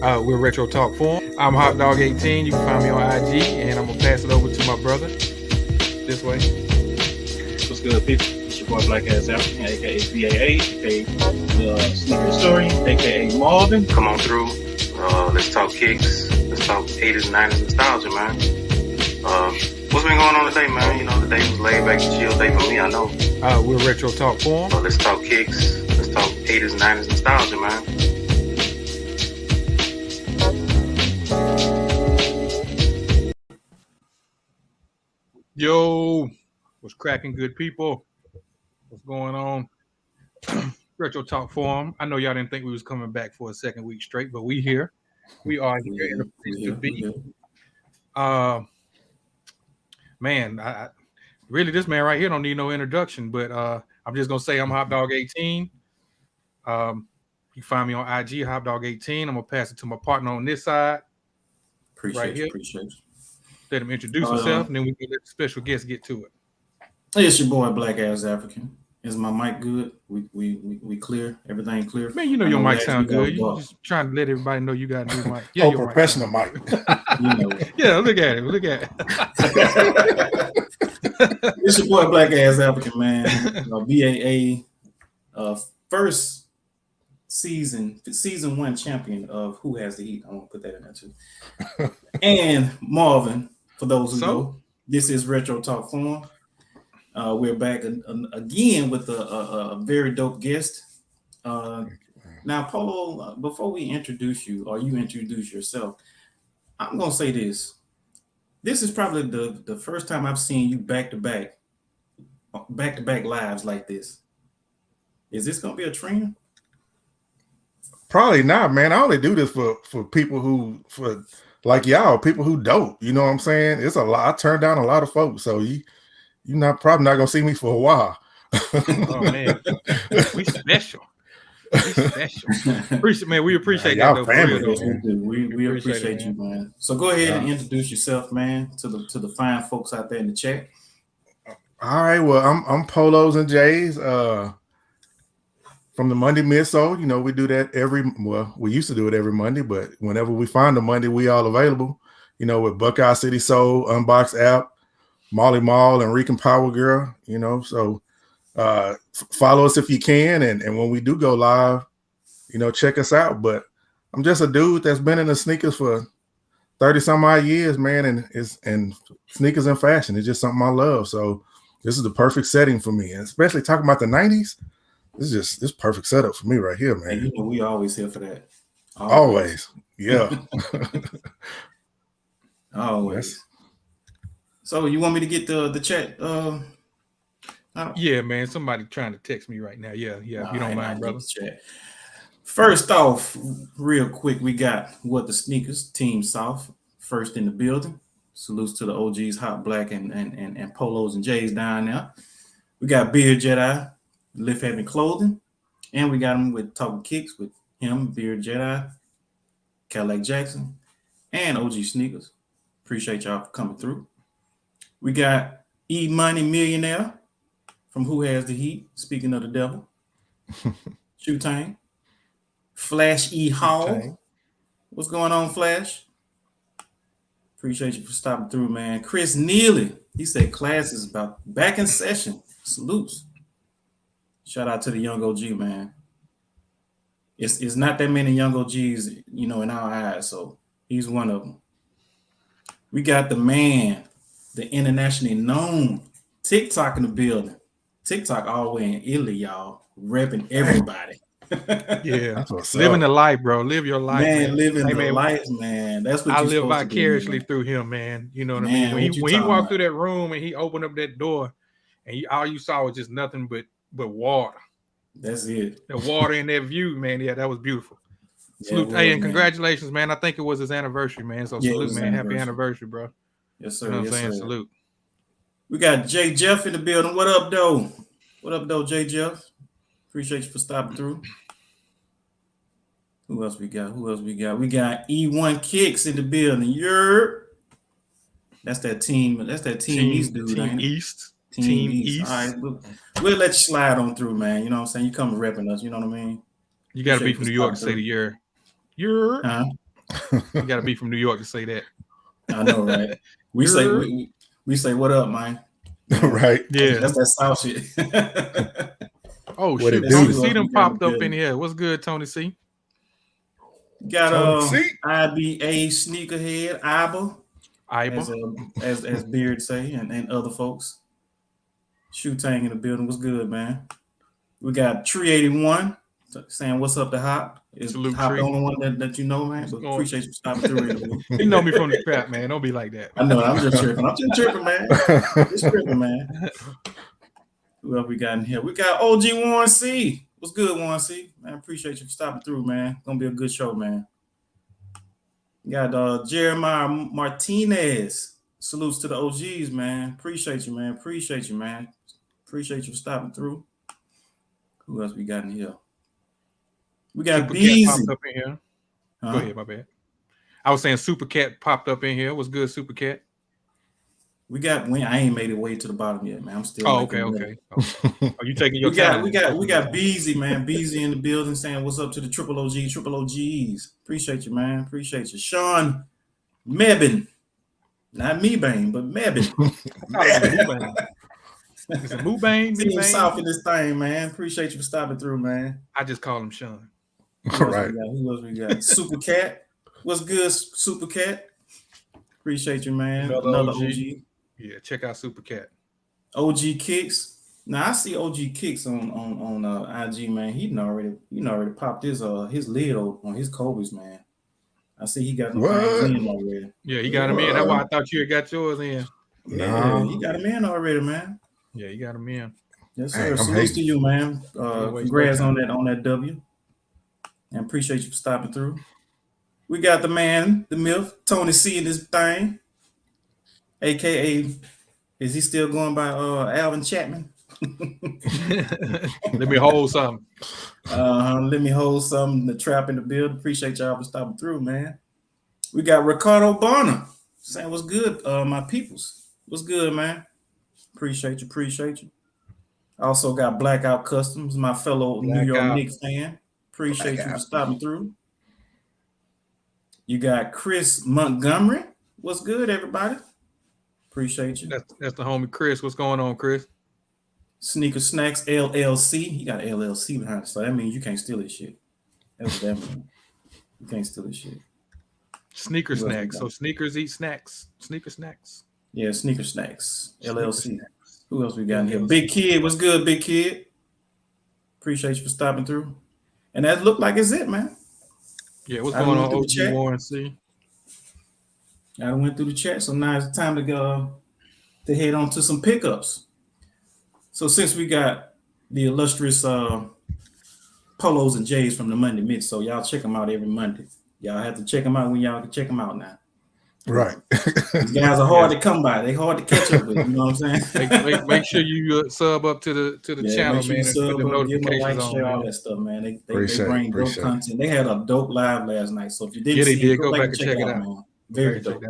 We're Retro Talk Forum. I'm Hot Dog 18. You can find me on IG, and I'm gonna pass it over to my brother this way. What's good, people? It's your boy Black Ass African, aka BAA, aka the Sneaker Historian, aka Marvin. Come on through. Let's talk kicks. Let's talk 80s and 90s nostalgia, man. What's been going on today, man? You know, the day was laid back and chill day for me, I know. We're Retro Talk Forum. Let's talk kicks. Let's talk 80s and 90s nostalgia, man. Yo, what's cracking, good people? What's going on? Retro Talk Forum. I know y'all didn't think we was coming back for a second week straight, but we here. We are here in a place to be. Man, I really, this man right here don't need no introduction, but I'm just gonna say I'm Hot Dog 18. You can find me on IG, Hot Dog 18. I'm gonna pass it to my partner on this side. Appreciate you. Let him introduce himself, and then we can let the special guest get to it. Hey, it's your boy Black Ass African. Is my mic good? We clear? Everything clear? Man, you know your mic sound good. You just trying to let everybody know you got a new mic. Yeah, your professional mic. You know. Yeah, look at it. Look at it. It's your boy Black Ass African, man. BAA, first season 1 champion of Who Has the Heat. I want to put that in there too. And Marvin, for those who know, this is Retro Talk Forum. We're back again with a very dope guest. Now, Polo, before we introduce you, or you introduce yourself, I'm going to say this. This is probably the first time I've seen you back-to-back lives like this. Is this going to be a trend? Probably not, man. I only do this for people for like y'all, people who don't. You know what I'm saying? It's a lot. I turned down a lot of folks, so you're probably not gonna see me for a while. Oh man, we special. We appreciate y'all that. Family, we appreciate you, man. So go ahead and introduce yourself, man, to the fine folks out there in the chat. All right, well, I'm Polos and Jays from the Monday Miso. You know, we do that we used to do it every Monday, but whenever we find a Monday, we all available. You know, with Buckeye City Soul, Unbox App, Molly Mall, and Rican Power Girl. You know, so follow us if you can, and when we do go live, you know, check us out. But I'm just a dude that's been in the sneakers for 30 some odd years, man, and sneakers and fashion is just something I love. So this is the perfect setting for me, and especially talking about the 90s. This perfect setup for me right here, man. And you know, we always here for that. Always. Yeah. Always. So you want me to get the chat? Yeah, man. Somebody trying to text me right now. Yeah. If you don't mind, brother. First off, real quick, we got What the Sneakers, Team South, first in the building. Salutes to the OGs, Hot Black and Polos and Jays down there. We got Beard Jedi, Lift Heavy Clothing, and we got him with Talking Kicks with him, Beard Jedi, Cadillac Jackson, and OG Sneakers. Appreciate y'all for coming through. We got E Money Millionaire from Who Has the Heat, speaking of the devil. Shoe Tang. Flash E Hall. What's going on, Flash? Appreciate you for stopping through, man. Chris Neely, he said class is about back in session. Salutes. Shout out to the young OG, man. It's not that many young OGs, you know, in our eyes, so he's one of them. We got the man, the internationally known TikTok in the building. TikTok all the way in Italy, y'all, repping everybody. Yeah, living the life, bro. Live your life, man. Living the life, man. That's what I live vicariously through him, man. You know what I mean? When he walked through that room and he opened up that door, and all you saw was just nothing but water. That's it. The water and that view, man. Yeah, that was beautiful. Salute, hey, and congratulations, man. I think it was his anniversary, man. So salute, man. Happy anniversary, bro. Yes, sir. You know what I'm saying? Salute. We got J Jeff in the building. What up, though? What up, though, J Jeff? Appreciate you for stopping through. Who else we got? We got E1 Kicks in the building. That's that team. That's that Team East dude. Team East. Team East. All right, we'll let you slide on through, man. You know what I'm saying? You come repping us. You know what I mean? You got to be from New York to say the year. Huh? You got to be from New York to say that. I know, right? We say we say what up, man. Right. Yeah. That's that South shit. Oh, What shoot. it do? Tony C them You popped got up it. in here. What's good, Tony C? Got Tony C. IBA sneakerhead, Iba, Iba. as Beard say, and other folks. Shoe Tang in the building. What's good, man? We got Tree 81 saying what's up to Hop. Is Salute, Hop Tree. the only one that you know, man? But going? appreciate you stopping through. You know me from the trap, man. Don't be like that. I know, I'm just tripping. Man. Just tripping, man. Who else we got in here? We got OG Warren C. What's good, Warren C? Man, appreciate you for stopping through, man. Gonna be a good show, man. We got Jeremiah Martinez. Salutes to the OGs, man. Appreciate you, man. Appreciate you for stopping through. Who else we got in here? We got Super Cat Beezy. popped up in here. Huh? Go ahead, my bad. I was saying Super Cat popped up in here. What's good, Super Cat? I ain't made it way to the bottom yet, man. I'm still. Oh, okay. Are you taking your time? We got Beezy, man. Beezy in the building saying what's up to the triple OGs. Appreciate you, man. Appreciate you. Sean Mebin. Not Mebane, but Mebin. It's a Mubane. Team South in this thing, man. Appreciate you for stopping through, man. I just call him Sean. Right. Who else we got? Super Cat. What's good, Super Cat? Appreciate you, man. Another OG. Yeah, check out Super Cat. OG Kicks. Now I see OG Kicks on IG, man. He already popped his lid on his Kobe's, man. I see he got them in already. Yeah, he got him in. That's why I thought you had got yours in. Yeah, he got him in already, man. Yeah, you got him in. Yes, sir. Salute to you, man. Congrats on that W. And appreciate you for stopping through. We got the man, the myth, Tony C in this thing. AKA, is he still going by Alvin Chapman? Let me hold something. Let me hold something. The trap in the build. Appreciate y'all for stopping through, man. We got Ricardo Bonner saying what's good, my peoples. What's good, man? Appreciate you. Also got Blackout Customs, my fellow New York Knicks fan. Appreciate you for stopping through. You got Chris Montgomery. What's good, everybody? Appreciate you. That's the homie Chris. What's going on, Chris? Sneaker Snacks LLC. He got an LLC behind it, so that means you can't steal his shit. That's what that means. You can't steal his shit. Sneaker Snacks. So sneakers eat snacks. Sneaker Snacks. Yeah, Sneaker Snacks LLC. Who else we got in here? Big Kid. What's good, Big Kid? Appreciate you for stopping through. And that looked like it's it, man. Yeah, what's going on, OG Warren C? I went through the chat, so now it's time to go to head on to some pickups. So since we got the illustrious Polos and J's from the Monday Mix, so y'all check them out every Monday. Y'all have to check them out when y'all can check them out now. Right. These guys are hard to come by. They hard to catch up with. You know what I'm saying? Make sure you sub up to the channel, man, and put the notifications on. Share all that stuff, man. They bring dope content. They had a dope live last night. So if you didn't see it, go back and check it out, man. Very dope.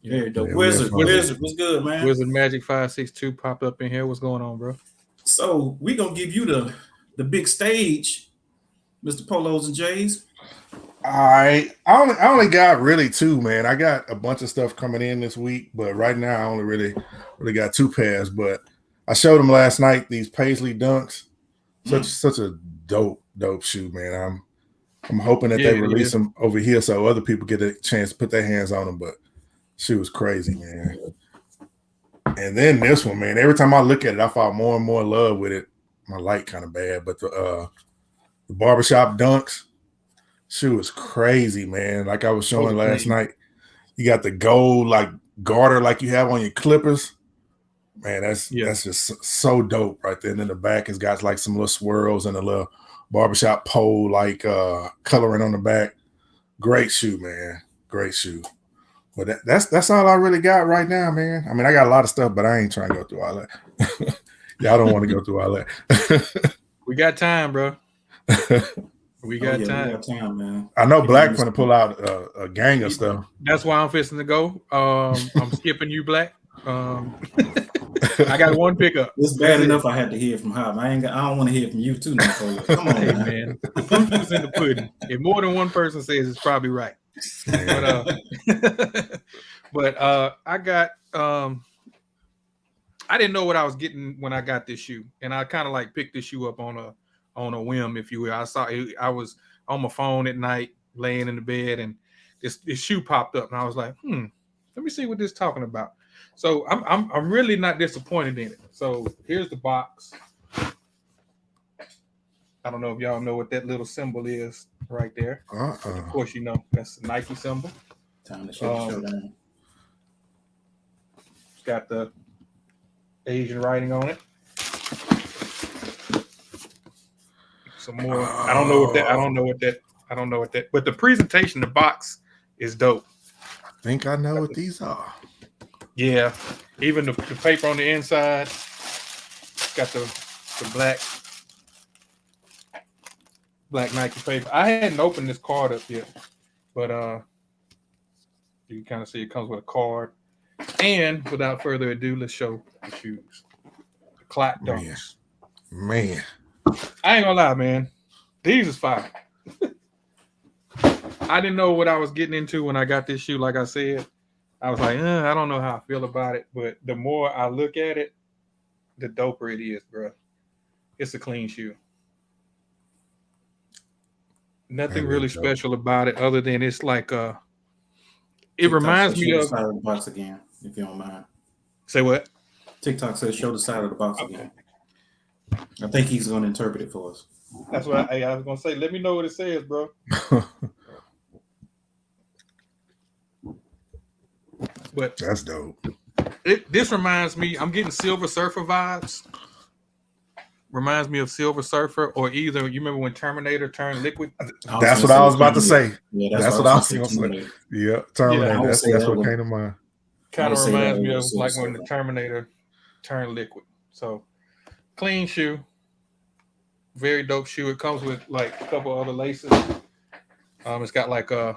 Very dope. Yeah, Wizard, what's good, man? Wizard Magic 562 popped up in here. What's going on, bro? So we gonna give you the big stage, Mr. Polos and J's. All right. I only got really two, man. I got a bunch of stuff coming in this week, but right now I only really got two pairs. But I showed them last night, these Paisley Dunks. Such a dope shoe, man. I'm hoping that they release them over here so other people get a chance to put their hands on them. But shoe was crazy, man. And then this one, man. Every time I look at it, I fall more and more in love with it. My light kind of bad, but the barbershop Dunks. Shoe is crazy, man. Like I was showing last night, you got the gold like garter like you have on your Clippers. Man, that's just so dope right there. And then the back has got like some little swirls and a little barbershop pole like coloring on the back. Great shoe, man. Great shoe. But that's all I really got right now, man. I mean, I got a lot of stuff, but I ain't trying to go through all that. Y'all don't want to go through all that. We got time, bro. We got time. We got time, man. I know Black gonna pull out a gang of stuff. That's why I'm fixing to go. I'm skipping you, Black. I got one pickup. It's bad enough I had to hear from Hob. I don't want to hear from you too now. Come on, hey, man. The proof is in the pudding. If more than one person says it's probably right. But I got I didn't know what I was getting when I got this shoe, and I kind of like picked this shoe up on a whim, if you will. I saw it, I was on my phone at night, laying in the bed, and this shoe popped up, and I was like, let me see what this is talking about. So I'm really not disappointed in it. So here's the box. I don't know if y'all know what that little symbol is right there. Of course, you know that's the Nike symbol. Time to show down. It's got the Asian writing on it. Some more. I don't know what that. But the presentation, the box is dope. I think I know what these are. Yeah, even the paper on the inside. Got the black Nike paper. I hadn't opened this card up yet, but you can kind of see it comes with a card. And without further ado, let's show the shoes. The Clock Dunks. Man. I ain't gonna lie, man. These is fire. I didn't know what I was getting into when I got this shoe. Like I said, I was like, I don't know how I feel about it. But the more I look at it, the doper it is, bro. It's a clean shoe. Nothing really special about it other than it's like it TikTok reminds me show of the side of the box again, if you don't mind. Say what? TikTok says show the side of the box again. I think he's going to interpret it for us. That's what I was gonna say. Let me know what it says, bro. But that's dope. This reminds me. I'm getting Silver Surfer vibes. Reminds me of Silver Surfer, or either you remember when Terminator turned liquid. That's what I was about to say. Yeah, that's what I was going to say. Yeah, Terminator. Yeah, that's what came to mind. Kind of reminds me of like when the Terminator turned liquid. So clean shoe, very dope shoe. It comes with like a couple other laces. It's got like I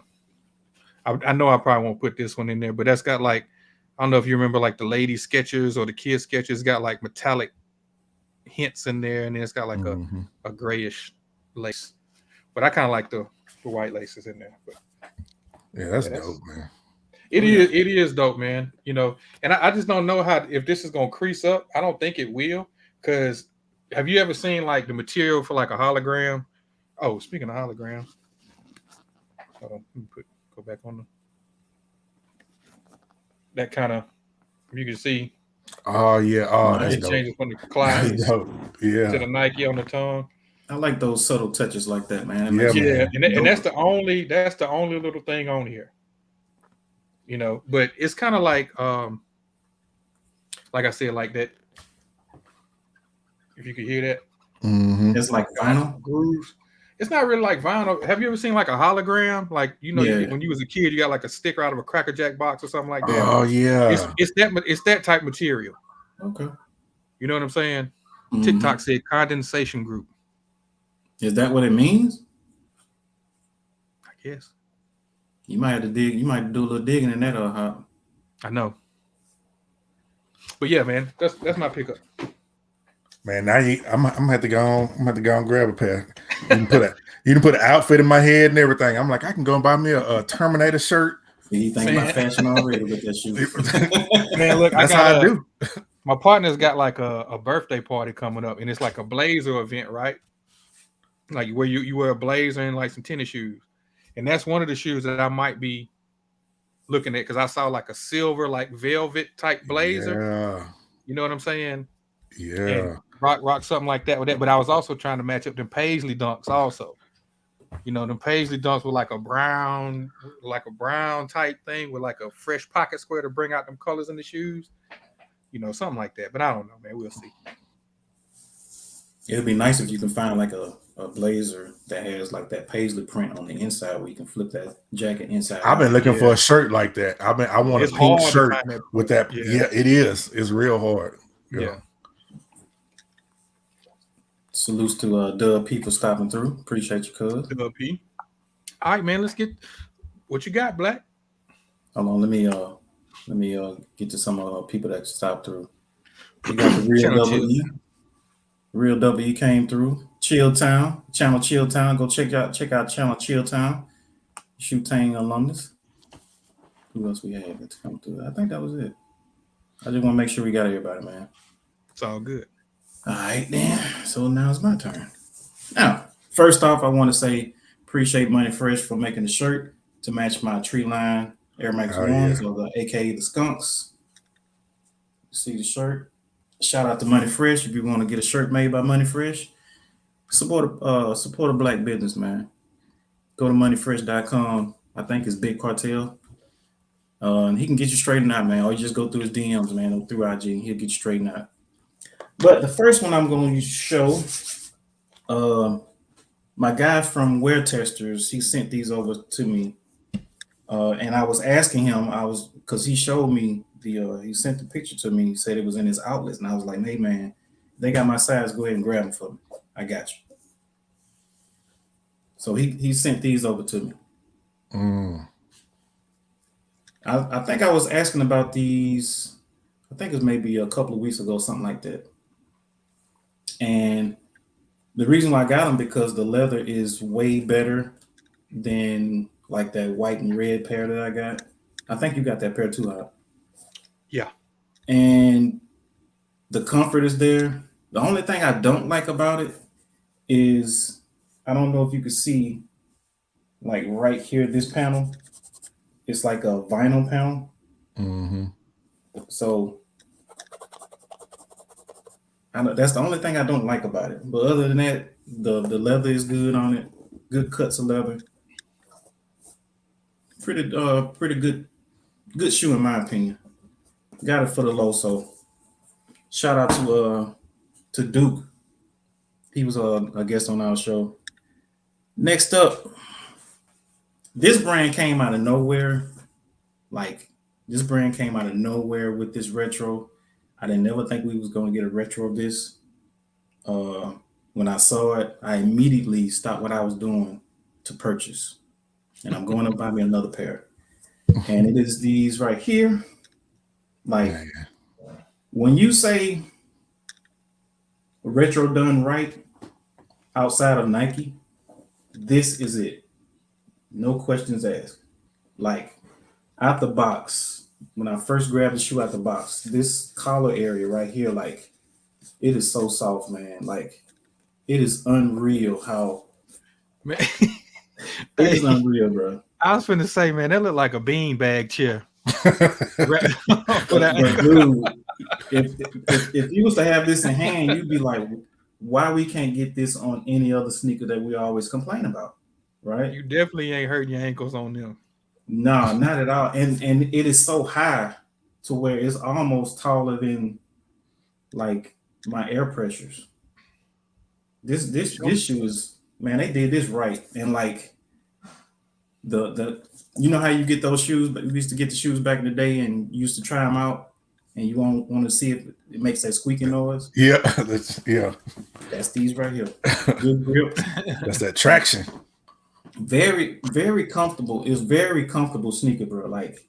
know I probably won't put this one in there, but that's got like, I don't know if you remember like the lady sketchers or the kid sketchers, got like metallic hints in there, and then it's got like a grayish lace. But I kind of like the white laces in there. But yeah, that's dope, man. It is dope, man. You know, and I just don't know if this is gonna crease up. I don't think it will, because have you ever seen like the material for like a hologram? Oh, speaking of hologram, let me go back on that kind of, you can see. Oh yeah, oh that's it dope. Changes from the Clydes to the Nike on the tongue. I like those subtle touches like that, man. Yeah, and that's the only little thing on here. You know, but it's kind of like I said, like that. If you could hear that, it's like vinyl grooves. It's not really like vinyl. Have you ever seen like a hologram? Like, you know, when you was a kid, you got like a sticker out of a Cracker Jack box or something like that. Oh yeah, it's that type material. Okay, you know what I'm saying? TikTok said condensation group. Is that what it means? I guess. You might have to dig. You might do a little digging in that, huh? I know. But yeah, man, that's my pickup. Man, now I'm gonna have to go on. I'm gonna have to go and grab a pair. You can put an outfit in my head and everything. I'm like, I can go and buy me a Terminator shirt. You think about fashion already with that shoe? Man, look, that's how I do. My partner's got like a birthday party coming up, and it's like a blazer event, right? Like where you wear a blazer and like some tennis shoes, and that's one of the shoes that I might be looking at, because I saw like a silver like velvet type blazer. Yeah. You know what I'm saying? Yeah. And rock something like that with that. But I was also trying to match up them Paisley dunks also. You know, them Paisley dunks with like a brown type thing with like a fresh pocket square to bring out them colors in the shoes. You know, something like that. But I don't know, man. We'll see. It'd be nice if you can find like a blazer that has like that Paisley print on the inside where you can flip that jacket inside. I've been looking for a shirt like that. I want a pink shirt with that. Yeah, it is. It's real hard. Yeah. Salutes to Dub P for stopping through. Appreciate you, cuz. Dub P. All right, man. Let's get what you got, Black. Hold on, let me get to some people that stopped through. We got the Real W. Real W came through. Chill Town, Channel Chill Town. Go check out Channel Chill Town. Shootang alumnus. Who else we had to come through? I think that was it. I just want to make sure we got everybody, man. It's all good. All right, then. So now it's my turn. Now, first off, I want to say appreciate Money Fresh for making the shirt to match my Tree Line Air Max Oh, Ones, or the AKA the Skunks. See the shirt. Shout out to Money Fresh. If you want to get a shirt made by Money Fresh, support a black business, man. Go to moneyfresh.com. I think it's Big Cartel. And he can get you straightened out, man. Or you just go through his DMs, man, or through IG. He'll get you straightened out. But the first one I'm going to show, my guy from Wear Testers, he sent these over to me. And I was asking him, because he showed me he sent the picture to me. He said it was in his outlets. And I was like, hey, man, they got my size. Go ahead and grab them for me. I got you. So he sent these over to me. I think I was asking about these. I think it was maybe a couple of weeks ago, something like that. And the reason why I got them, because the leather is way better than like that white and red pair that I got. I think you got that pair too, Hop. Yeah. And the comfort is there. The only thing I don't like about it is, I don't know if you can see, like right here, this panel, it's like a vinyl panel. So I know that's the only thing I don't like about it. But other than that, the leather is good on it. Good cuts of leather. Pretty good shoe in my opinion. Got it for the low. So shout out to Duke. He was a guest on our show. Next up, this brand came out of nowhere. Like, this brand came out of nowhere with this retro. I didn't never think we was going to get a retro of this. When I saw it, I immediately stopped what I was doing to purchase. And I'm going to buy me another pair. And it is these right here. Like, when you say retro done right outside of Nike, this is it. No questions asked. Like, out the box, when I first grabbed the shoe out the box, this collar area right here, like, it is so soft, man. Like, it is unreal how Man. it is unreal, bro. I was finna say, man, that looked like a beanbag chair. But dude, if you was to have this in hand, you'd be like, why we can't get this on any other sneaker that we always complain about, right? You definitely ain't hurting your ankles on them. No, not at all. And it is so high to where it's almost taller than like my air pressures. This shoe is, man, they did this right. And like the you know how you get those shoes, but we used to get the shoes back in the day and you used to try them out and you want to see if it makes that squeaking noise. Yeah, That's these right here. Good grip. That's that traction. Very, very comfortable. It's very comfortable sneaker, bro. Like,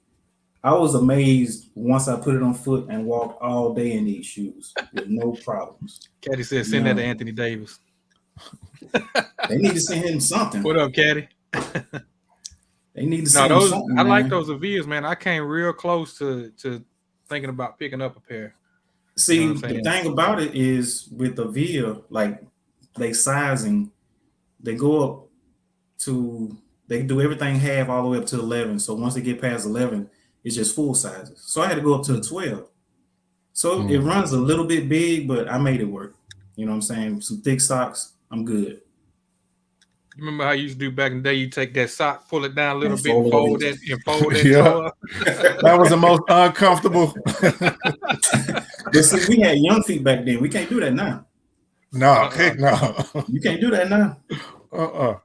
I was amazed once I put it on foot and walked all day in these shoes with no problems. Caddy said, send that to Anthony Davis. They need to send him something. What up, Caddy? They need to send him something. I man. like those Avias, man. I came real close to thinking about picking up a pair. See, You know what I'm the saying? thing about it is with the Avia, like they sizing, they go up to, they do everything half all the way up to 11. So once they get past 11, it's just full sizes. So I had to go up to a 12. So it runs a little bit big, but I made it work. You know what I'm saying? Some thick socks, I'm good. You remember how you used to do back in the day? You take that sock, pull it down a little And bit, fold fold it. it, and fold it. Yeah. That was the most uncomfortable. But see, we had young feet back then. We can't do that now. No, heck no. You can't do that now. All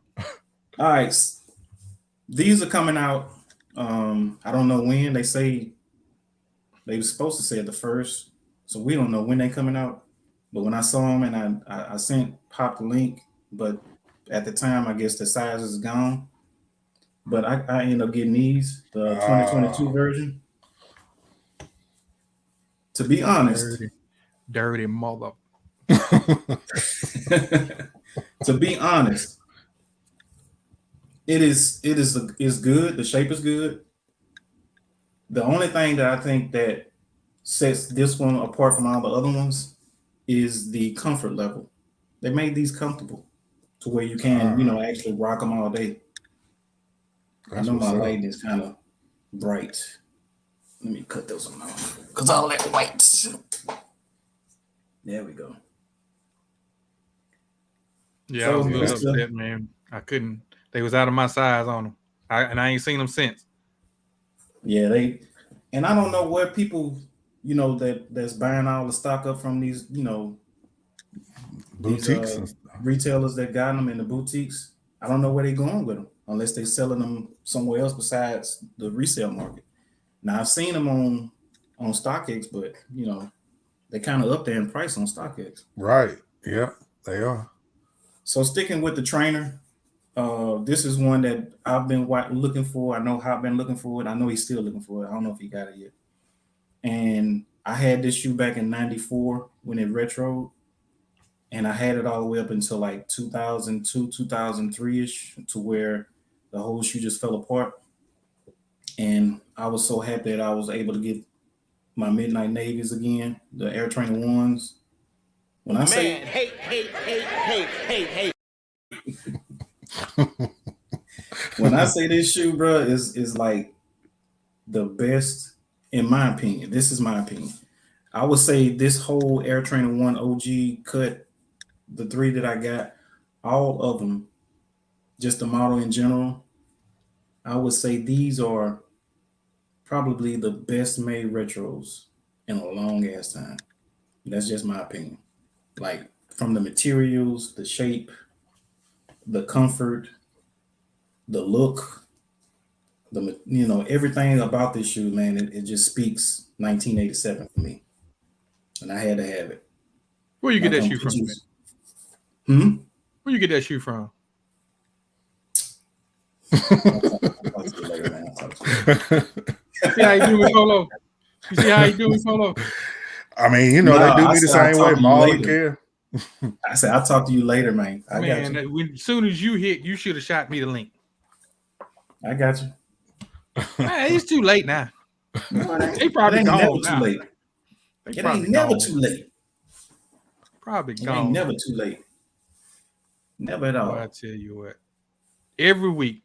right. These are coming out. I don't know when. They say they were supposed to say it the first. So we don't know when they coming out. But when I saw them and I sent Pop the link, but at the time, I guess the size is gone. But I ended up getting these, the 2022 version. To be honest, Dirty mother. to be honest, is good. The shape is good. The only thing that I think that sets this one apart from all the other ones is the comfort level. They made these comfortable to where you can, actually rock them all day. I That's know my what's up. lighting is kind of bright. Let me cut those one off because all that white. There we go. Yeah, I was a So, little Mr. upset, man. I couldn't. They was out of my size on them, and I ain't seen them since. Yeah, and I don't know where people, that's buying all the stock up from these, Boutiques. these retailers that got them in the boutiques. I don't know where they're going with them unless they're selling them somewhere else besides the resale market. Now I've seen them on StockX, but they kind of up there in price on StockX. Right. Yeah, they are. So sticking with the trainer, this is one that I've been looking for. I know Hop been looking for it. I know he's still looking for it. I don't know if he got it yet. And I had this shoe back in '94 when it retroed, and I had it all the way up until like 2002, 2003-ish, to where the whole shoe just fell apart. And I was so happy that I was able to get my Midnight Navies again, the Air Trainer ones. When I say when I say this shoe, bro, is like the best in my opinion. This is my opinion. I would say this whole Air Trainer 1 OG cut, the 3 that I got, all of them, just the model in general, I would say these are probably the best made retros in a long ass time. That's just my opinion. Like from the materials, the shape, the comfort, the look, everything about this shoe, man, it just speaks 1987 for me. And I had to have it. Where you get that shoe from, man? Where you get that shoe from? I'll talk to you later, man. I'll talk to you. See how you doing, Polo? You see how you doing, Polo? I mean, they do me the same way. Maul and care. I said, I'll talk to you later, man. I got Man, you. as soon as you hit, you should have shot me the link. I got you. Man, it's too late now. No, They probably it ain't gone never now. too late. They It probably ain't never gone. too late. Probably It ain't gone. never too late. Never at all. Boy, I tell you what. Every week.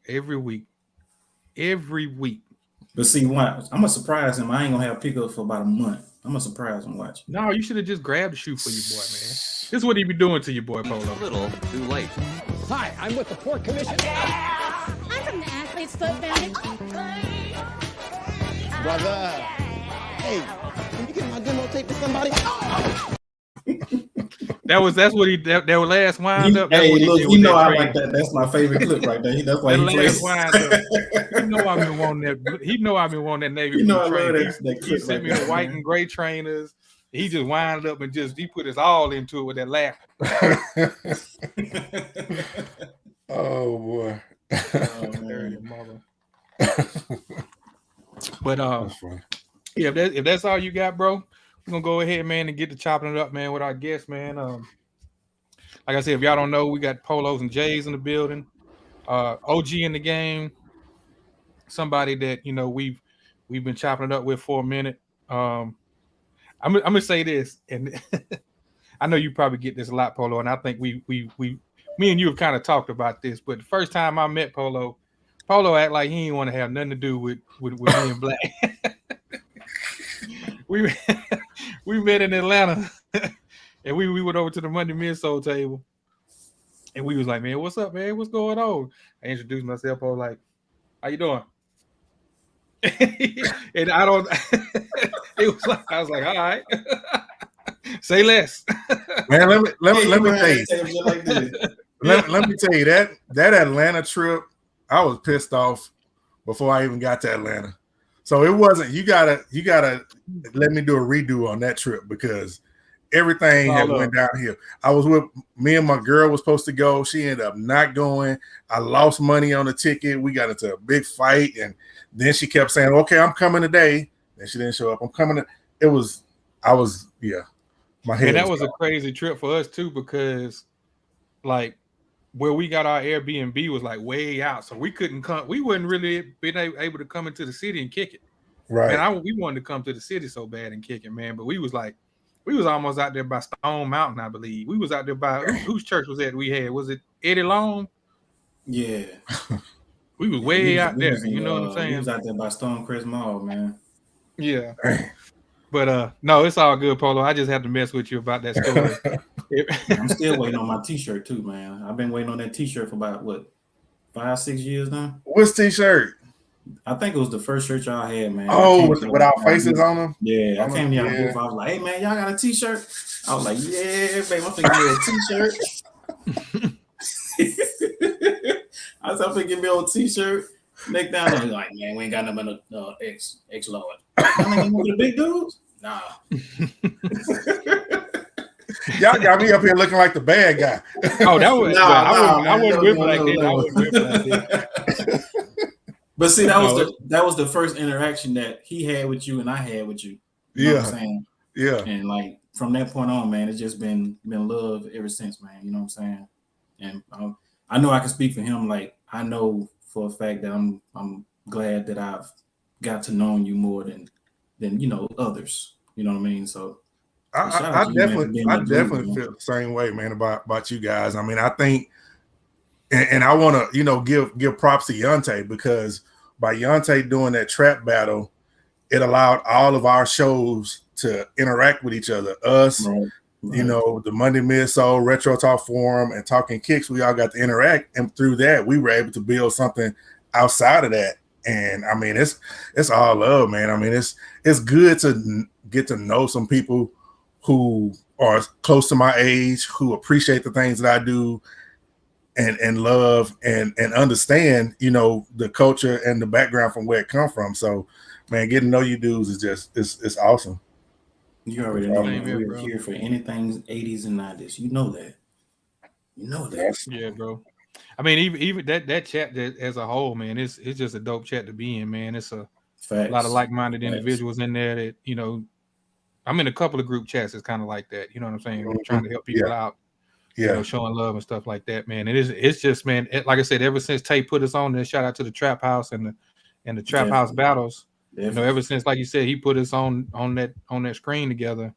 But see, what I'm gonna surprise him. I ain't gonna have pickup for about a month. I'm gonna surprise him. Watch. No, you should have just grabbed the shoe for your boy, man. This is what he be doing to your boy, Polo. A little too late. Hi, I'm with the Port Commission. I'm from the Athlete's Foot Foundation. Brother. Hey, can you get my demo tape to somebody? That's what he that last wind up. Hey, what he look, did with that I train. like that. That's my favorite clip right there. That's why That he last plays. wind up. I've been wanting that. He know I've been wanting that Navy blue I love train. that He clip sent right me the there, white man. and gray trainers. He just wind up and he put his all into it with that laugh. Oh boy. Dirty mother. But That's funny. yeah, if that's all you got, bro, we're gonna go ahead, man, and get to chopping it up, man, with our guests, man. Like I said, if y'all don't know, we got Polos and Jays in the building. OG in the game. Somebody that we've been chopping it up with for a minute. I'm gonna say this, and I know you probably get this a lot, Polo, and I think me and you have kind of talked about this. But the first time I met Polo act like he didn't want to have nothing to do with being black. we met in Atlanta, and we went over to the Monday midsole table, and we was like, man, what's up, man? What's going on? I introduced myself. I was like, how you doing? And I don't. It was like I was like, all right, say less. Man, let me tell you. Like this. Let me tell you that Atlanta trip, I was pissed off before I even got to Atlanta. So it wasn't. You gotta let me do a redo on that trip because everything had went downhill. I was with me and my girl was supposed to go. She ended up not going. I lost money on the ticket. We got into a big fight, and then she kept saying, "Okay, I'm coming today." And she didn't show up. I'm coming. My head. And that was a crazy trip for us too because, like, where we got our Airbnb was like way out, so we couldn't come. We wouldn't really been able to come into the city and kick it. Right. Man, we wanted to come to the city so bad and kick it, man. But we was almost out there by Stone Mountain, I believe. We was out there by whose church was that we had? Was it Eddie Long? Yeah. We was way out there. You know what I'm He saying? was out there by Stonecrest Mall, man. Yeah. But no, it's all good, Polo. I just have to mess with you about that story. I'm still waiting on my T-shirt too, man. I've been waiting on that T-shirt for about what 5-6 years now. What's T-shirt? I think it was the first shirt y'all had, man. Oh, with our faces on them? Yeah, I came to y'all Yeah. booth. I was like, hey man, y'all got a T-shirt? I was like, yeah, babe, I'm finna give me a T-shirt. I said, I'm finna give me a T-shirt. Next down, I was like, man, we ain't got nothing but X Lord. I ain't the big dudes. Nah. Y'all got me up here looking like the bad guy. Oh, that was I wouldn't whip like that. I no. wouldn't whip like that. But see, that was the first interaction that he had with you and I had with you. You know what I'm saying? Yeah. And like from that point on, man, it's just been love ever since, man. You know what I'm saying? And I know I can speak for him. Like I know for a fact that I'm glad that I've got to know you more than others. You know what I mean? So I definitely feel the same way, man, about you guys. I mean, I think, and I want to, give props to Yante, because by Yante doing that trap battle, it allowed all of our shows to interact with each other. Us, right. The Monday Mid-Soul, Retro Talk Forum, and Talking Kicks, we all got to interact, and through that, we were able to build something outside of that. And I mean, it's all love, man. I mean, it's good to get to know some people who are close to my age, who appreciate the things that I do and love and understand, the culture and the background from where it come from. So, man, getting to know you dudes is just, it's awesome. You already know, Same man. here, We're bro. here for anything 80s and 90s. You know that. Yeah, bro. I mean, even that chat as a whole, man, it's just a dope chat to be in, man. It's a lot of like-minded individuals in there that, I'm in a couple of group chats. It's kind of like that. You know what I'm saying? We're trying to help people out, showing love and stuff like that, man. And it's just, man, like I said, ever since Tay put us on there, shout out to the Trap House and the Trap House battles. Ever since, like you said, he put us on that screen together.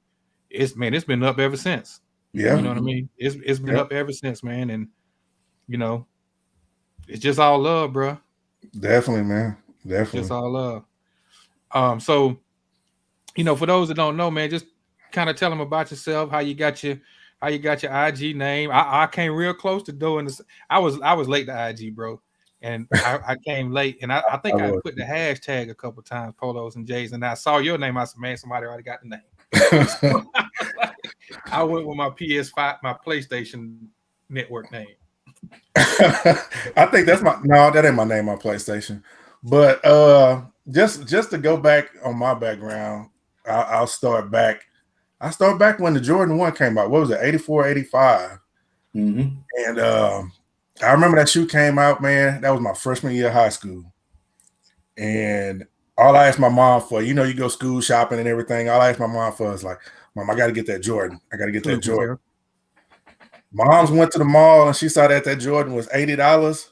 It's been up ever since. Yeah. You know what I mean? It's been up ever since, man. And it's just all love, bro. Definitely, man. Definitely. Just all love. So, for those that don't know, man, just kind of tell them about yourself, how you got your IG name. I came real close to doing this. I was late to IG, bro. And I came late, and I think I put the hashtag a couple times, Polos and J's, and I saw your name. I said, man, somebody already got the name. I went with my PS5, my PlayStation Network name. I think that ain't my name on PlayStation. But just to go back on my background, I'll start back. I start back when the Jordan 1 came out. What was it, 84, 85? Mm-hmm. And I remember that shoe came out, man. That was my freshman year of high school. And all I asked my mom for, you go school shopping and everything. All I asked my mom for is like, Mom, I got to get that Jordan. I got to get that Jordan. Mom's went to the mall and she saw that Jordan was $80.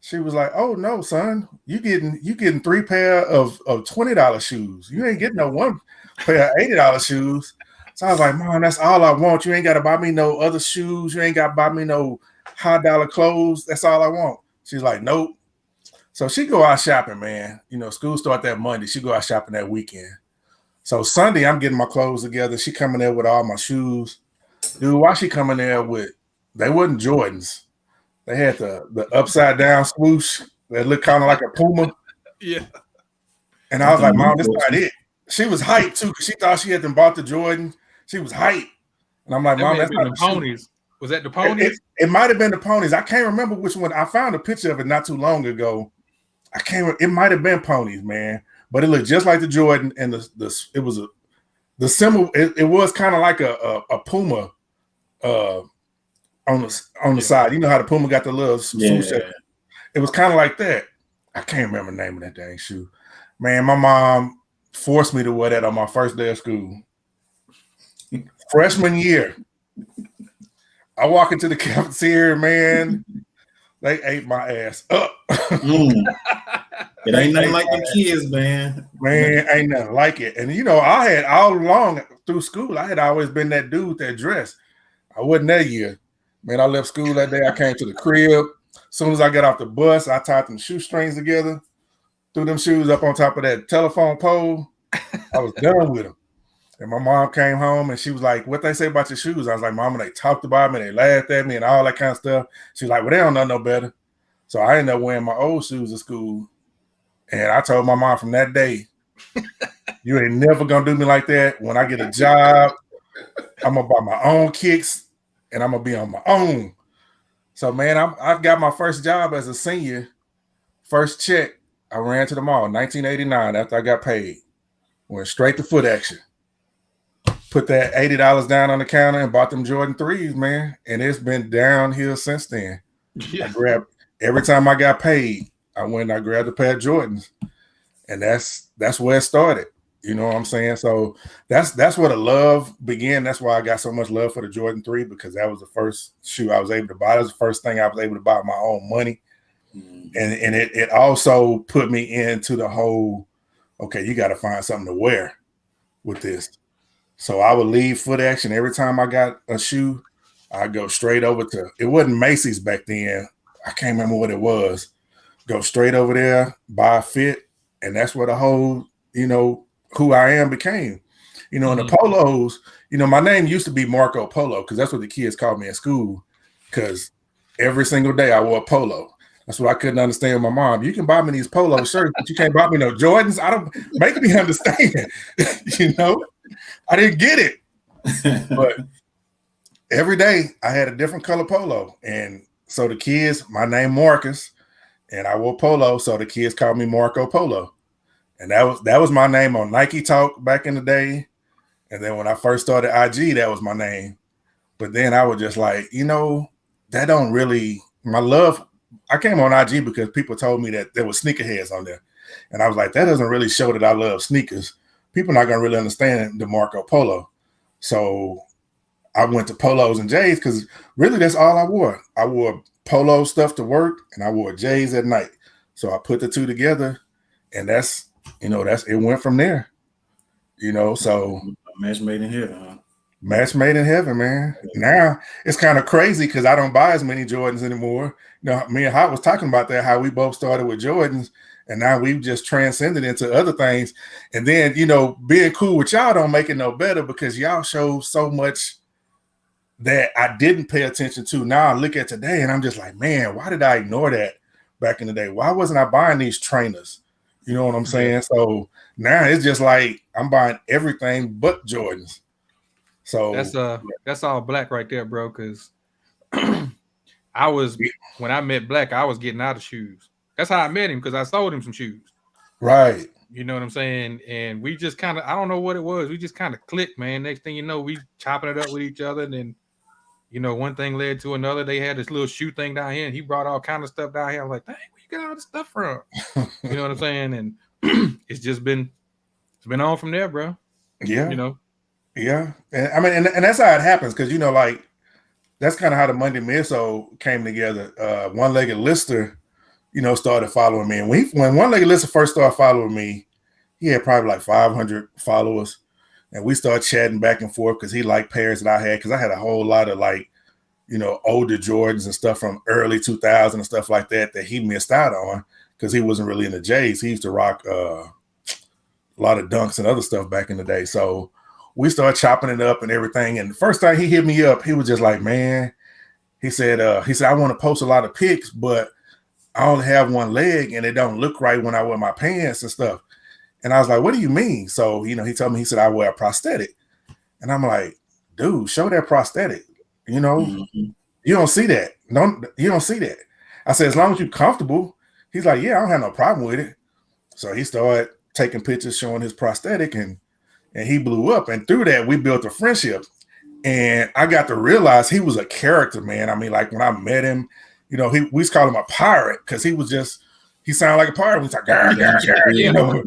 She was like, "Oh no, son, you getting 3 pair of $20 shoes. You ain't getting no 1 pair of $80 shoes." So I was like, "Mom, that's all I want. You ain't got to buy me no other shoes. You ain't got to buy me no high dollar clothes. That's all I want." She's like, "Nope." So she go out shopping, man. School start that Monday. She go out shopping that weekend. So Sunday, I'm getting my clothes together. She coming there with all my shoes. Dude, why she coming there with? They wasn't Jordans. They had the upside down swoosh that looked kind of like a Puma. Yeah. And I was like, "Mom, this is not it." She was hyped too because she thought she had them bought the Jordan. She was hyped. And I'm like, "Mom, that's not the ponies." Was that the ponies? It might have been the ponies. I can't remember which one. I found a picture of it not too long ago. It might have been ponies, man. But it looked just like the Jordan, and it was the symbol. It was kind of like a Puma on the side. You know how the Puma got the little swoosh. It was kind of like that. I can't remember the name of that dang shoe. Man, my mom forced me to wear that on my first day of school. Freshman year. I walk into the cafeteria, man. They ate my ass up. Mm. It ain't nothing like them kids, man. Man, ain't nothing like it. And I had all along through school, I had always been that dude that dressed. I wasn't that year. Man, I left school that day. I came to the crib. As soon as I got off the bus, I tied them shoestrings together, threw them shoes up on top of that telephone pole. I was done with them. And my mom came home and she was like, "What they say about your shoes?" I was like, "Mama, they talked about me, they laughed at me and all that kind of stuff." She's like, "Well, they don't know no better." So I ended up wearing my old shoes to school. And I told my mom from that day, "You ain't never gonna do me like that. When I get a job, I'm gonna buy my own kicks and I'm gonna be on my own." So man, I got my first job as a senior. First check, I ran to the mall, 1989, after I got paid. Went straight to Foot Action. Put that $80 down on the counter and bought them Jordan 3s, man. And it's been downhill since then. Yeah. I grabbed every time I got paid, I went and I grabbed a pair of Jordans. And that's where it started. You know what I'm saying? So that's where the love began. That's why I got so much love for the Jordan 3, because that was the first shoe I was able to buy. That was the first thing I was able to buy with my own money. And it also put me into the whole, okay, you got to find something to wear with this. So I would leave Foot Action every time I got a shoe. I'd go straight over to, it wasn't Macy's back then. I can't remember what it was. Go straight over there, buy a fit. And that's where the whole, who I am became. And the polos, my name used to be Marco Polo, because that's what the kids called me in school, because every single day I wore a polo. That's what I couldn't understand with my mom. You can buy me these polo shirts, but you can't buy me no Jordans. I don't make me understand. I didn't get it. But every day I had a different color polo. And so the kids, my name Marcus, and I wore polo, so the kids called me Marco Polo. And that was my name on Nike Talk back in the day. And then when I first started IG, that was my name. But then I was just like, that don't really, my love, I came on IG because people told me that there was sneakerheads on there. And I was like, that doesn't really show that I love sneakers. People not going to really understand the Marco Polo. So I went to Polos and J's because really that's all I wore. I wore polo stuff to work and I wore J's at night. So I put the two together and that's it went from there. So Match made in heaven, huh? Match made in heaven, man. Now it's kind of crazy because I don't buy as many Jordans anymore. Me and Hot was talking about that, how we both started with Jordans and now we've just transcended into other things. And then, being cool with y'all don't make it no better because y'all show so much that I didn't pay attention to. Now I look at today and I'm just like, man, why did I ignore that back in the day? Why wasn't I buying these trainers? You know what I'm saying? So now it's just like I'm buying everything but Jordans. So that's all Black right there, bro. Because when I met Black, I was getting out of shoes. That's how I met him, because I sold him some shoes. Right. You know what I'm saying? And we just kind of, I don't know what it was. We just kind of clicked, man. Next thing you know, we chopping it up with each other. And then, one thing led to another. They had this little shoe thing down here and he brought all kind of stuff down here. I was like, dang, where you get all this stuff from? You know what I'm saying? And it's been on from there, bro. Yeah. Yeah. And I mean, and that's how it happens. Cause that's kind of how the Monday Miso came together. One-Legged Lister, started following me. And when One-Legged Lister first started following me, he had probably like 500 followers. And we started chatting back and forth because he liked pairs that I had, because I had a whole lot of older Jordans and stuff from early 2000 and stuff like that he missed out on because he wasn't really into J's. He used to rock a lot of Dunks and other stuff back in the day. So we started chopping it up and everything. And the first time he hit me up, he was just like, man, he said, I want to post a lot of pics, but I only have one leg and it don't look right when I wear my pants and stuff. And I was like, what do you mean? So, he told me, he said, I wear a prosthetic. And I'm like, dude, show that prosthetic. You don't see that. You don't see that. I said, as long as you're comfortable. He's like, yeah, I don't have no problem with it. So he started taking pictures showing his prosthetic and he blew up. And through that, we built a friendship. And I got to realize he was a character, man. I mean, like when I met him, we used to call him a pirate because he was he sounded like a pirate. He's like, "Grr, grr, grr," you know.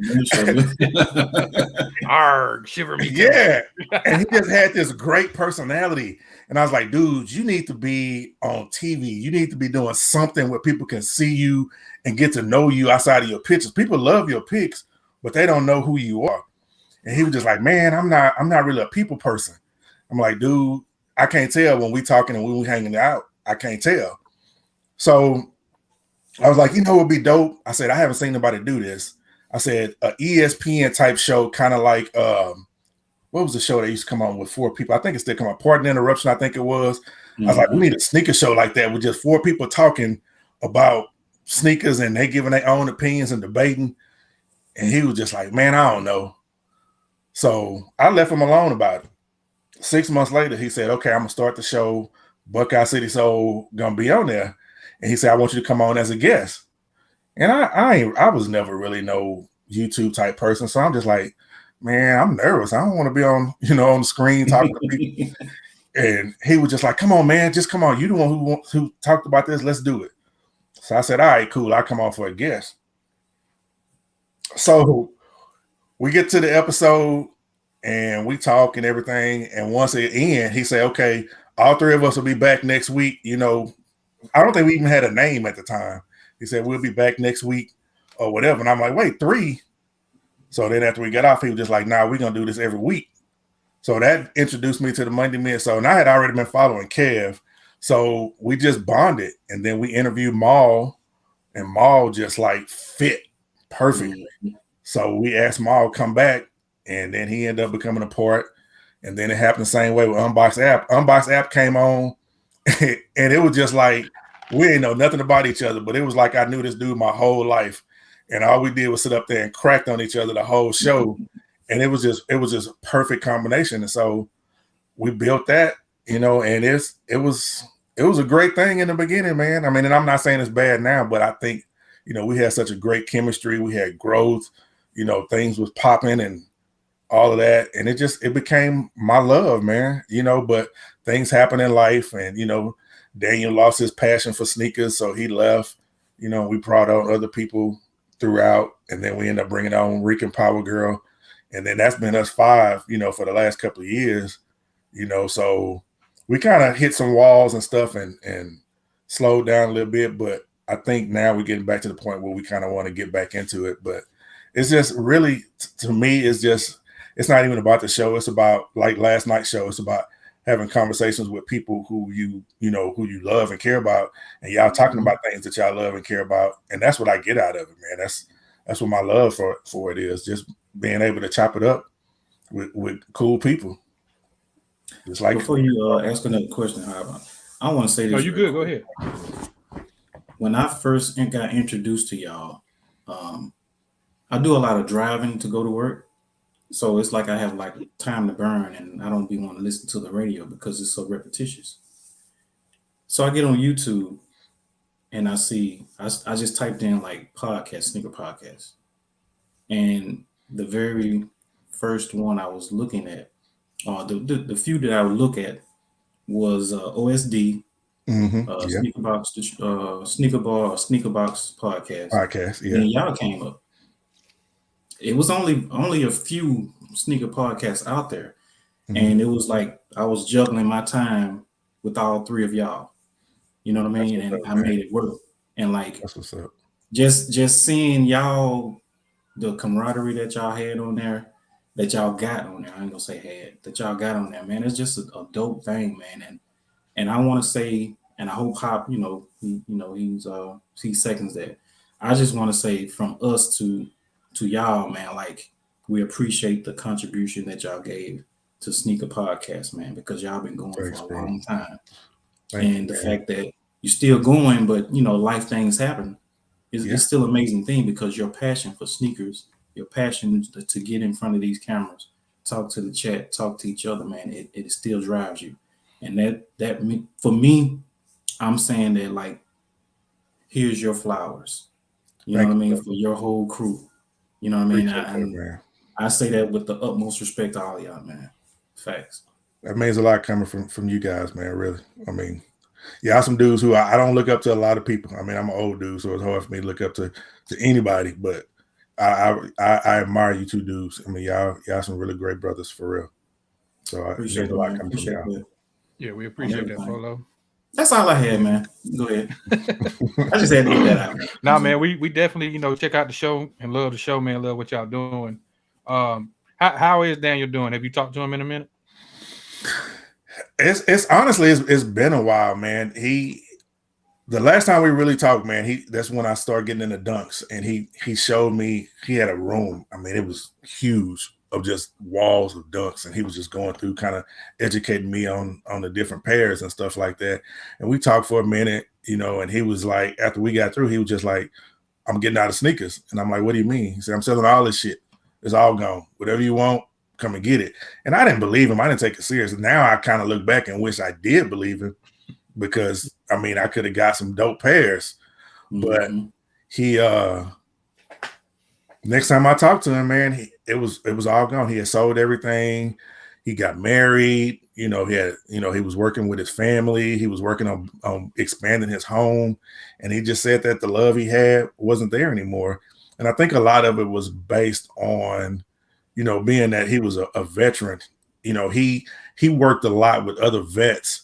Arg, shiver me. Yeah. And he just had this great personality. And I was like, dude, you need to be on TV. You need to be doing something where people can see you and get to know you outside of your pictures. People love your pics, but they don't know who you are. And he was just like, man, I'm not really a people person. I'm like, dude, I can't tell when we talking and when we hanging out. I can't tell. So I was like, you know, it'd be dope. I said, I haven't seen nobody do this. I said, a ESPN type show, kind of like, what was the show that used to come on with 4 people? I think it still come on. Pardon the Interruption, I think it was. I was like, we need a sneaker show like that with just 4 people talking about sneakers and they giving their own opinions and debating. And he was just like, man, I don't know. So I left him alone about it. 6 months later, he said, okay, I'm going to start the show. Buckeye City Soul going to be on there. And he said, I want you to come on as a guest. And I was never really no YouTube type person. So I'm just like, man, I'm nervous. I don't want to be on, on the screen talking to people. And he was just like, come on, man, just come on. You the one who talked about this. Let's do it. So I said, all right, cool. I'll come on for a guest. So we get to the episode and we talk and everything. And once it ends, he said, okay, all 3 of us will be back next week. I don't think we even had a name at the time. He said, we'll be back next week or whatever. And I'm like, wait, 3? So then after we got off, he was just like, nah, we're going to do this every week. So that introduced me to the Monday Men. So, and I had already been following Kev. So we just bonded. And then we interviewed Maul. And Maul just like fit perfectly. So we asked Maul to come back. And then he ended up becoming a part. And then it happened the same way with Unbox App. Unbox App came on. And it was just like, we didn't know nothing about each other. But it was like I knew this dude my whole life. And all we did was sit up there and cracked on each other the whole show. And it was just a perfect combination. And so we built that, and it was a great thing in the beginning, man. I mean, and I'm not saying it's bad now, but I think, we had such a great chemistry. We had growth, things was popping and all of that. And it became my love, man, but things happen in life. And, Daniel lost his passion for sneakers. So he left, we brought on other people throughout, and then we end up bringing on Rican Power Girl, and then that's been us 5, for the last couple of years, so we kind of hit some walls and stuff and slowed down a little bit, but I think now we're getting back to the point where we kind of want to get back into it. But it's just really, to me, it's not even about the show. It's about, like last night's show, it's about having conversations with people who you love and care about, and y'all talking about things that y'all love and care about. And that's what I get out of it, man. That's what my love for it is, just being able to chop it up with cool people. Just like before you ask another question, I want to say this. No, you good. Go ahead. When I first got introduced to y'all, I do a lot of driving to go to work. So it's like I have like time to burn, and I don't be want to listen to the radio because it's so repetitious. So I get on YouTube and I just typed in like podcast, sneaker podcast. And the very first one I was looking at, the few that I would look at was OSD, Sneakerbox podcast. Yeah. And y'all came up. It was only a few sneaker podcasts out there. And it was like I was juggling my time with all 3 of y'all. You know what I mean? And I made it work. And like that's what's up. Just seeing y'all, the camaraderie that y'all had on there, that y'all got on there. I ain't gonna say had, that y'all got on there, man. It's just a dope thing, man. And I want to say, and I hope Hop, he seconds that. I just want to say from us to y'all, man, like we appreciate the contribution that y'all gave to Sneaker Podcast, man, because y'all been going for a long time. And the fact that you're still going, but life things happen. It's still an amazing thing, because your passion for sneakers, your passion to get in front of these cameras, talk to the chat, talk to each other, man, it still drives you. And that for me, I'm saying that, like, here's your flowers. You know what I mean? For your whole crew. You know what I mean? I say that with the utmost respect to all y'all, man. Facts. That means a lot coming from you guys, man, really. I mean, Y'all some dudes who I don't look up to a lot of people. I mean, I'm an old dude, so it's hard for me to look up to anybody. But I admire you two dudes. I mean, y'all some really great brothers for real. So I Appreciate there's it, a lot man. coming from Appreciate y'all. it. Yeah, we appreciate that, everything. Polo. That's all I had, man. Go ahead. I just had to get that out. Nah, man, we definitely, check out the show and love the show, man. Love what y'all doing. How is Daniel doing? Have you talked to him in a minute? It's honestly it's been a while, man. The last time we really talked, man, that's when I started getting into dunks, and he showed me he had a room. I mean, it was huge of just walls of dunks, and he was just going through, kind of educating me on the different pairs and stuff like that. And we talked for a minute, and he was like, after we got through, he was just like, I'm getting out of sneakers. And I'm like, what do you mean? He said, I'm selling all this shit. It's all gone. Whatever you want, come and get it. And I didn't believe him. I didn't take it serious. Now I kind of look back and wish I did believe him, because I mean, I could have got some dope pairs. But he next time I talked to him, man, it was all gone. He had sold everything. He got married. He was working with his family. He was working on expanding his home, and he just said that the love he had wasn't there anymore. And I think a lot of it was based on, being that he was a veteran. He worked a lot with other vets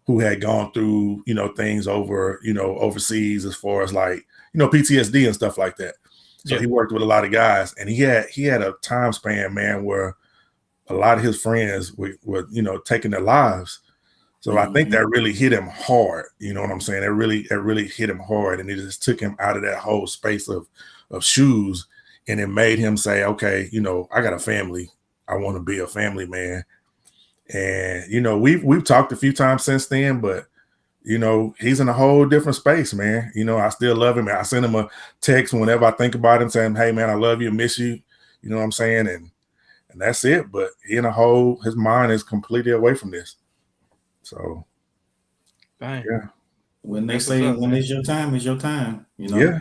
who had gone through, things over, overseas, as far as like, PTSD and stuff like that. So he worked with a lot of guys, and he had a time span, man, where a lot of his friends were taking their lives. So I think that really hit him hard. You know what I'm saying? It really hit him hard, and it just took him out of that whole space of shoes, and it made him say, okay, I got a family. I want to be a family man. And we've talked a few times since then, but he's in a whole different space, man. I still love him. I send him a text whenever I think about him, saying, hey man, I love you, miss you. You know what I'm saying? And that's it. But his mind is completely away from this. So Dang. yeah. When they say when it's your time, it's your time. Yeah.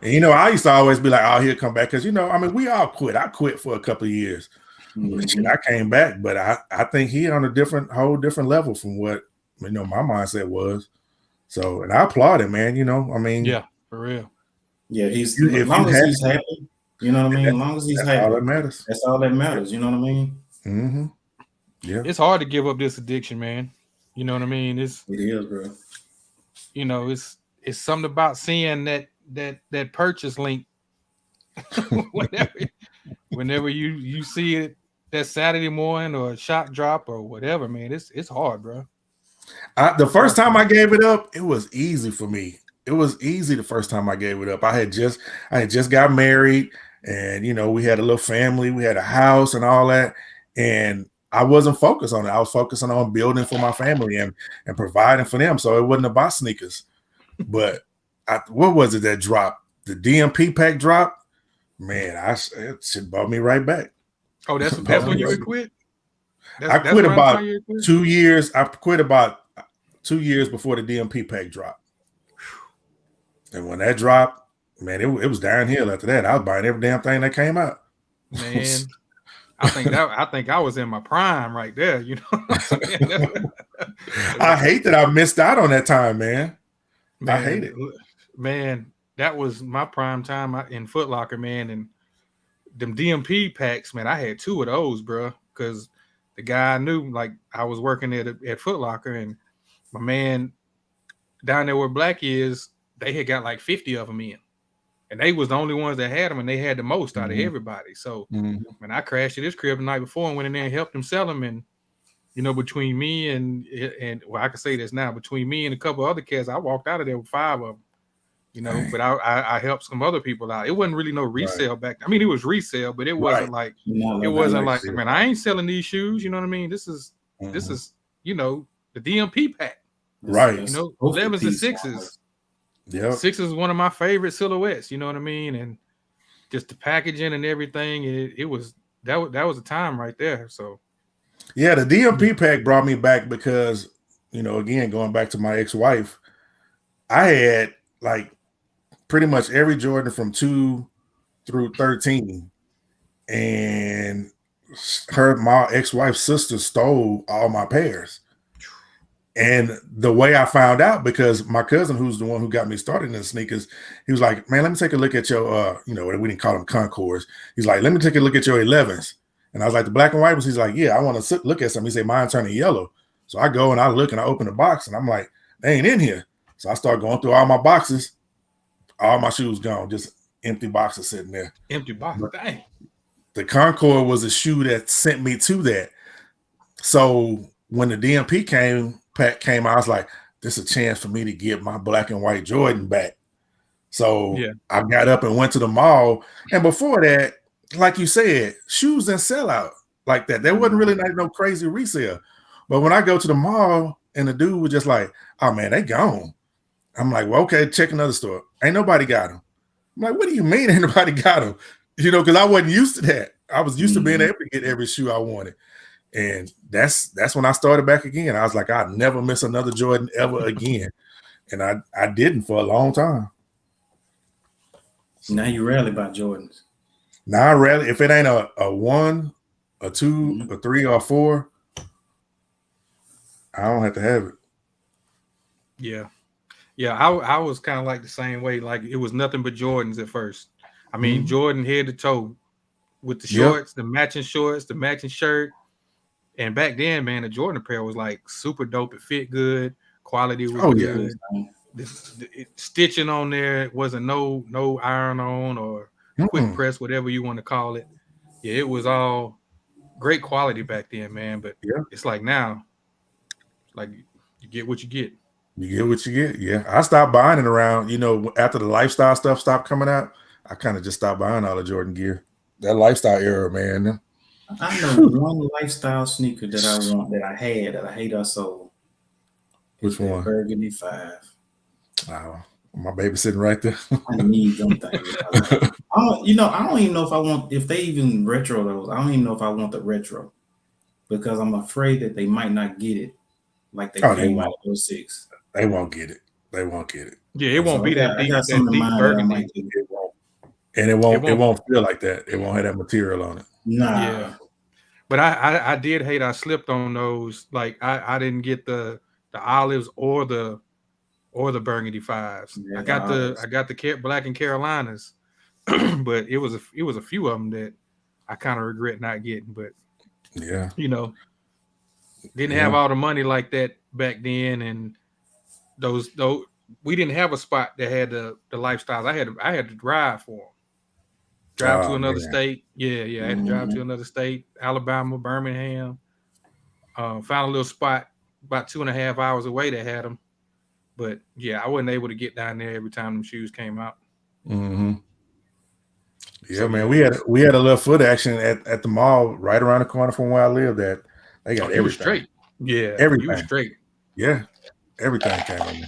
And I used to always be like, oh, he'll come back. Because we all quit. I quit for a couple of years. But shit, I came back, but I think he on a whole different level from what my mindset was. So, and I applaud him, man. Yeah, for real. Yeah, as long as he's happy, you know what I mean? As long as he's happy, all that matters. That's all that matters. You know what I mean? Mm-hmm. Yeah. It's hard to give up this addiction, man. You know what I mean? It is, bro. It's something about seeing that purchase link whenever you see it that Saturday morning or a shot drop or whatever, man. It's hard, bro. The first time I gave it up, it was easy for me. It was easy the first time I gave it up. I had just got married, and we had a little family, we had a house and all that, and I wasn't focused on it. I was focusing on building for my family and providing for them. So it wasn't about sneakers. But what was it that dropped? The DMP pack drop? Man, it should brought me right back. Oh, that's when you would quit? I quit about 2 years. I quit about 2 years before the DMP pack dropped. And when that dropped, man, it was downhill after that. I was buying every damn thing that came out. Man, I think I was in my prime right there. I hate that I missed out on that time, man. I hate it. Man, that was my prime time in Foot Locker, man. And them DMP packs, man, I had 2 of those, bro. Because the guy I knew, like, I was working at Foot Locker, and my man down there where Black is, they had got like 50 of them in. And they was the only ones that had them, and they had the most out of everybody. So, man, I crashed at his crib the night before and went in there and helped him sell them. And, between me and well, I can say this now, between me and a couple other cats, I walked out of there with 5 of them. But I helped some other people out. It wasn't really no resale back. I mean, it was resale, but it wasn't like man, I ain't selling these shoes. You know what I mean? This is the DMP pack. Right. 11s and 6s. Yeah. 6 is one of my favorite silhouettes. You know what I mean? And just the packaging and everything. It was that was a time right there. So yeah, the DMP pack brought me back because again, going back to my ex-wife, I had like pretty much every Jordan from 2 through 13, and my ex-wife's sister stole all my pairs. And the way I found out, because my cousin, who's the one who got me started in the sneakers, he was like, man, let me take a look at your, we didn't call them Concords. He's like, let me take a look at your 11s. And I was like, the black and white ones? He's like, yeah, I want to look at some. He said, mine turning yellow. So I go and I look and I open the box and I'm like, they ain't in here. So I start going through all my boxes. All my shoes gone, just empty boxes sitting there. Empty box. Dang. The Concord was a shoe that sent me to that. So when the DMP pack came, I was like, this is a chance for me to get my black and white Jordan back. So I got up and went to the mall. And before that, like you said, shoes didn't sell out like that. There wasn't really no crazy resale. But when I go to the mall and the dude was just like, oh man, they gone. I'm like, well, okay, check another store. Ain't nobody got them. I'm like, what do you mean ain't nobody got them? Because I wasn't used to that. I was used to being able to get every shoe I wanted. And that's when I started back again. I was like, I'd never miss another Jordan ever again. And I didn't for a long time. Now you rarely buy Jordans. Now I rarely, if it ain't a 1, a 2, a 3, or a 4, I don't have to have it. Yeah. Yeah, I was kind of like the same way. Like it was nothing but Jordans at first. I mean, Jordan head to toe with the shorts, the matching shorts, the matching shirt. And back then, man, the Jordan apparel was like super dope. It fit good. Quality was good. The stitching on there wasn't no iron on or quick press, whatever you want to call it. Yeah, it was all great quality back then, man. But it's like now, like you get what you get. You get what you get. Yeah. I stopped buying it around, after the lifestyle stuff stopped coming out, I kind of just stopped buying all the Jordan gear. That lifestyle era, man. I know one lifestyle sneaker that I want, that I had, that I hate I sold. Which one? Burgundy 5. Wow. My baby sitting right there. I need them things. I don't even know if they even retro those. I don't even know if I want the retro, because I'm afraid that they might not get it like they came out of 06. They won't get it. They won't get it. Yeah, it won't be that deep. That deep burgundy. It won't. And it won't feel like that. It won't have that material on it. Nah. Yeah. But I did hate I slipped on those. Like I didn't get the olives or the burgundy 5s. Yeah, I got the black and Carolinas, but it was a few of them that I kind of regret not getting. But didn't have all the money like that back then, and those we didn't have a spot that had the lifestyles. I had to drive for them. Drive to another state. Yeah. I had to drive to another state, Alabama, Birmingham. Found a little spot about 2.5 hours away that had them. But yeah, I wasn't able to get down there every time them shoes came out. Mm-hmm. Yeah, so, man, we had a little foot action at the mall right around the corner from where I lived at. They got everything. Straight. Yeah, everything. You was straight. Yeah, everything came on me.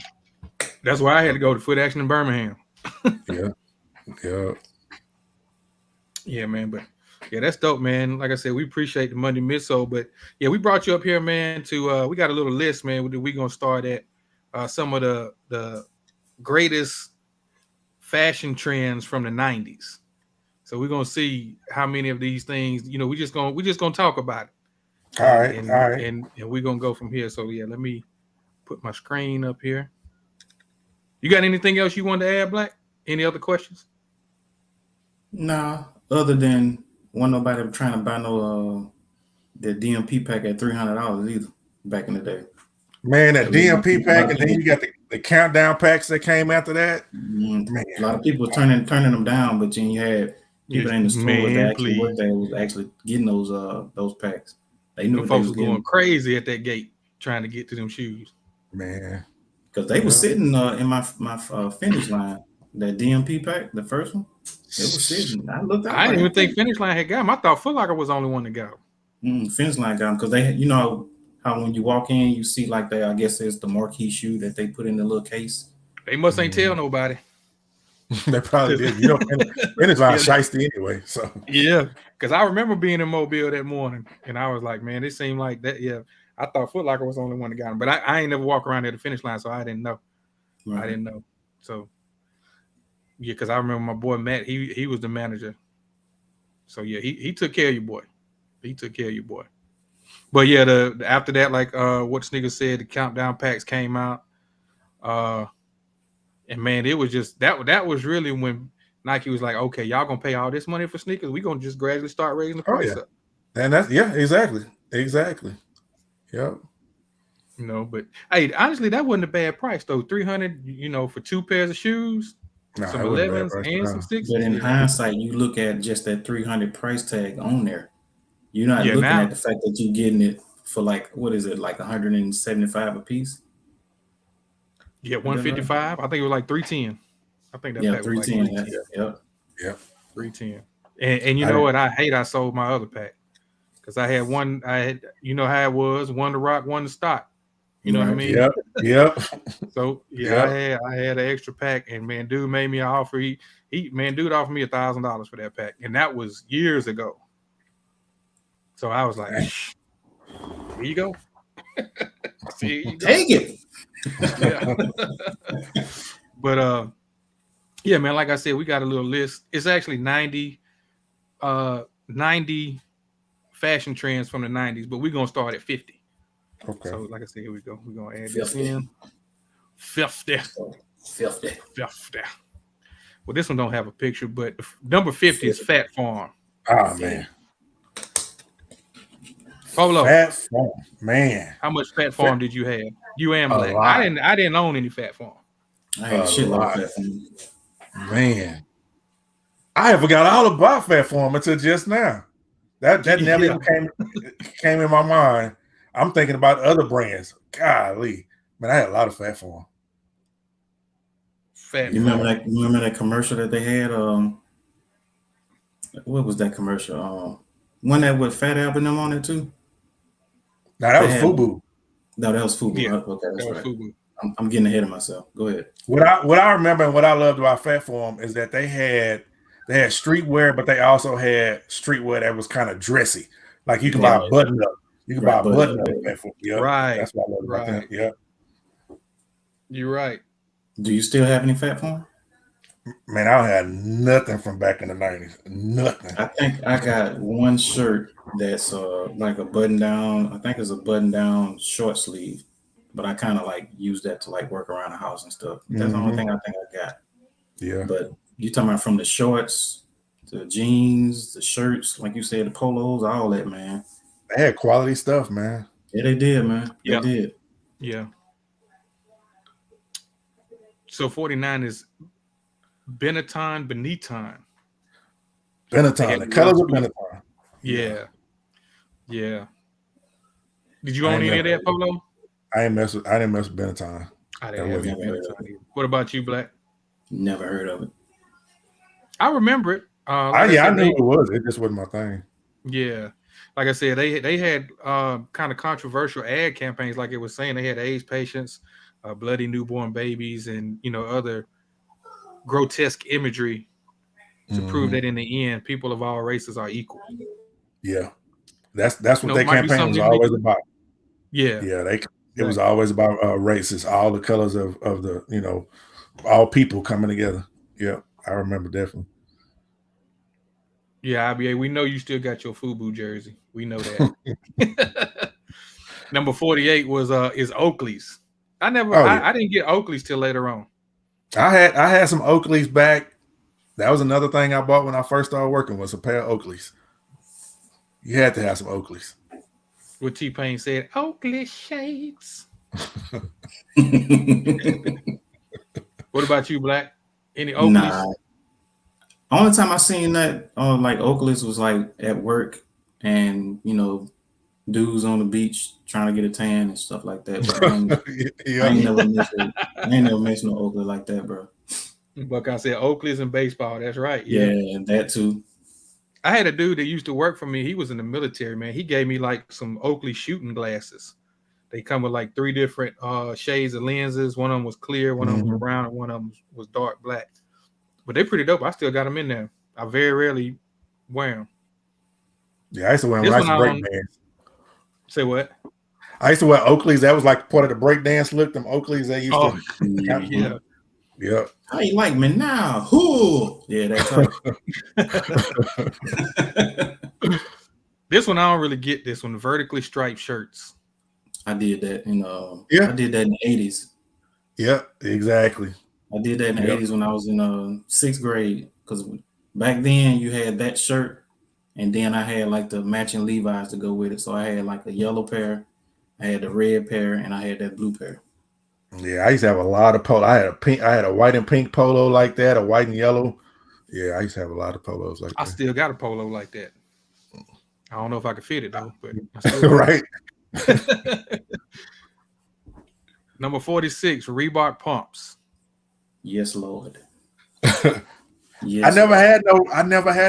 That's why I had to go to foot action in Birmingham. Yeah. Yeah, man, but yeah, that's dope, man. Like I said, we appreciate the Monday Midsole, but yeah, we brought you up here, man, to we got a little list, man. We're gonna start at some of the greatest fashion trends from the 90s. So we're gonna see how many of these things, we're just gonna talk about it. All right. And we're gonna go from here. So yeah, let me put my screen up here. You got anything else you want to add, Black? Any other questions? Nah. Other than nobody trying to buy no the DMP pack at $300 either back in the day. Man, that DMP pack, and then you got the countdown packs that came after that. Man. A lot of people turning them down, but then you had people in the store that actually worked there was actually getting those packs. They knew folks was going crazy at that gate trying to get to them shoes. Man, because they were sitting in my finish line. That DMP pack, the first one. It was sitting. I looked. I didn't even think Finish Line had got him. I thought Foot Locker was the only one that got him. Finish Line got him because they, how when you walk in, you see like I guess it's the marquee shoe that they put in the little case. They must ain't tell nobody. They probably did. Finish Line shiesty anyway. So yeah, because I remember being in Mobile that morning, and I was like, man, it seemed like that. Yeah, I thought Foot Locker was the only one that got him, but I ain't never walk around at the Finish Line, so I didn't know. Right. I didn't know. So. Yeah, because I remember my boy Matt, he was the manager. So yeah, he took care of your boy. But yeah, the after that, like what Sneaker said, the countdown packs came out. And man, it was just that was really when Nike was like, okay, y'all gonna pay all this money for sneakers. We're gonna just gradually start raising the price up. And that's exactly. Yep. You know, but hey, honestly, that wasn't a bad price though. $300, for 2 pairs of shoes, Nah, some it wasn't a bad 11s price, and no. some 6s. But in hindsight, you look at just that 300 price tag on there. You're not Yeah, looking now- at the fact that you're getting it for like, what is it, like 175 a piece? Yeah, 155. I think it was like 310. I think that Yeah, pack was like 310. 310. Yep. 310. And you know what? I sold my other pack because I had one. I had, you know how it was, one to rock, one to stock. You know what I Right. mean? Yep. So yeah, Yep. I had an extra pack, and man, dude made me an offer. Dude offered me $1,000 for that pack, and that was years ago. So I was like, here you go. See, here you go. Take it. Yeah. But yeah, man, like I said, we got a little list. It's actually 90 fashion trends from the 90s, but we're gonna start at 50. Okay. So like I said, here we go. We're gonna add this 50. in. 50. 50. 50. Well, this one don't have a picture, but number 50 is Fat Farm. Oh man. Polo, Fat Farm, man. how much Fat Farm did you have? You and A Black. lot. I didn't own any Fat Farm. I had shit lot. like that. Man. I had forgot all about Fat Farm until just now. That never even came in my mind. I'm thinking about other brands. Golly. Man, I had a lot of Fat Farm. Fat You Farm. remember that commercial that they had? What was that commercial? One that with Fat Albert and them on it too? Now that was Damn. FUBU. No, that was Fubu. Yeah, Okay, that's That was right. FUBU. I'm getting ahead of myself. Go ahead. What I remember and what I loved about Fat Farm is that they had streetwear, but they also had streetwear that was kind of dressy. Like you can buy a button up. You can buy a button up. Fat Farm. Yep. Right. That's what I loved about that. Yeah. You're right. Do you still have any Fat Farm? Man, I don't have nothing from back in the 90s. Nothing. I think I got one shirt that's like a button down. I think it's a button down short sleeve, but I kind of like use that to like work around the house and stuff. That's the only thing I think I got. Yeah. But you talking about from the shorts, the jeans, the shirts, like you said, the polos, all that, man. They had quality stuff, man. Yeah, they did, man. Yeah. They did. Yeah. So 49 is Benetton. Benetton. The colors of Benetton. Yeah. Yeah. Did you own any of that, Polo? I didn't mess with Benetton. I That didn't have wasn't any Benetton either. What about you, Black? Never heard of it. I remember it. I knew it was. It just wasn't my thing. Yeah. Like I said, they had kind of controversial ad campaigns, like it was saying. They had AIDS patients, bloody newborn babies, and other grotesque imagery to prove that in the end, people of all races are equal. Yeah. That's what No, their might be campaign was something always about. Yeah. Yeah, it was always about races, all the colors of the, all people coming together. Yeah, I remember definitely. Yeah, IBA, we know you still got your FUBU jersey. We know that. Number 48 is Oakley's. I didn't get Oakley's till later on. I had some Oakleys back. That was another thing I bought when I first started working was a pair of Oakleys. You had to have some Oakleys. What T-Pain said, Oakley shades. What about you, Black? Any Oakleys? Nah. Only time I seen that like Oakley's was like at work and dudes on the beach trying to get a tan and stuff like that. But I ain't never missed no Oakley like that, bro. But I said Oakley's and baseball. That's right. Yeah, and that too. I had a dude that used to work for me. He was in the military, man. He gave me like some Oakley shooting glasses. They come with like 3 different shades of lenses. One of them was clear, one of them was brown, and one of them was dark black. But they're pretty dope. I still got them in there. I very rarely wear them. Yeah, I used to wear them like break dance. Say what? I used to wear Oakleys. That was like part of the break dance look. Them Oakleys they used to. Yeah. Yeah. How you like me now? Who? Yeah, that's right. This one I don't really get. This one, vertically striped shirts. I did that in Yeah. I did that in the 80s. Yeah, exactly. I did that in the Yep. 80s when I was in 6th grade, because back then you had that shirt, and then I had like the matching Levi's to go with it. So I had like a yellow pair, I had the red pair, and I had that blue pair. Yeah, I used to have a lot of polo. I had a white and pink polo like that, a white and yellow. Yeah, I used to have a lot of polos like I that. still got a polo like that. I don't know if I can fit it though, but I still Right. Number 46, Reebok pumps. Yes, Lord. I Yes. never had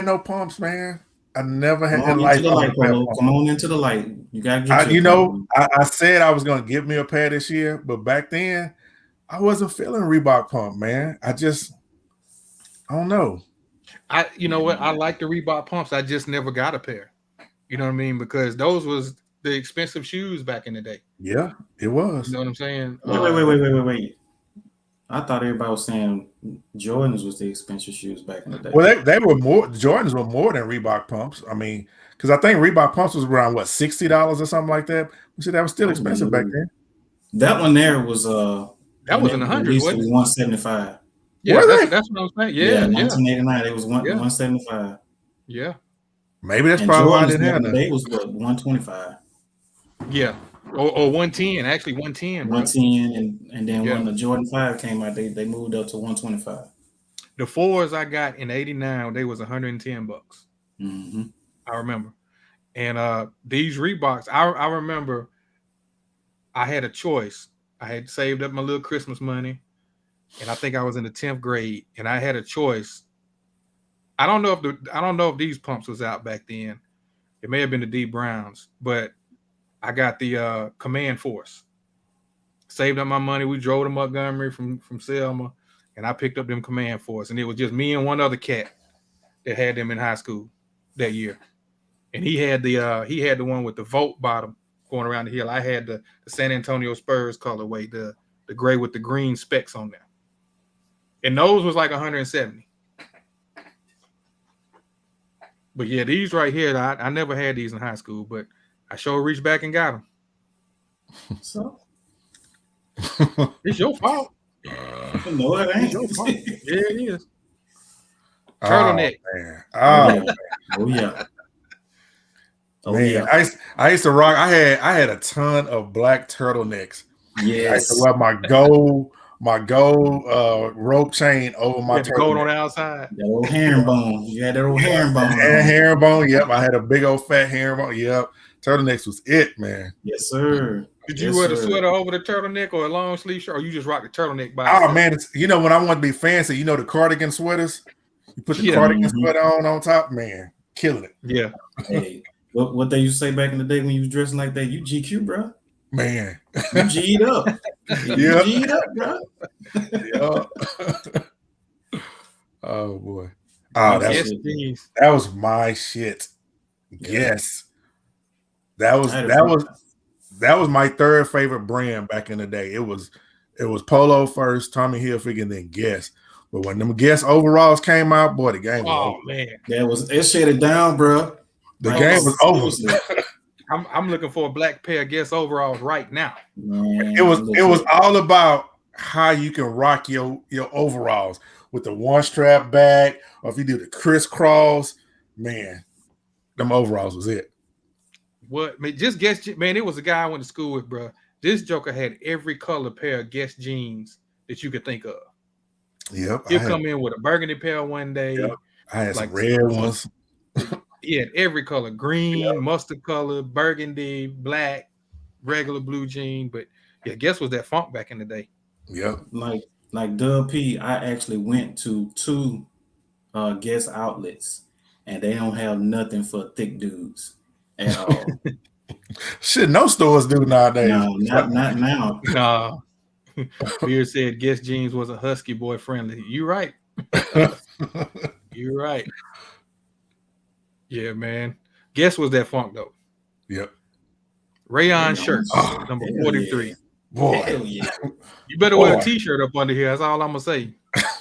no pumps, man. I never had Come on into the light, Polo. Come on into the light. You gotta get I said I was gonna give me a pair this year, but back then I wasn't feeling Reebok pump, man. I don't know. You know what? I like the Reebok pumps. I just never got a pair. You know what I mean? Because those was the expensive shoes back in the day. Yeah, it was. You know what I'm saying? Wait. I thought everybody was saying Jordans was the expensive shoes back in the day. Well, they were more. Jordans were more than Reebok pumps. I mean, because I think Reebok pumps was around what $60 or something like that. So that was still expensive back then. That one there was that was in the hundreds. It was 175. Yeah, that's what I was saying. Yeah, 1989. It was 175. Yeah. Maybe that's And probably why I Jordans didn't have that. They was what 125. Yeah. Or 110, actually 110. 110, and then when the Jordan 5 came out, they moved up to 125. The 4s I got in 89, they was $110. Mm-hmm. I remember. And these Reeboks, I remember I had a choice. I had saved up my little Christmas money, and I think I was in the 10th grade, and I had a choice. I don't know if these pumps was out back then. It may have been the D Browns, but I got the Command Force. Saved up my money. We drove to Montgomery from Selma, and I picked up them Command Force. And it was just me and one other cat that had them in high school that year. And he had the one with the Volt bottom going around the hill. I had the San Antonio Spurs colorway, the gray with the green specks on there. And those was like 170. But yeah, these right here, I never had these in high school, but I sure reached back and got them. So it's your fault. No, it ain't. Your fault. Yeah, it is. Turtleneck. Oh yeah. Man, I used to rock. I had a ton of black turtleneecks. Yes. I used to wear my gold rope chain over my turtleneck. Gold on the outside. That old herringbone. You had that old herringbone. And herringbone. Yep. I had a big old fat herringbone. Yep. Turtlenecks was it, man. Yes, sir. Did you wear the sweater over the turtleneck or a long sleeve shirt, or you just rock the turtleneck by itself? Man, when I want to be fancy, the cardigan sweaters. You put the cardigan sweater on top, man, killing it. Yeah. Hey, what they used to say back in the day when you was dressing like that? You GQ, bro. Man, you G'd up. Yeah. G'd up, bro. Yeah. Oh boy. Oh, that was my shit. Yes. That was my third favorite brand back in the day. It was Polo first, Tommy Hilfiger, and then Guess. But when them Guess overalls came out, boy, the game was over. Man. It shut it down, bro. The game was over. I'm looking for a black pair of Guess overalls right now. Man, it was all about how you can rock your overalls with the one strap bag, or if you do the crisscross, man, them overalls was it. What? Man, just Guess, man, it was a guy I went to school with, bro. This joker had every color pair of Guess jeans that you could think of. Yep. He'll come in with a burgundy pair one day. Yep. I had some red ones. He had every color: green, mustard color, burgundy, black, regular blue jean. But yeah, Guess was that funk back in the day. Yep. Like Dub P, I actually went to 2 Guess outlets, and they don't have nothing for thick dudes at all. Shit, no stores do nowadays. No, not now. Nah. Beard said Guess jeans wasn't husky boy friendly. You right. You're right. Yeah, man. Guess was that funk though. Yep. Rayon shirts, number 43. Yeah. Boy, hell yeah. You better wear a t-shirt up under here. That's all I'm gonna say.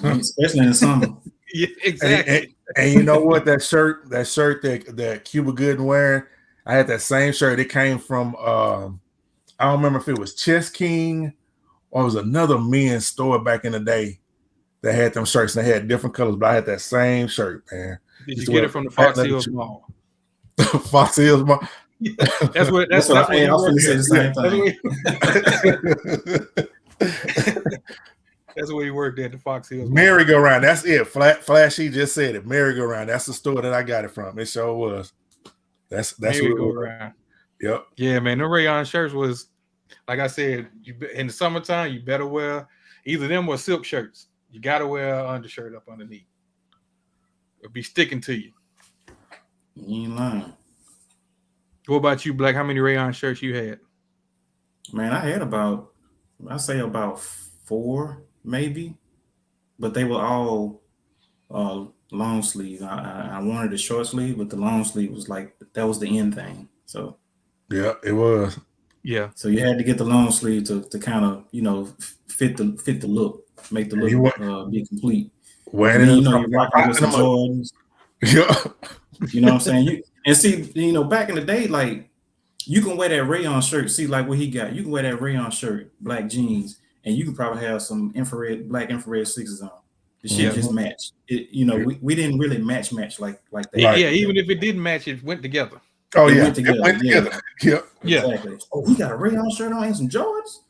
Especially in the summer. Yeah, exactly. And you know what? That shirt that Cuba Gooden wearing, I had that same shirt. It came from I don't remember if it was Chess King or it was another men's store back in the day that had them shirts and they had different colors, but I had that same shirt, man. Did Used you to get wear it from the fat Fox leather Hills shoes. Mall? Fox Hills Mall. That's what That's what I was going to say the same thing. That's where he worked at, the Fox Hills Mall. Merry-go-round. That's it. Flashy just said it. Merry-go-round. That's the store that I got it from. It sure was. That's what it was. Merry-go-round. Yep. Yeah, man. The rayon shirts was, like I said, in the summertime, you better wear either them or silk shirts. You got to wear an undershirt up underneath. It'll be sticking to you. You ain't lying. What about you, Black? How many rayon shirts you had? Man, I had about 4 maybe, but they were all long sleeve. I wanted a short sleeve, but the long sleeve was like, that was the end thing. So Yeah, it was. Yeah. so you had to get the long sleeve to kind of, fit the look, make the You look be complete. Wearing And then, it. you're rocking with some Jordans. Yeah. You know what I'm saying? Back in the day, like, you can wear that rayon shirt. See, like what he got. You can wear that rayon shirt, black jeans, and you can probably have some black infrared sixes on. The shit just match. We didn't really match like that. Yeah, even if it didn't match, it went together. Oh, It yeah. went together, It went yeah. together. Yep. Yeah. Exactly. Oh, he got a rayon shirt on and some Jordans.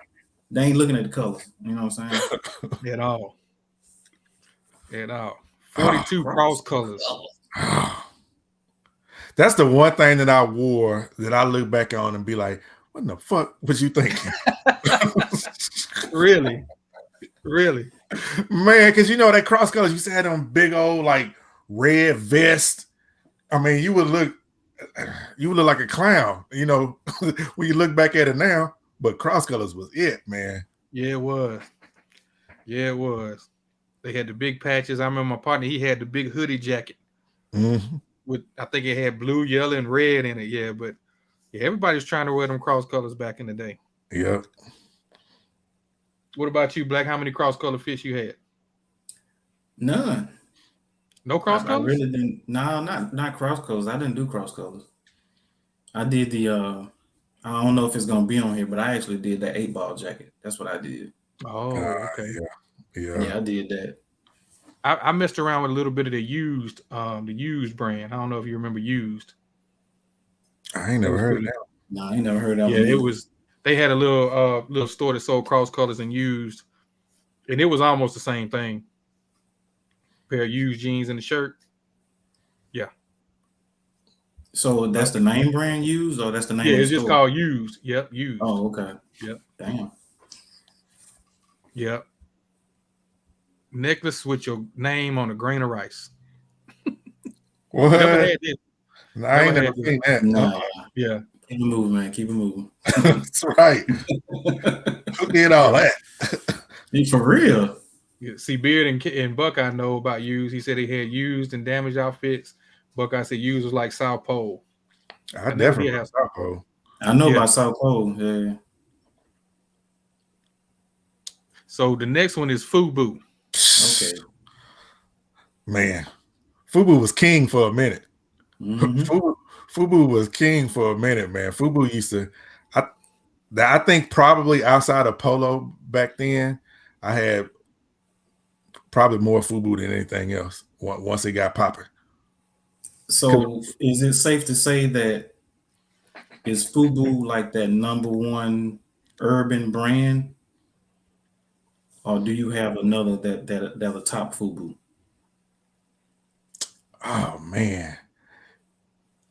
They ain't looking at the colors. You know what I'm saying? At all. 42 cross colors. That's the one thing that I wore that I look back on and be like, what in the fuck was you thinking? Really? Man, because that cross colors, you had them big old like red vest. I mean, you would look like a clown, when you look back at it now. But cross colors was it, man. Yeah, it was. They had the big patches. I remember my partner, he had the big hoodie jacket. Mm-hmm. I think it had blue, yellow, and red in it. Yeah, but everybody was trying to wear them cross colors back in the day. Yeah. What about you, Black? How many cross color fits you had? None. No cross I colors? really didn't. No, not cross colors. I didn't do cross colors. I did the I don't know if it's gonna be on here, but I actually did that 8-ball jacket. That's what I did. Oh, okay. Yeah, I did that. I messed around with a little bit of the used brand. I don't know if you remember used. I ain't never heard of that. No, I ain't never heard of that. Yeah, it was. They had a little store that sold cross colors and used, and it was almost the same thing. Pair of used jeans and a shirt. Yeah. So that's the name brand used, or that's the name? Yeah, of it's the just store? called used. Yep, used. Oh, okay. Yep. Damn. Yep. Necklace with your name on a grain of rice. What? Never had this. I ain't never seen that. Nah. Yeah. Keep it moving, man. Keep it moving. That's right. Who did all that? For real. Yeah. See, Beard and Buckeye know about used. He said he had used and damaged outfits. Buckeye said used was like South Pole. I definitely have South Pole. I know about South Pole. Yeah. So the next one is Fubu. Okay. Man, Fubu was king for a minute. Mm-hmm. Fubu was king for a minute, man. Fubu used to, I think probably outside of Polo back then, I had probably more Fubu than anything else once it got popping. So is it safe to say that is Fubu like that number one urban brand? Or do you have another that a top Fubu? Oh man.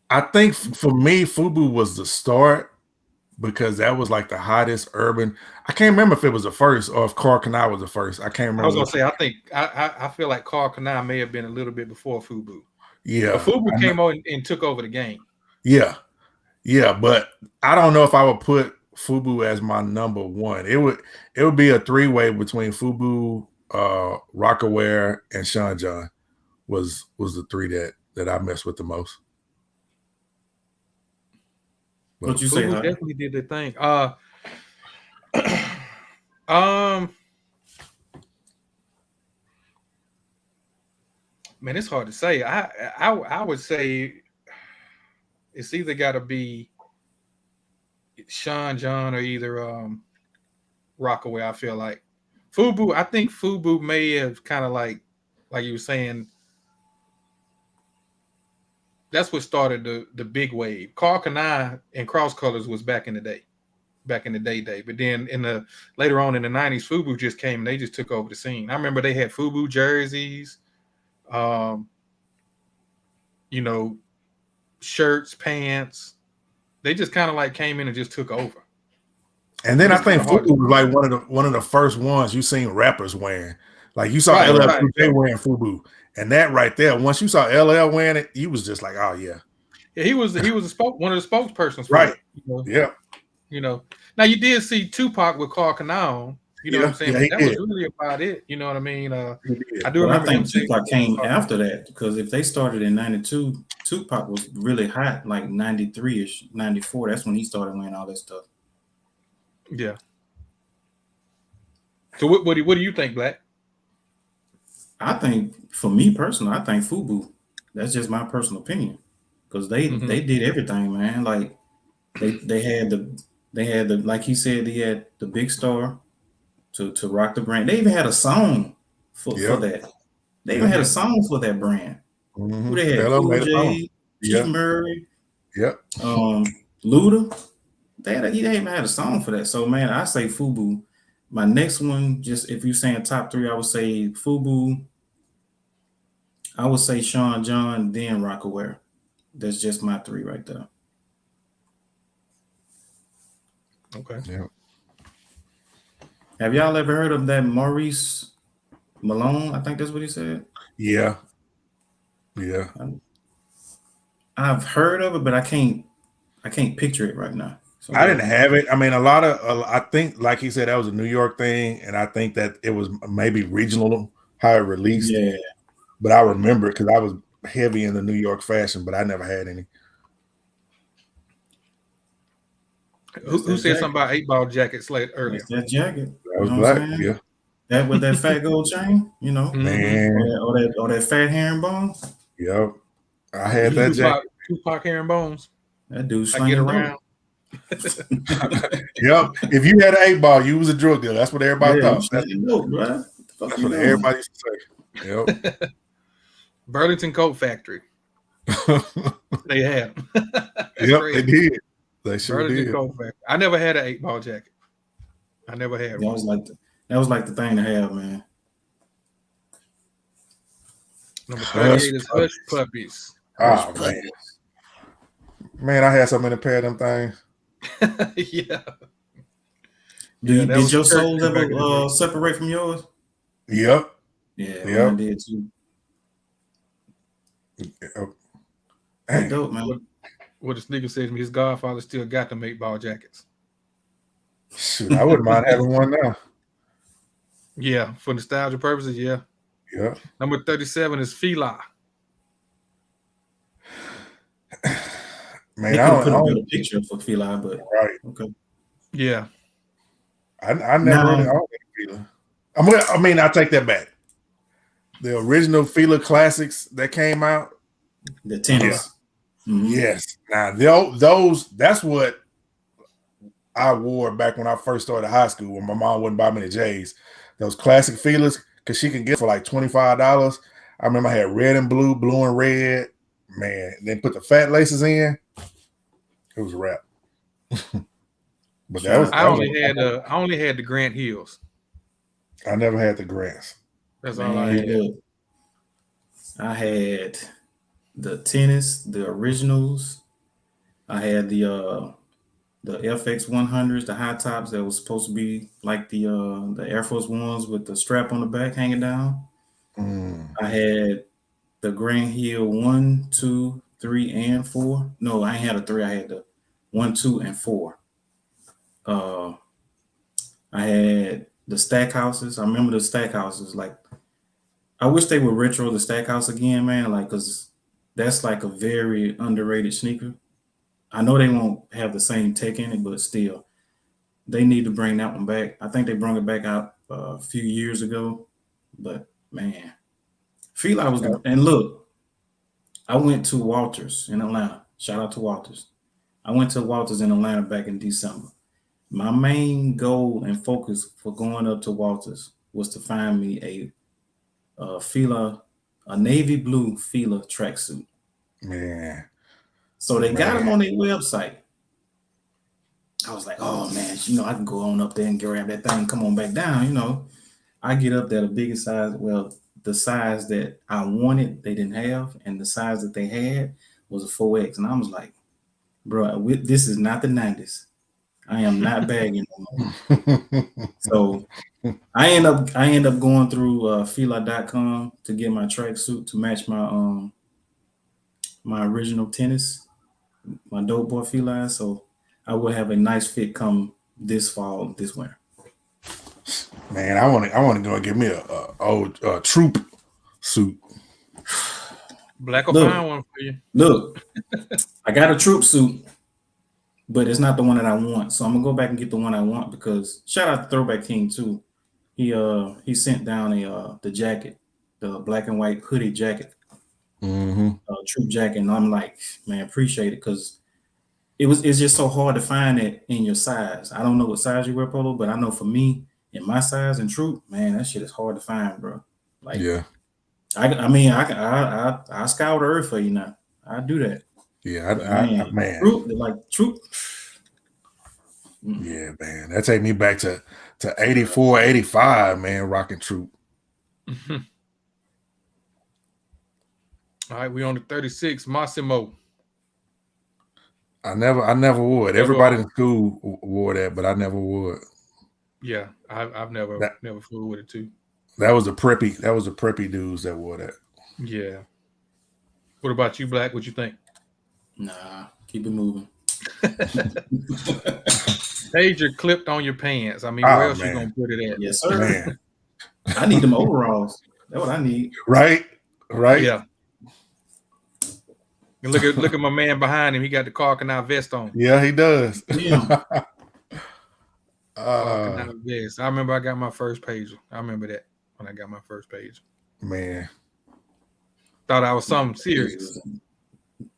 I think for me, Fubu was the start because that was like the hottest urban. I can't remember if it was the first or if Karl Kani was the first. I can't remember. I was gonna say, I think I feel like Karl Kani may have been a little bit before Fubu. Yeah. But Fubu came on and took over the game. Yeah. Yeah, but I don't know if I would put Fubu as my number one. It would be a three-way between Fubu, Rocawear, and Sean John was the three that I messed with the most. But What you say? Fubu definitely did the thing. Man, it's hard to say. I would say it's either got to be Sean John or either Rockaway. I feel like Fubu. I think Fubu may have kind of like you were saying. That's what started the big wave. Carl Kanai and Cross Colors was back in the day. But then later on in the 90s, Fubu just came and they just took over the scene. I remember they had Fubu jerseys, shirts, pants. They just kind of like came in and just took over. And then I think Fubu was like one of the first ones you seen rappers wearing. Like you saw LL Cool J wearing Fubu, and that right there. Once you saw LL wearing it, you was just like, oh yeah. Yeah, he was one of the spokespersons. Right. Yeah. Now you did see Tupac with Carl Kanai on. You know what I'm saying? Yeah, that was really about it. You know what I mean? I do I remember. think Tupac came after that because if they started in '92, Tupac was really hot, like '93ish, '94. That's when he started wearing all that stuff. Yeah. So what do you think, Black? I think, for me personally, I think Fubu. That's just my personal opinion because they did everything, man. Like they had the like he said, he had the big star to rock the brand. They even had a song for that. They even had a song for that brand. Mm-hmm. Who they had? Cool J, Chief Murray, Luda. He even had a song for that. So man, I say Fubu. My next one, just if you're saying top three, I would say Fubu. I would say Sean John, then Rockaware. That's just my three right there. Okay. Yeah. Have y'all ever heard of that Maurice Malone? I think that's what he said. Yeah. Yeah. I've heard of it, but I can't picture it right now. So I didn't have it. I mean, I think, like he said, that was a New York thing, and I think that it was maybe regional how it released. Yeah. But I remember it because I was heavy in the New York fashion, but I never had any. Who said something about 8-ball jackets earlier? That's that jacket. That was Black. Yeah. That with that fat gold chain, Man. or that fat herringbone. Yep. I had that jacket. Tupac herringbones. That dude I get around. Yep. If you had an 8-ball, you was a drug dealer. That's what everybody thought. That's what everybody used to say. Yep. Burlington Coat Factory. They had. Yep, crazy. They did. They sure Burlington did. Coat Factory. I never had an 8-ball jacket. I never had one. That was like the thing to have, man. Number 38 is Hush Puppies. Oh man. Man, I had so many pair of them things. Yeah. Did your souls ever separate from yours? Yep. Yeah, I did too. Hey, dope, man. What this nigga said to me, his godfather still got them 8-ball jackets. Shoot, I wouldn't mind having one now. Yeah, for nostalgia purposes, yeah. Yeah. Number 37 is Fila. Man, I don't put a picture for Fila, but right. Okay. Yeah. I never really owned Fila. I mean, I take that back. The original Fila classics that came out. The tennis. Yeah. Mm-hmm. Yes. Now those that's what I wore back when I first started high school when my mom wouldn't buy me the J's. Those classic Filas, because she can get for like $25. I remember I had red and blue, blue and red. Man, then put the fat laces in. It was a wrap. But that was I only had the Grant Hills. I never had the Grants. That's all I had. I had the tennis, the originals. I had the FX 100s, the high tops that was supposed to be like the Air Force Ones with the strap on the back hanging down. I had the Grand Hill 1, 2, 3, and 4. No, I ain't had a 3. I had the 1, 2, and 4. I had the stack houses. I remember the stack houses. Like, I wish they would retro the stack house again, man. Like, cause that's like a very underrated sneaker. I know they won't have the same tech in it, but still, they need to bring that one back. I think they brought it back out a few years ago, but man, Fila was. And look, I went to Walters in Atlanta. Shout out to Walters. I went to Walters in Atlanta back in December. My main goal and focus for going up to Walters was to find me a navy blue Fila tracksuit. Man. So they got them on their website. I was like, oh man, I can go on up there and grab that thing, come on back down, I get up there, the biggest size, well, the size that I wanted, they didn't have, and the size that they had was a 4X. And I was like, bro, this is not the 90s. I am not bagging no more. So I end up going through Fila.com to get my tracksuit to match my original tennis, my Dope Boy Fila. So I will have a nice fit come this fall, this winter. Man, I want to go and get me a troop suit. Black will find one for you. Look, I got a troop suit, but it's not the one that I want. So I'm gonna go back and get the one I want because shout out to Throwback King too. He sent down the jacket, the black and white hoodie jacket, troop jacket, and I'm like, man, appreciate it because it's just so hard to find it in your size. I don't know what size you wear, Polo, but I know for me, in my size and troop, man, that shit is hard to find, bro. Like, yeah, I scour the earth for you now. I do that. Yeah, man. Troop. Yeah, man. That take me back to 84, 85, man, rocking troop. All right, we on the 36, Massimo. I never would. Everybody in school wore that, but I never would. Yeah, I've never fooled with it too. That was a preppy dudes that wore that. Yeah. What about you, Black? What you think? Nah, keep it moving. Pager clipped on your pants. I mean, where else you gonna put it at? Yes, sir. Man. I need them overalls. That's what I need. Right. Yeah. And look at my man behind him. He got the Carcanine vest on. Yeah, he does. Yeah. Vest. I remember I got my first pager. I remember that when I got my first pager. Man. Thought I was something serious.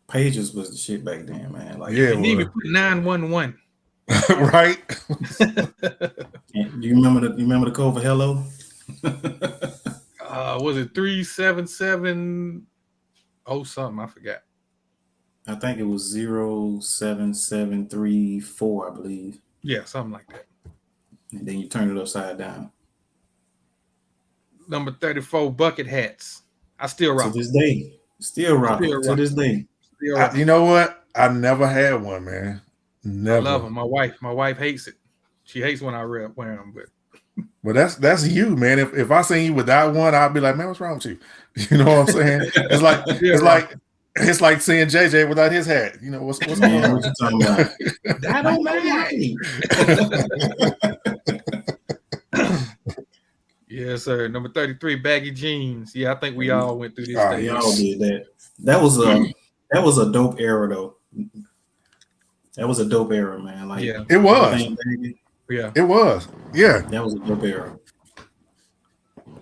Pages was the shit back then, man. Like, yeah, you need to put 911. Right. Do you remember the code for hello? Was it 377? Oh, something I forgot. I think it was 07734, I believe. Yeah, something like that. And then you turn it upside down. Number 34, bucket hats. I still rock. To this day. Still rock. To this day. You know what? I never had one, man. Never. I love them. My wife hates it. She hates when I wear them, but. Well, that's you, man. If I seen you without one, I'd be like, man, what's wrong with you? You know what I'm saying? It's like seeing JJ without his hat. You know what's going on? What you talking about? That don't matter. Yes, sir. Number 33, baggy jeans. Yeah, I think we all went through this. We all did that. That was a dope era, though. That was a dope era, man. Like, yeah, it was. Yeah, it was. Yeah, that was a dope era.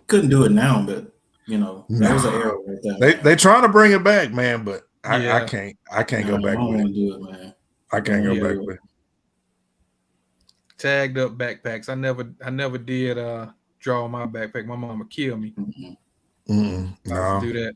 Couldn't do it now, but that was an era right there. They trying to bring it back, man, but I can't go back with it. Do it, man. I can't go back with it. Tagged up backpacks. I never did draw my backpack. My mama killed me. No. Do that.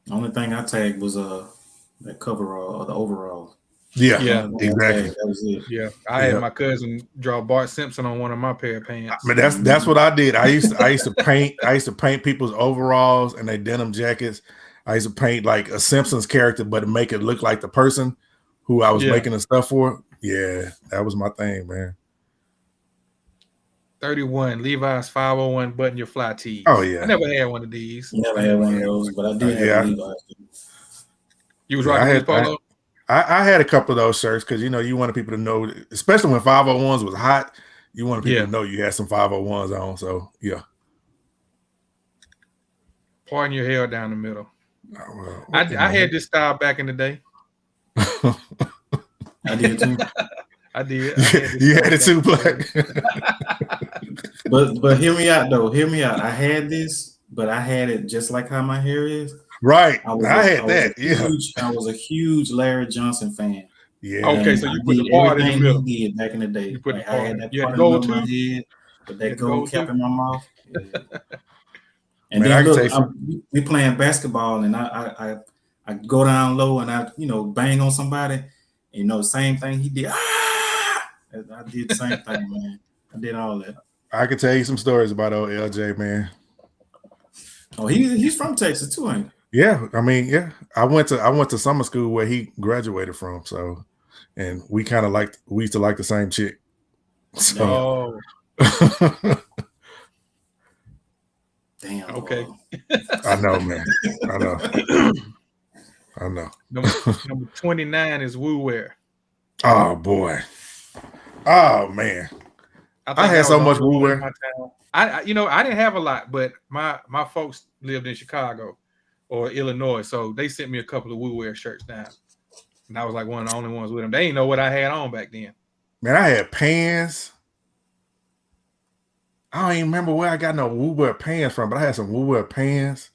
The only thing I tagged was that coverall or the overall. Yeah, exactly. That was it. Yeah, I had my cousin draw Bart Simpson on one of my pair of pants. I mean, that's what I did. I used to paint. I used to paint people's overalls and their denim jackets. I used to paint like a Simpsons character, but to make it look like the person who I was making the stuff for. Yeah, that was my thing, man. 31, Levi's 501 button your fly tees. Oh yeah, I never had one of these. Never had one of those, but I did have Levi's. You was rocking these Polo? I had a couple of those shirts because you wanted people to know, especially when 501s was hot, you wanted people to know you had some 501s on. So yeah. Parting your hair down the middle. I had this style back in the day. I did too. I did. You had it too, Black. but hear me out though. Hear me out. I had this, but I had it just like how my hair is. Right. I was I had was that. a Yeah. I was a huge Larry Johnson fan. Yeah. Okay, so And you I put the did part in the everything middle. he did back in the day. You put the Like I had part. that You had part the in the gold middle of my tooth? head, but You that had the gold gold cap tooth? in my mouth. Yeah. And Man, I then can tell look, you some. we playing basketball, and I go down low and I bang on somebody. Same thing he did. Ah! I did the same thing, man. I did all that. I can tell you some stories about old LJ, man. Oh, he's from Texas too, ain't he? Yeah, I mean, yeah. I went to summer school where he graduated from, so and we used to like the same chick. So Oh, Damn. okay. I know, man. I know. I know. Number 29 is Woo Wear. Oh boy. Oh man. think I had that so was the much only Woo one in Wear. my town. I didn't have a lot, but my folks lived in Chicago or Illinois, so they sent me a couple of Woo Wear shirts down, and I was like one of the only ones with them. They didn't know what I had on back then. Man, I had pants. I don't even remember where I got no Woo Wear pants from, but I had some Woo Wear pants.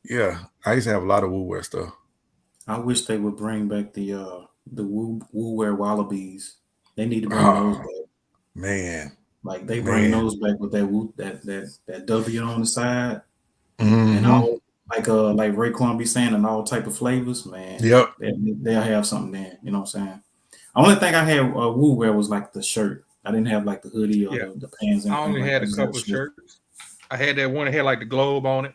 Yeah, I used to have a lot of Woo Wear stuff. I wish they would bring back the Woo Wear Wallabies. They need to bring Oh, those back. man. Like they bring Man. those back with that W on the side Mhm. and all like Raekwon be saying, and all type of flavors. Man, Yep. they'll have something there. You know what I'm saying? Only thing I had Woo Wear was like the shirt. I didn't have like the hoodie or Yeah. the pants. I only like had a that. couple of shirts. I had that one that had like the globe on it,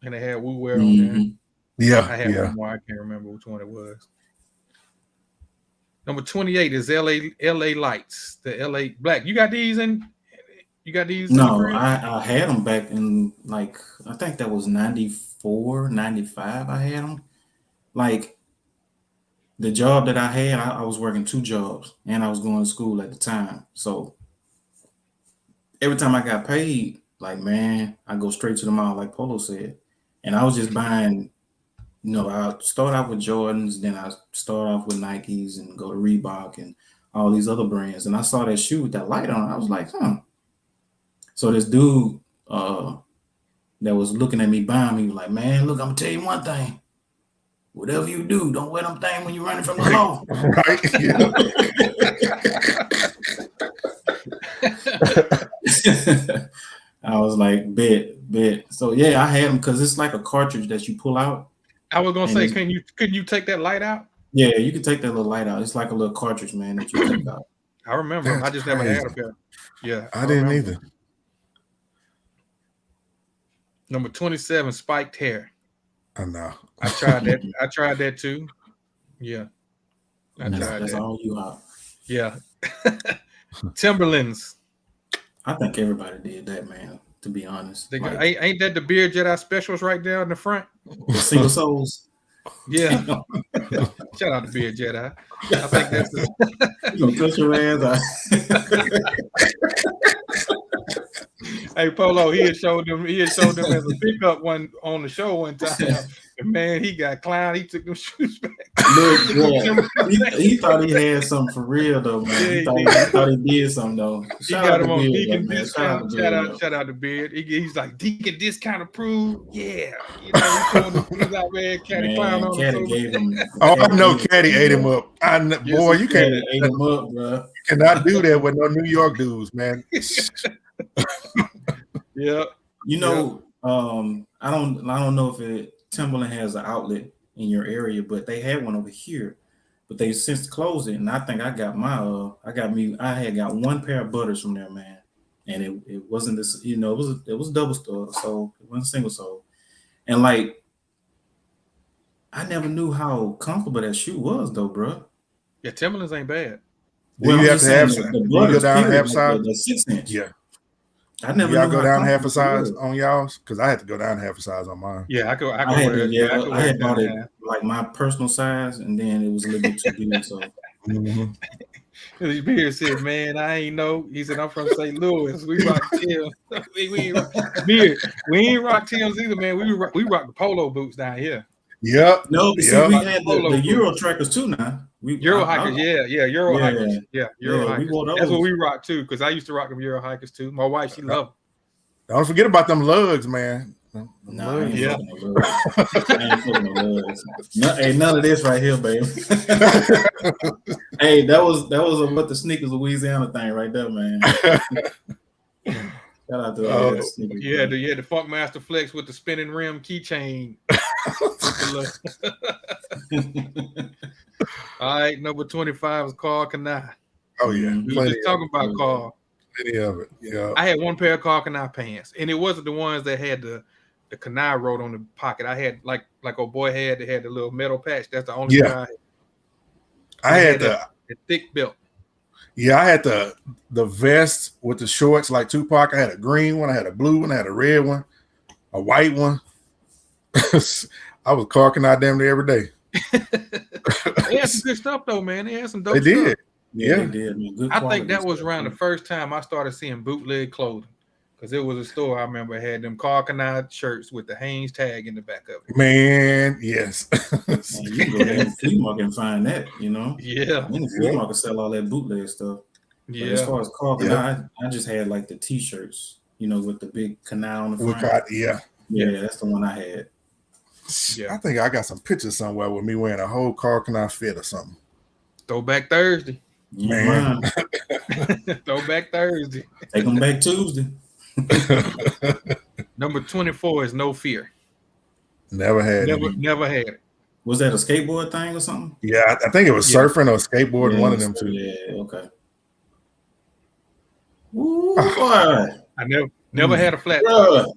and it had Woo Wear on there. Mhm. Yeah. I had Yeah. one more. I can't remember which one it was. Number 28 is LA Lights. The LA Black. You got these in? You got these? in the No, crib? I had them back in like I think that was 94, 95. I had them. Like the job that I had, I was working 2 jobs and I was going to school at the time. So every time I got paid, like man, I go straight to the mall, like Polo said. And I was just buying, I start off with Jordans, then I start off with Nikes and go to Reebok and all these other brands. And I saw that shoe with that light on. I was like, huh. So this dude that was looking at me buying me was like, man, look, I'm gonna tell you one thing. Whatever you do, don't wear them things when you're running from the law. Right. Yeah. I was like, bet. So yeah, I had them because it's like a cartridge that you pull out. I was gonna And say, it's- couldn't you take that light out? Yeah, you can take that little light out. It's like a little cartridge, man, that you take out. I remember. 'em. I That's just never had a crazy. pair. Yeah, I didn't remember. either. Number 27, spiked hair. I know. I tried that. I tried that too. Yeah, I And tried that's that. all you have. Yeah. Timberlands. I think everybody did that, man. To be honest, They got, like, ain't that the Beard Jedi specials right there in the front? the single souls. Yeah. Shout out to Beard Jedi. I think that's the, You gonna cut your ass hey Polo. He had showed them as a pickup one on the show one time. And man, he got clown. He took them shoes back. Look, yeah, he thought he had something for real though, man. Yeah, He thought he did something though. He Shout got out him to on Beard, Deacon man. discount. to Beard, Shout out to Beard. He's like Deacon discount approved. Yeah, he throwing the shoes out there. Caddy man. clown on Caddy him. gave him. Oh, I know Caddy ate him up. Boy, you Caddy can't ate him up, bro. cannot do that with no New York dudes, man. Yeah. You know, I don't know if Timberland has an outlet in your area, but they had one over here. But they since closed it, and I think I got I had got one pair of butters from there, man. And it wasn't this, it was double store, so it wasn't single sole. And like I never knew how comfortable that shoe was though, bro. Yeah, Timberlands ain't bad. Do you I'm have just to have saying some? the Do you go butters, down period, half like size? the 6-inch. Yeah. I never Y'all knew go how down half a comfortable it size was. on y'all's? Because I had to go down half a size on mine. Yeah, I I had wear to, it. yeah, I I had bought it down. like my personal size, and then it was a little bit too big. So Mhm. His Beard said, "Man, I ain't know." He said, "I'm from St. Louis. We rock Tim's. we ain't rock Beard. We ain't rock Tim's either, man. We rock the polo boots down here. Yep. no, but see, Yep. we had the Euro trackers too now. Euro hikers, yeah, Euro Yeah. hikers, yeah, Euro Yeah, we hikers. wore That's those. what we rock too. Because I used to rock them Euro hikers too. My wife, she loved them. Don't forget about them lugs, man. Nah, I ain't Yeah. fucking no lugs. I ain't fucking no lugs. Ain't none of this right here, baby. Hey, that was what the Sneakers Louisiana thing right there, man. Shout out to all that Sneakers. You had the Funkmaster Flex with the spinning rim keychain. All right, number 25 is Carl Kanai. Oh yeah, We were just talking about Carl. plenty of it. Yeah, I had one pair of Carl Kanai pants, and it wasn't the ones that had the Kanai wrote on the pocket. I had like old boy had the little metal patch. That's the only pair I had. The thick belt. Yeah, I had the vest with the shorts like Tupac. I had a green one, I had a blue one, I had a red one, a white one. I was carking out damn near every day. They had some good stuff though, man. They had some dope They did. stuff. Yeah, they did. Man. Good I quality think that was stuff, around man. the first time I started seeing bootleg clothing, because it was a store I remember had them Carl Kanai shirts with the Hanes tag in the back of it. Man, yes. Man, you can go down to the flea market and find that, you know. Yeah, I mean, the flea market sell all that bootleg stuff. But as yeah. far as Carl Kanai, I just had like the T-shirts, you know, with the big canal on the front. Yeah. Yeah, that's the one I had. Yeah. I think I got some pictures somewhere with me wearing a whole Carl Kanai fit or something. Throwback Thursday. Man. Throwback Thursday. Take them back Tuesday. Number 24 is No Fear. Never had it. Never had it. Was that a skateboard thing or something? Yeah, I think it was surfing or skateboarding, one of them two. Yeah, okay. Ooh, boy. I never had a flat top.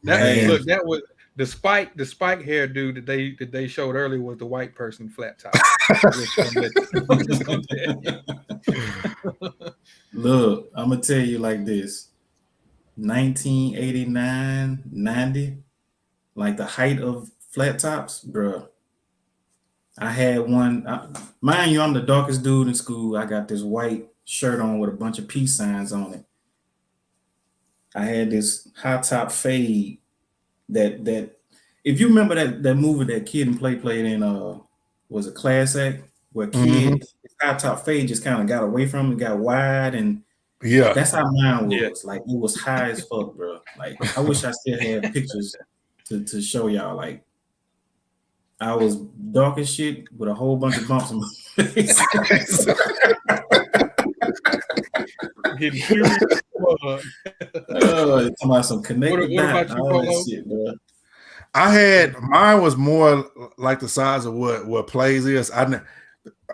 Bruh. Look, that was the spike hair dude that they showed earlier was the white person flat top. Look, I'm gonna tell you like this: 1989, 90, like the height of flat tops, bro. I had one. Mind you, I'm the darkest dude in school. I got this white shirt on with a bunch of peace signs on it. I had this high top fade that if you remember that movie that Kid and Play played in was a Class Act where Kid his high top fade just kind of got away from him, got wide, and Yeah. that's how mine was. Yeah. Like it was high as fuck, bro. Like I wish I still had pictures to show y'all. Like I was dark as shit with a whole bunch of bumps on my face. Getting curious. Talking about some connected What about dot, you, all that Polo? shit, bro. I had mine was more like the size of what Plays is.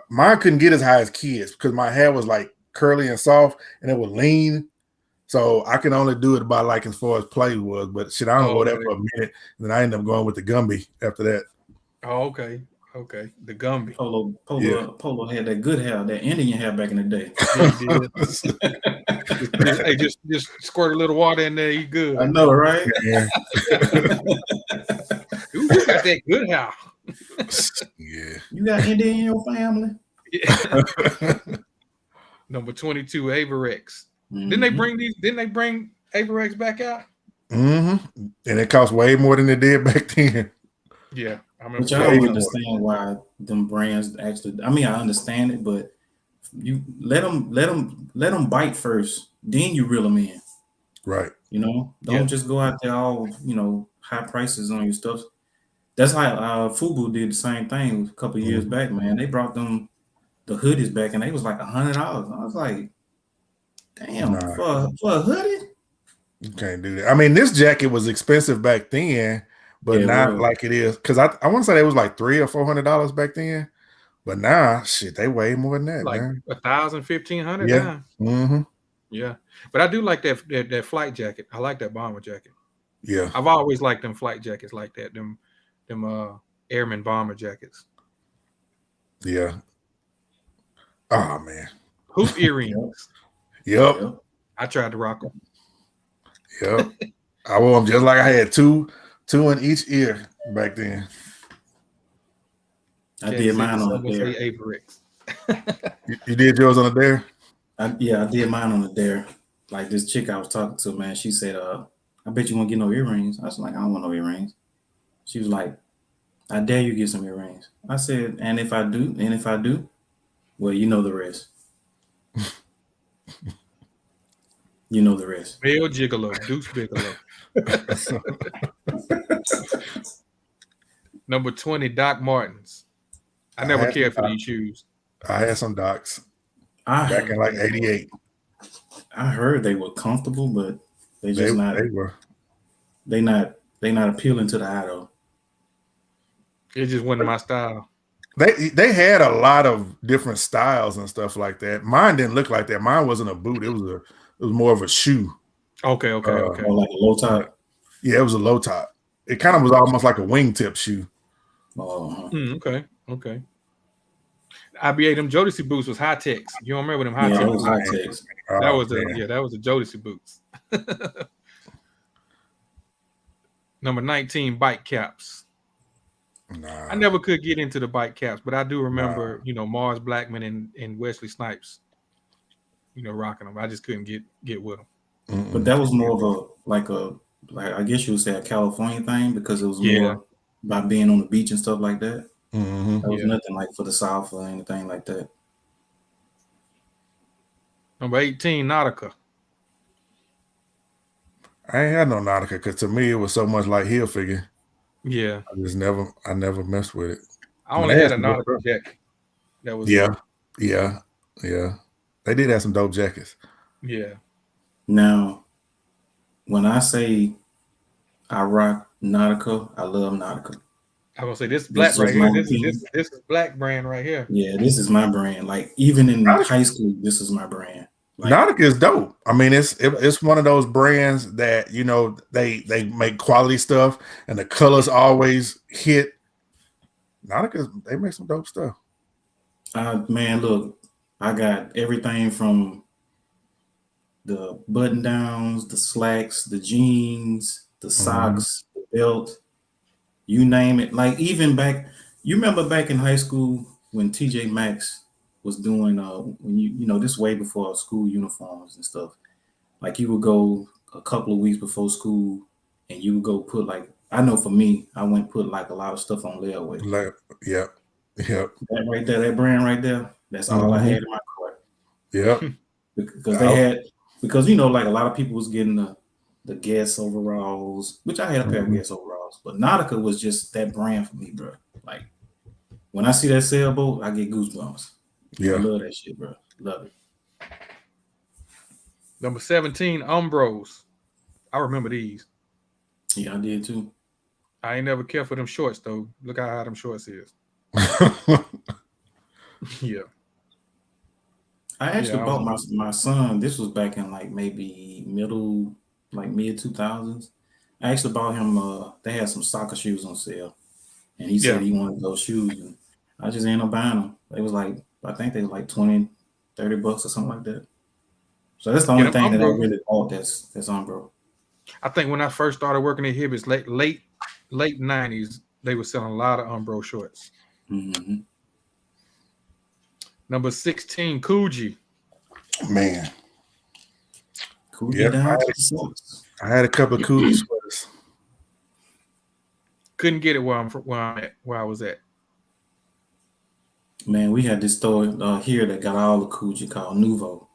Mine couldn't get as high as Kids because my hair was like curly and soft and it would lean. So I can only do it about like as far as Play was. But shit, I don't go there for a minute. And then I ended up going with the Gumby after that. Oh, okay. The Gumby. Polo had that good hair, that Indian hair back in the day. Hey, just squirt a little water in there, you good. I know, right? Yeah. Ooh, you got that good hair. Yeah. You got Indian in your family? Number 22, Averex. Mm-hmm. Didn't they bring Averex back out? Mm-hmm. And it cost way more than it did back then. Yeah, I remember. Which I don't understand why them brands actually. I mean, I understand it, but you let them bite first, then you reel them in. Right. You know, don't just go out there all high prices on your stuff. That's how Fubu did the same thing a couple of years back, man. They brought them the hoodies back, and they was like $100. I was like, damn, for a hoodie. You can't do that. I mean, this jacket was expensive back then, but not like it is. Because I want to say it was like $300 or $400 back then, but now shit, they way more than that, like man. 1,000, 1,500 Yeah. now. Mm-hmm. Yeah, but I do like that flight jacket. I like that bomber jacket. Yeah. I've always liked them flight jackets like that. Them airman bomber jackets. Yeah. Oh man. Hoop earrings. Yep. I tried to rock them. Yep. I wore them just like I had two in each ear back then. I did mine on the dare. Averex. You did yours on the dare? I did mine on the dare. Like this chick I was talking to, man, she said, I bet you won't get no earrings. I was like, I don't want no earrings. She was like, I dare you get some earrings. I said, and if I do, well, you know the rest. You know the rest. Bill Gigolo, Deuce Bigelow. Number 20, Doc Martens. I never had cared for Doc. these shoes. I had some Docs I back in like '88. I heard they were comfortable, but they They just not. were. They not appealing to the eye though. It just wasn't my style. They had a lot of different styles and stuff like that. Mine didn't look like that. Mine wasn't a boot. It was more of a shoe. Okay. Or like a low top. Yeah, it was a low top. It kind of was almost like a wingtip shoe. Okay. IBA, them Jodeci boots was high techs. You don't remember them high Yeah, techs? it was high techs. That was the Jodeci boots. Number 19, bike caps. Nah. I never could get into the bike caps, but I do remember, Mars Blackman and Wesley Snipes, rocking them. I just couldn't get with them. But that was more of a I guess you would say a California thing because it was more about being on the beach and stuff like that. Mm-hmm. That was nothing like for the South or anything like that. Number 18, Nautica. I ain't had no Nautica because to me it was so much like heel figure. Yeah. I never messed with it. I only had a Nautica jacket. That was Yeah. They did have some dope jackets. Yeah. Now, when I say I rock Nautica, I love Nautica. I was gonna say this black right here. This is black brand right here. Yeah, this is my brand. Like even in high school, this is my brand. Like, Nautica is dope. I mean, it's one of those brands that they make quality stuff and the colors always hit. Nautica, they make some dope stuff. Man, look, I got everything from the button downs, the slacks, the jeans, the socks, the belt, you name it. Like even you remember back in high school when TJ Maxx was doing when this way before school uniforms and stuff. Like you would go a couple of weeks before school and you would go put I know for me, I went put like a lot of stuff on layaway. Yep. That right there, that brand right there, that's all I had in my cart. Yep. Because they had like a lot of people was getting the Guess overalls, which I had a pair of Guess overalls, but Nautica was just that brand for me, bro. Like when I see that sailboat, I get goosebumps. Yeah. I love that shit, bro. Love it. Number 17, Umbros. I remember these. Yeah, I did too. I ain't never cared for them shorts though. Look how high them shorts is. Yeah. I actually bought my son. This was back in like maybe mid 2000s. I actually bought him. They had some soccer shoes on sale, and he said he wanted those shoes. And I just ended up buying them. They was like, I think they were like $20, $30 or something like that. So that's the only thing that I really bought. That's Umbro. I think when I first started working at Hibbett's, late 90s, they were selling a lot of Umbro shorts. Mm-hmm. Number 16, Coogee. Man. Coogee down to the socks. I had a couple of Coogee sweaters. Couldn't get it where I was at. Man, we had this store here that got all the Coogee called Nuvo.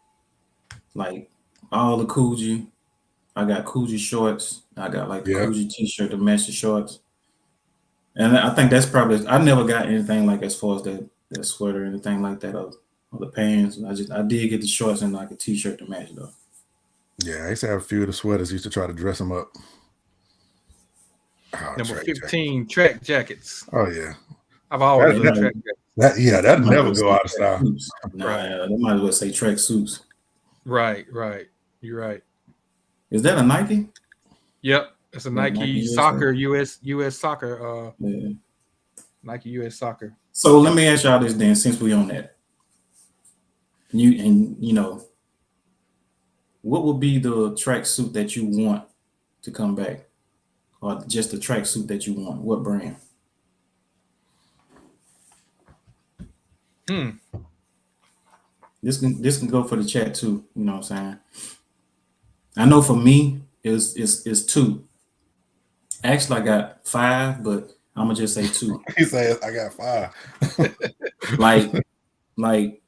Like all the Coogee. I got Coogee shorts. I got like the Coogee t-shirt to match the shorts. And I think that's probably, I never got anything like as far as that sweater or anything like that or the pants. I did get the shorts and like a t-shirt to match though. Yeah, I used to have a few of the sweaters. Used to try to dress them up. Oh, Number 15, track jackets. Oh yeah, I've always loved track jackets. That'd never go out of style. Nah, they might as well say track suits. Right. You're right. Is that a Nike? Yep, it's a Nike Soccer US Soccer. Nike US Soccer. So let me ask y'all this then, since we on that. What would be the track suit that you want to come back, or just the track suit that you want? What brand? This can go for the chat too. You know what I'm saying? I know for me, it's two. Actually, I got 5, but I'm gonna just say 2. He says I got 5. like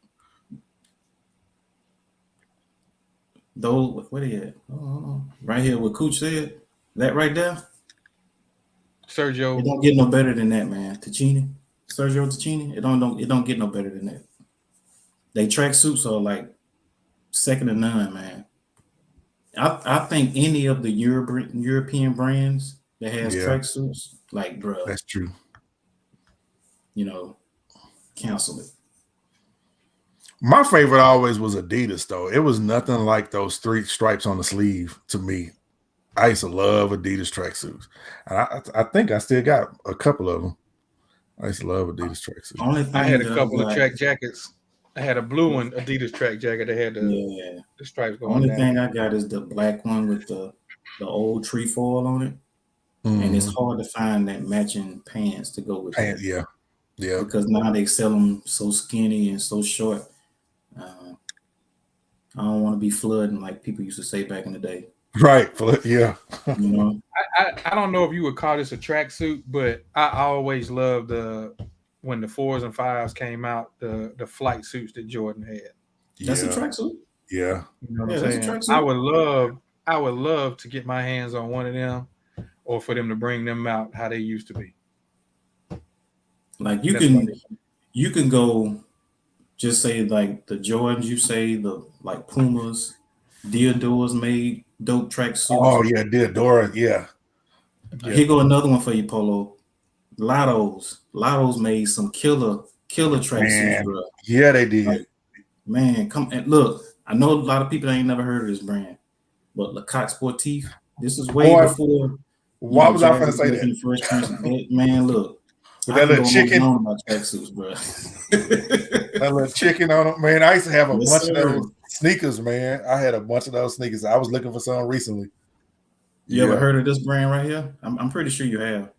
Those where they at? Oh, right here, what Cooch said. That right there. It Sergio. don't get no better than that, man. Ticini, Sergio Ticini. It don't get no better than that. They tracksuits are like second to none, man. I think any of the European brands that has Yeah. tracksuits, like, bro, That's true. cancel it. My favorite always was Adidas, though. It was nothing like those 3 stripes on the sleeve to me. I used to love Adidas tracksuits. And I think I still got a couple of them. I used to love Adidas tracksuits. Only thing I had a that, couple of like, track jackets. I had a blue one, Adidas track jacket that had the stripes going Only down. thing I got is the black one with the old trefoil on it, and it's hard to find that matching pants to go with it. Yeah. Because now they sell them so skinny and so short. I don't want to be flooding like people used to say back in the day. Right. Yeah. I don't know if you would call this a tracksuit, but I always loved when the 4s and 5s came out, the flight suits that Jordan had. That's a tracksuit. Yeah. You know what Yeah, I'm that's a saying? tracksuit. I would love to get my hands on one of them, or for them to bring them out how they used to be. Like you can go, just say like the Jordans, you say the like Pumas, Diodor's made dope tracksuits. Oh yeah, Diodora. Yeah. Here go another one for you, Polo. Lotto's made some killer tracksuits, bro. Yeah, they did. Like, man, come and look. I know a lot of people ain't never heard of this brand, but Lecoq Sportif. This is way before. Why was I gonna say that? The first person. Man, look. With that little chicken about tracksuits, bro. That little chicken on them, man. I used to have a Yes, bunch sir. of those sneakers, man. I had a bunch of those sneakers. I was looking for some recently. You ever heard of this brand right here? I'm pretty sure you have.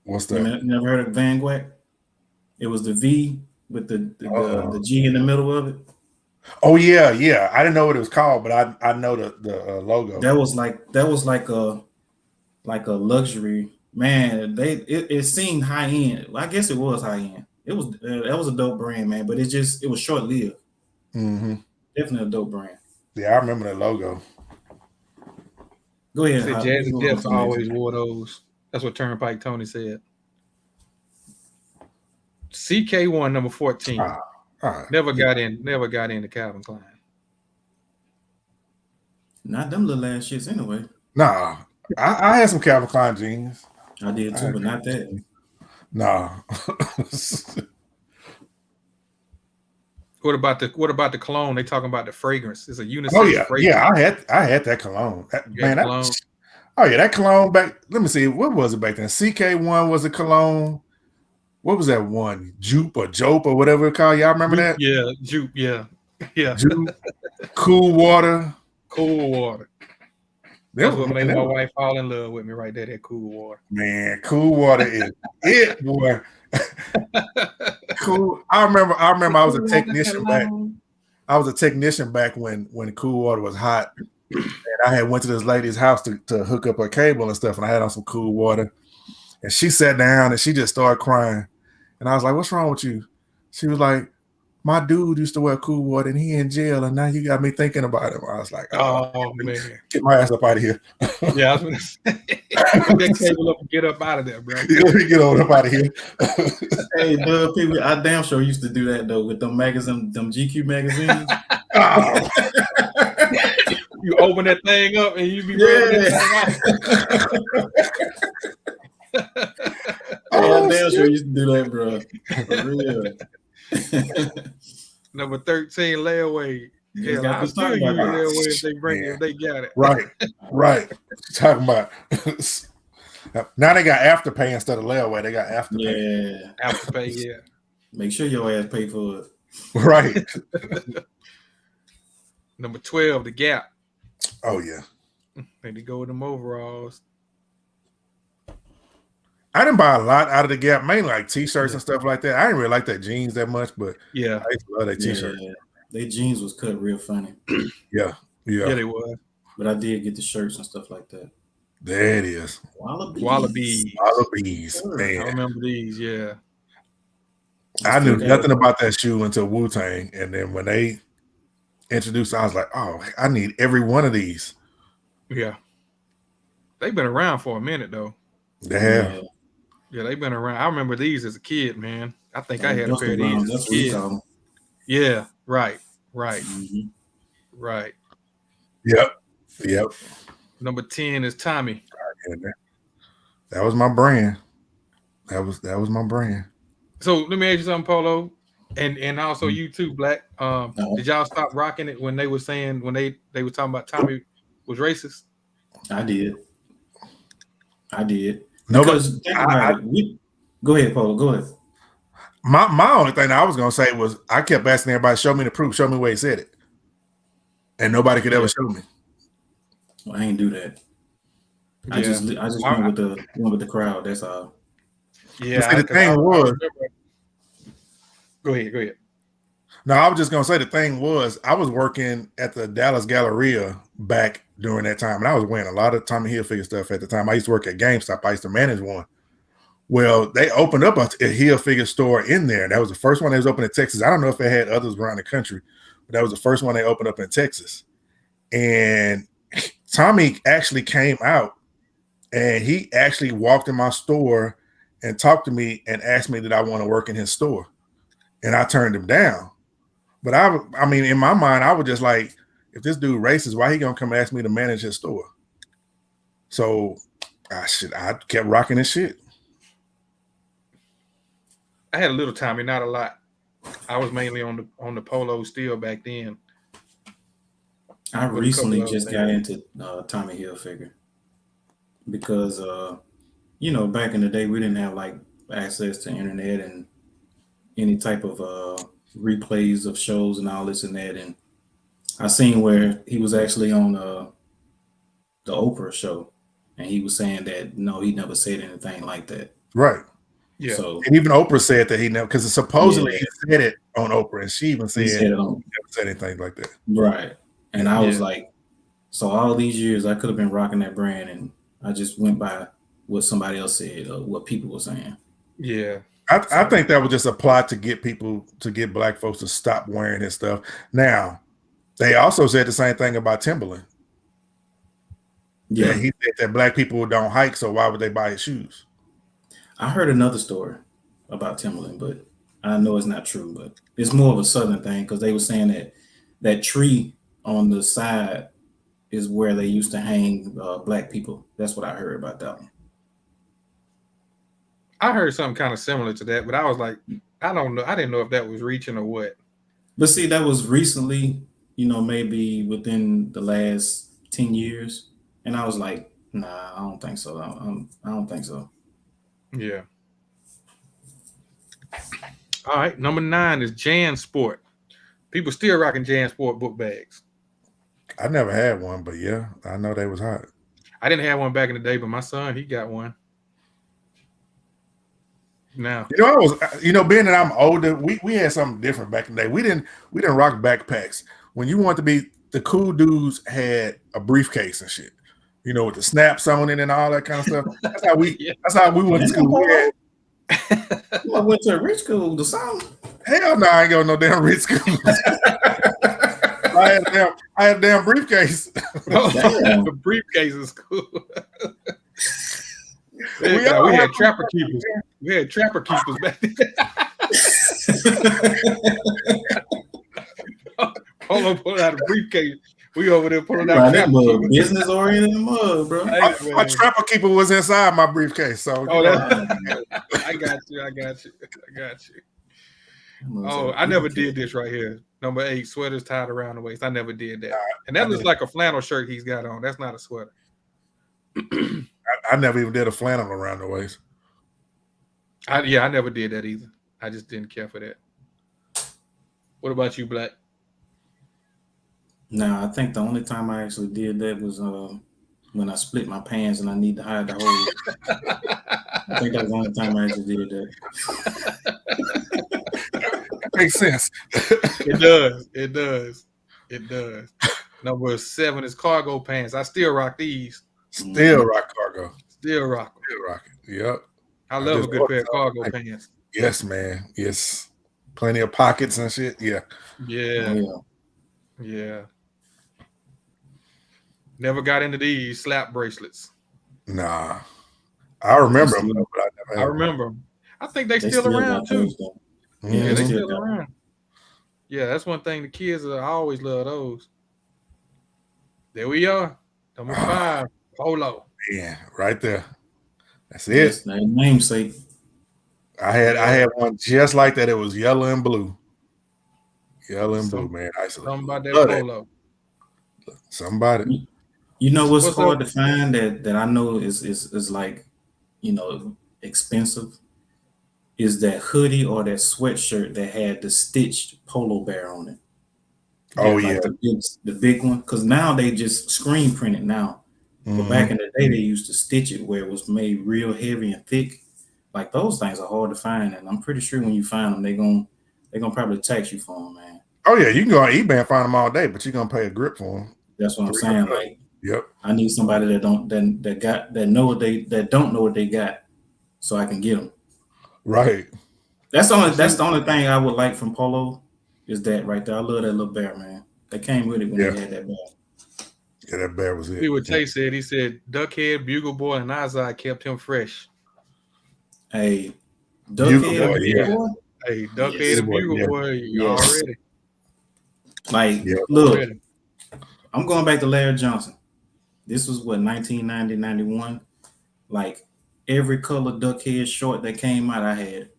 What's You that? never heard of Van Gogh? It was the V with the G in the middle of it. Oh yeah. I didn't know what it was called, but I know the logo. That was like a luxury, man. It seemed high end. Well, I guess it was high end. It was that was a dope brand, man. But it was short lived. Mm-hmm. Definitely a dope brand. Yeah, I remember that logo. Go ahead. Said Hop. Jazzy Jeff always wore those. That's what Turnpike Tony said. CK1 number 14. Never got into Calvin Klein. Not them little ass shits anyway. Nah, I had some Calvin Klein jeans. I did too, but not that. Nah. What about the cologne? They talking about the fragrance. It's a unisex Oh yeah, fragrance. yeah. I had that cologne. Cologne? That cologne back. Let me see. What was it back then? CK1 was a cologne. What was that one? Jupe or Jope or whatever it called. Y'all remember that? Yeah, Jupe. Yeah. Jupe. Cool Water. Cool Water. That's what made my wife fall in love with me right there. That Cool Water. Man, Cool Water is it, boy. Cool. I remember I was a technician back. I was a technician back when Cool Water was hot. And I had went to this lady's house to hook up her cable and stuff, and I had on some Cool Water. And she sat down and she just started crying. And I was like, "What's wrong with you?" She was like, "My dude used to wear Cool Water and he in jail, and now you got me thinking about him." I was like, "Oh man, get my ass up out of here." Yeah, I was gonna say, that cable up and get up out of there, bro. Get on up out of here. Hey, people, I damn sure used to do that though with them magazines, them GQ magazines. You open that thing up and you be rubbing that thing out. I damn sure used to do that, bro. For real. Number 13, layaway. Yeah, I'll still use layaway if they bring it, if they got it. Right. Talking about now they got afterpay instead of layaway. They got afterpay. Yeah, afterpay. Yeah. Make sure your ass pay for it. Right. Number 12, the Gap. Oh yeah. Need to go with them overalls. I didn't buy a lot out of the Gap, mainly like t-shirts and stuff like that. I didn't really like that jeans that much, but yeah, I used to love that t-shirt. Yeah. Their jeans was cut real funny. Yeah, they was. But I did get the shirts and stuff like that. There it is. Wallabies. Man. I remember these. Yeah. I knew nothing about that shoe until Wu-Tang, and then when they introduced, I was like, oh, I need every one of these. Yeah. They've been around for a minute though. They have. Yeah, they've been around. I remember these as a kid, man. I think I had a Buster pair of Browns, these as that's a what we kid. call them. Yeah, right. Mhm. Right. Yep. Number 10 is Tommy. That was my brand. That was my brand. So let me ask you something, Polo, and also you too, Black. Did y'all stop rocking it when they were saying when they were talking about Tommy was racist? I did. No, Because think about it. Go ahead, Polo. Go ahead. My only thing I was gonna say was I kept asking everybody, show me the proof, show me where he said it, and nobody could ever show me. Well, I ain't do that. I just went with the crowd. That's all. Yeah. See, the thing was, go ahead. no, I was just gonna say the thing was I was working at the Dallas Galleria back during that time, and I was wearing a lot of Tommy Hilfiger stuff at the time. I used to work at GameStop. I used to manage one. Well, they opened up a Hilfiger store in there. That was the first one that was open in Texas. I don't know if they had others around the country, but that was the first one they opened up in Texas. And Tommy actually came out and he actually walked in my store and talked to me and asked me did I want to work in his store. And I turned him down. But I mean, in my mind, I was just like, if this dude racist, why he gonna come ask me to manage his store? So I kept rocking his shit. I had a little Tommy, not a lot. I was mainly on the Polo still back then. I recently just got into Tommy Hilfiger because back in the day we didn't have like access to internet and any type of replays of shows and all this and that. And I seen where he was actually on the Oprah show, and he was saying that no, he never said anything like that. Right. Yeah. So, and even Oprah said that he never, because supposedly he said it on Oprah, and she even said he never said anything like that. Right. And I was like, so all these years I could have been rocking that brand, and I just went by what somebody else said or what people were saying. Yeah. I think that was just a plot to get black folks to stop wearing his stuff. Now, they also said the same thing about Timberland. Yeah, he said that black people don't hike, so why would they buy his shoes? I heard another story about Timberland, but I know it's not true. But it's more of a Southern thing because they were saying that tree on the side is where they used to hang black people. That's what I heard about that one. I heard something kind of similar to that, but I was like, I don't know. I didn't know if that was reaching or what. But see, that was recently, maybe within the last 10 years. And I was like, nah, I don't think so. I don't think so. Yeah. All right. Number 9 is Jan Sport. People still rocking Jan Sport book bags. I never had one, but yeah, I know they was hot. I didn't have one back in the day, but my son, he got one. Now, being that I'm older, we had something different back in the day. We didn't rock backpacks. When you want to be the cool dudes had a briefcase and shit, with the snaps on it and all that kind of stuff. That's how we went to school. I went to a rich school to something. Hell no, I ain't going to no damn rich school. I had a damn briefcase. The briefcase is cool. We had trapper keepers. We had trapper keepers back then. Polo pulled out a briefcase. We over there pulling out that mug, business oriented mug, bro. My trapper keeper was inside my briefcase. So I got you. Oh, I never did this right here. Number 8, sweaters tied around the waist. I never did that. And that looks like a flannel shirt he's got on. That's not a sweater. I never even did a flannel around the waist. I never did that either. I just didn't care for that. What about you, Black? No, I think the only time I actually did that was when I split my pants and I need to hide the hole. I think that was the only time I actually did that. Makes sense. It does. Number 7 is cargo pants. I still rock these. Still rock cargo. Still rock them. Still rock it. Yep. I love a good pair of cargo pants. Yes, man. Yes. Plenty of pockets and shit. Yeah. Yeah. Yeah. Never got into these slap bracelets. Nah, I remember them, Still- but I never I had them. remember 'em. I think they They still still around got too. those, though. Yeah, Yeah, they they Mhm. still still got around. Yeah, that's one thing the kids I always love those. There we are. Number 5, polo. Yeah, right there. That's it. Yes, their namesake. I had Yeah. one just like that. It was yellow and blue. Yellow and blue, Some- man. I used to Something about that love that. polo. Somebody. You know what's What's hard up? to find that I know is like, you know, expensive is that hoodie or that sweatshirt that had the stitched polo bear on it. Oh Like yeah. the big one. Because now they just screen print it now. But back Mhm. in the day, they used to stitch it where it was made real heavy and thick. Like those things are hard to find, and I'm pretty sure when you find them, they're gonna probably tax you for them, man. Oh yeah, you can go on eBay and find them all day, but you're gonna pay a grip for them. That's what I'm saying. Like Yep. I need somebody that don't know what they got, so I can get them. Right. That's the only thing I would like from Polo is that right there. I love that little bear, man. They came with it when Yeah. they had that bear. Yeah, that bear was it. See what Tay said. He said Duckhead, Bugle Boy, and Izod kept him fresh. Hey, Bugle Duckhead, Boy, Bugle yeah. Boy? Hey, Duckhead Yes. and Bugle Yeah. Boy, you Yes. already. Like, Yeah. look, Already. I'm going back to Larry Johnson. This was what 1990, 91. Like every color Duckhead short that came out, I had.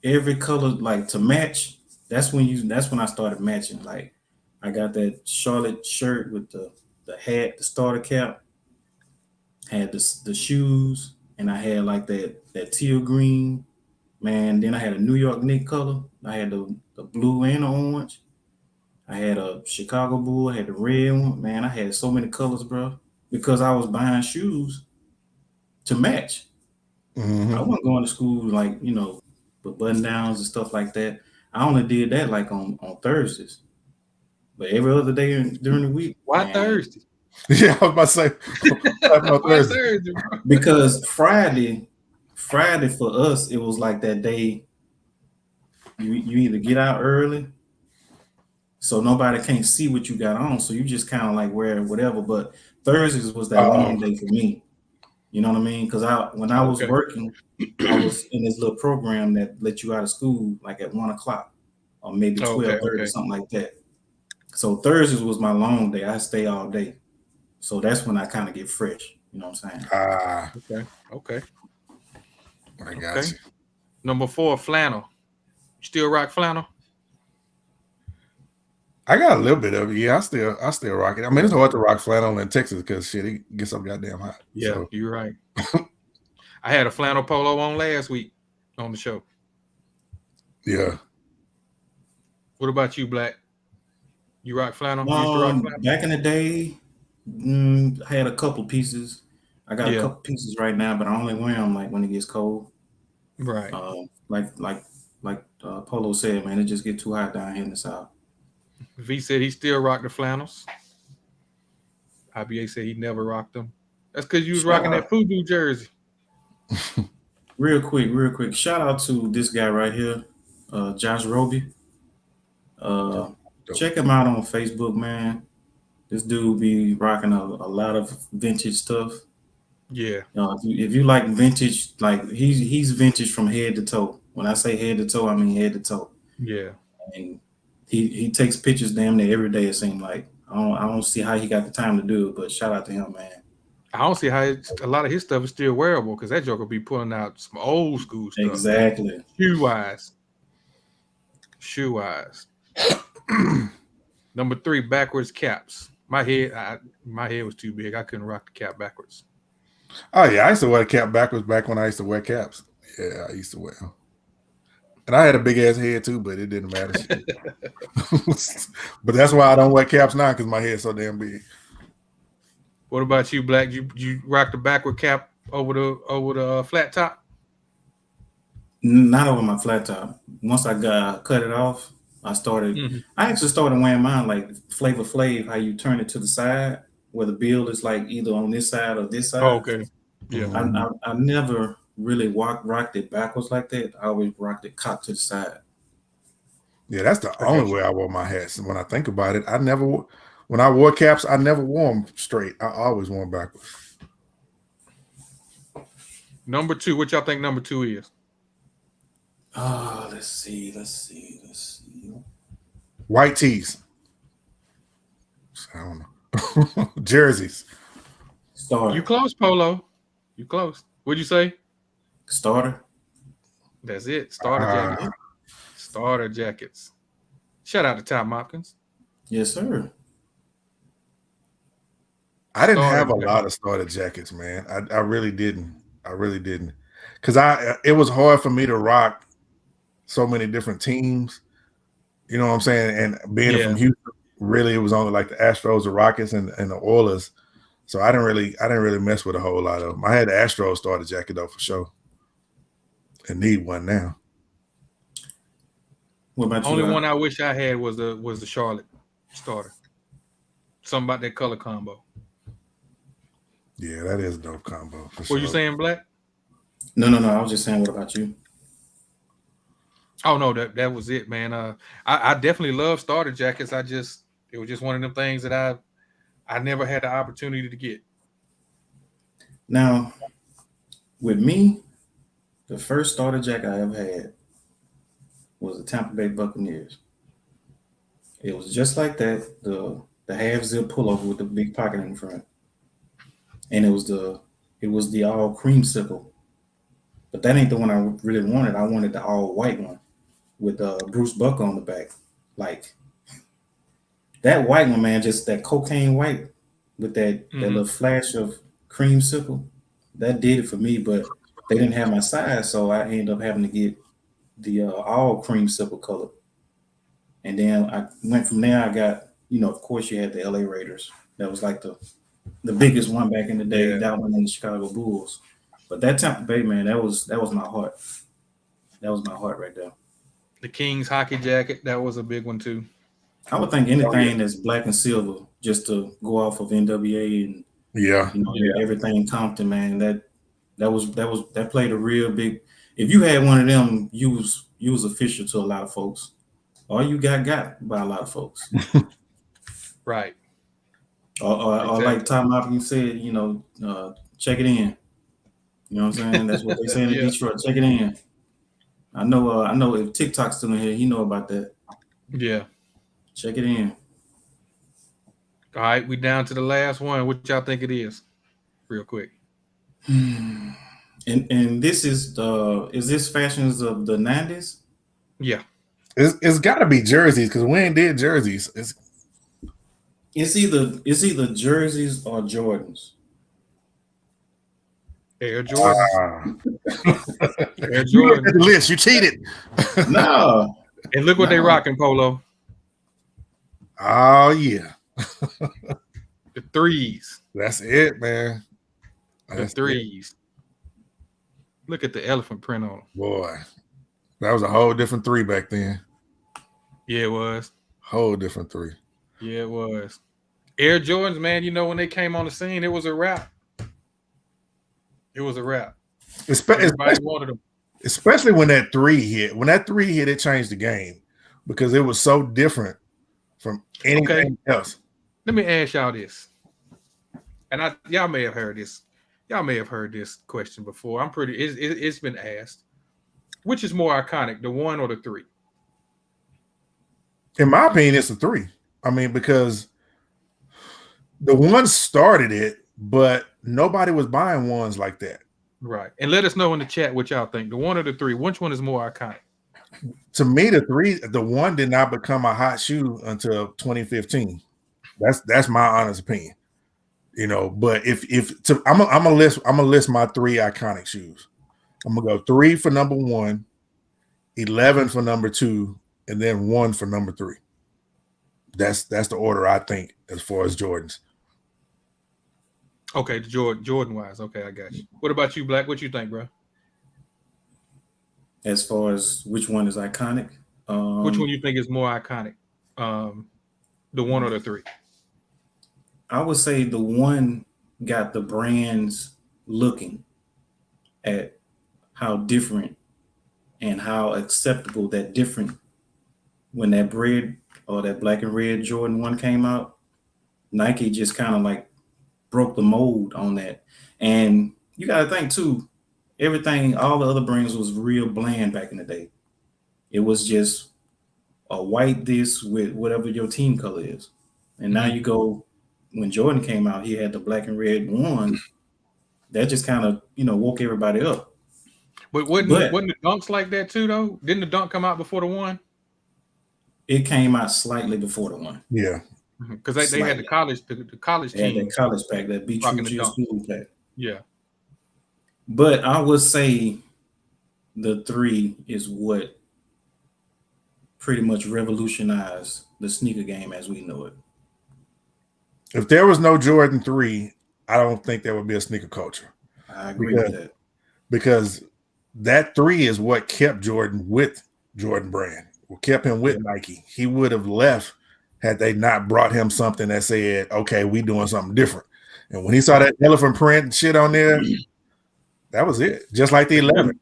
Every color like to match. That's when I started matching. Like I got that Charlotte shirt with the hat, the starter cap, had the shoes, and I had like that teal green. Man, then I had a New York Knicks color. I had the blue and the orange. I had a Chicago Bull, I had the red one. Man, I had so many colors, bro, because I was buying shoes to match. Mhm. I wasn't going to school like, you know, with button downs and stuff like that. I only did that like on Thursdays. But every other day during the week. Why man, Thursday? Yeah, I was about to say no Why Thursday. Thursday, bro? Because Friday for us, it was like that day you either get out early so nobody can't see what you got on. So you just kind of like wear whatever. But Thursdays was that long day for me. You know what I mean? Because when I was Okay. working, I was in this little program that let you out of school like at 1:00 or maybe 12:30, something like that. So Thursdays was my long day. I stay all day. So that's when I kind of get fresh. You know what I'm saying? Ah, Okay. I got Okay. you. Number 4, flannel. You still rock flannel? I got a little bit of it. Yeah, I still rock it. I mean, it's hard to rock flannel in Texas because shit, it gets so goddamn hot. Yeah, So, you're right. I had a flannel polo on last week on the show. yeah. What about you, Black? You rock flannel? You used to rock flannel? Back in the day, I had a couple pieces. I got a Yeah. couple pieces right now, but I only wear them like when it gets cold. Right. Like Polo said, man, it just get too hot down here in the south. V said he still rocked the flannels. IBA said he never rocked them. That's because you was rocking that Fubu jersey. Real quick. Shout out to this guy right here, Josh Roby. Dope. Check him out on Facebook, man. This dude be rocking a lot of vintage stuff. Yeah. If you like vintage, like he's vintage from head to toe. When I say head to toe, I mean head to toe. Yeah. And he takes pictures damn near every day. It seems like I don't see how he got the time to do it, but shout out to him, man. I don't see how a lot of his stuff is still wearable because that joker be pulling out some old school stuff. Exactly. Shoe wise. Number 3, backwards caps. My head was too big. I couldn't rock the cap backwards. Oh yeah, I used to wear a cap backwards back when I used to wear caps. Yeah, I used to wear them. And I had a big ass head too, but it didn't matter. But that's why I don't wear caps now because my head's so damn big. What about you, Black? You rock the backward cap over the flat top? Not over my flat top. Once I cut it off, I actually started wearing mine like Flavor Flav, how you turn it to the side where the bill is like either on this side or this side. Oh, okay. Yeah. I never really rocked it backwards like that. I always rocked it cocked to the side. Yeah, that's the I only got you. way I wore my hats. And when I think about it, when I wore caps, I never wore them straight. I always wore them backwards. Number 2, what y'all think number 2 is? Oh, let's see. White tees. I don't know. Jerseys. Starter. You close, Polo. You close. What'd you say? Starter. That's it. Starter jackets. Starter jackets. Shout out to Tom Hopkins. Yes, sir. I didn't Starter have a jacket. lot of starter jackets, man. I really didn't. Because it was hard for me to rock so many different teams. You know what I'm saying? And being Yeah. from Houston, really, it was only like the Astros, the Rockets, and the Oilers. So I didn't really mess with a whole lot of them. I had the Astros starter jacket though for sure, and need one now. What about Only you? one I wish I had was the Charlotte starter. Something about that color combo. Yeah, that is a dope combo. For What sure. you saying, Black? No. I was just saying, what about you? Oh no, that was it, man. I definitely love starter jackets. It was just one of them things that I never had the opportunity to get. Now, with me, the first starter jacket I ever had was the Tampa Bay Buccaneers. It was just like that, the half zip pullover with the big pocket in front, and it was the all creamsicle. But that ain't the one I really wanted. I wanted the all white one with Bruce Buck on the back. Like that white one, man, just that cocaine white with that little flash of creamsicle. That did it for me, but they didn't have my size, so I ended up having to get the all creamsicle color. And then I went from there. I got, of course, you had the LA Raiders. That was like the biggest one back in the day. Yeah. That one in the Chicago Bulls. But that Tampa Bay, man, that was my heart. That was my heart right there. The Kings hockey jacket, that was a big one too. I would think anything that's black and silver, just to go off of NWA and Yeah. everything Compton, man. That played a real big. If you had one of them, you was official to a lot of folks. Or you got by a lot of folks. Right. Or like Tom Hopkins said, check it in. You know what I'm saying? That's what they say in Yeah. Detroit. Check it in. I know if TikTok's still in here, he know about that. Yeah. Check it in. All right, we down to the last one. What y'all think it is? Real quick. And this is this fashions of the 90s? Yeah. It's got to be jerseys because we ain't did jerseys. It's either jerseys or Jordans. Air Jordan. Air You looked Jordan. at the list. You cheated. No. And look what they No. rocking, Polo. Oh yeah, The threes. that's it, man. The That's threes. Look at the elephant print on them. it. Boy, that was a whole different three back then. Yeah, it was. Whole different three. Yeah, it was. Air Jordans, man, when they came on the scene, it was a wrap. It was a wrap. Everybody wanted them. Especially when that three hit. When that three hit, it changed the game because it was so different from anything else. Let me ask y'all this. And y'all may have heard this. Y'all may have heard this question before. It's been asked. Which is more iconic, the 1 or the 3? In my opinion, it's a 3. I mean, because the 1 started it, but nobody was buying ones like that. Right. And let us know in the chat what y'all think. The 1 or the 3? Which one is more iconic? To me, the 1 did not become a hot shoe until 2015. That's my honest opinion. But I'm gonna list my 3 iconic shoes. I'm gonna go 3 for number 1, 11 for number 2, and then 1 for number 3. That's the order I think as far as Jordans. Okay, Jordan wise. Okay, I got you. What about you, Black? What you think, bro? As far as which one is iconic? Which one you think is more iconic? The 1 or the 3? I would say the 1 got the brands looking at how different and how acceptable that different when that red or that black and red Jordan 1 came out, Nike just kind of like broke the mold on that. And you got to think too, everything, all the other brands was real bland back in the day. It was just a white this with whatever your team color is. And now you go, when Jordan came out, he had the black and red one. That just kind of, woke everybody up. But wasn't the dunks like that too though? Didn't the dunk come out before the one? It came out slightly before the one. Yeah. Because they had the college They had team. that college pack, that Be True rocking the Just dunk. School pack. Yeah. But I would say the 3 is what pretty much revolutionized the sneaker game as we know it. If there was no Jordan 3, I don't think there would be a sneaker culture. I agree with that. Because that 3 is what kept Jordan with Jordan Brand, what kept him with Nike. He would have left had they not brought him something that said, okay, we doing something different. And when he saw that elephant print shit on there, that was it. Just like the 11.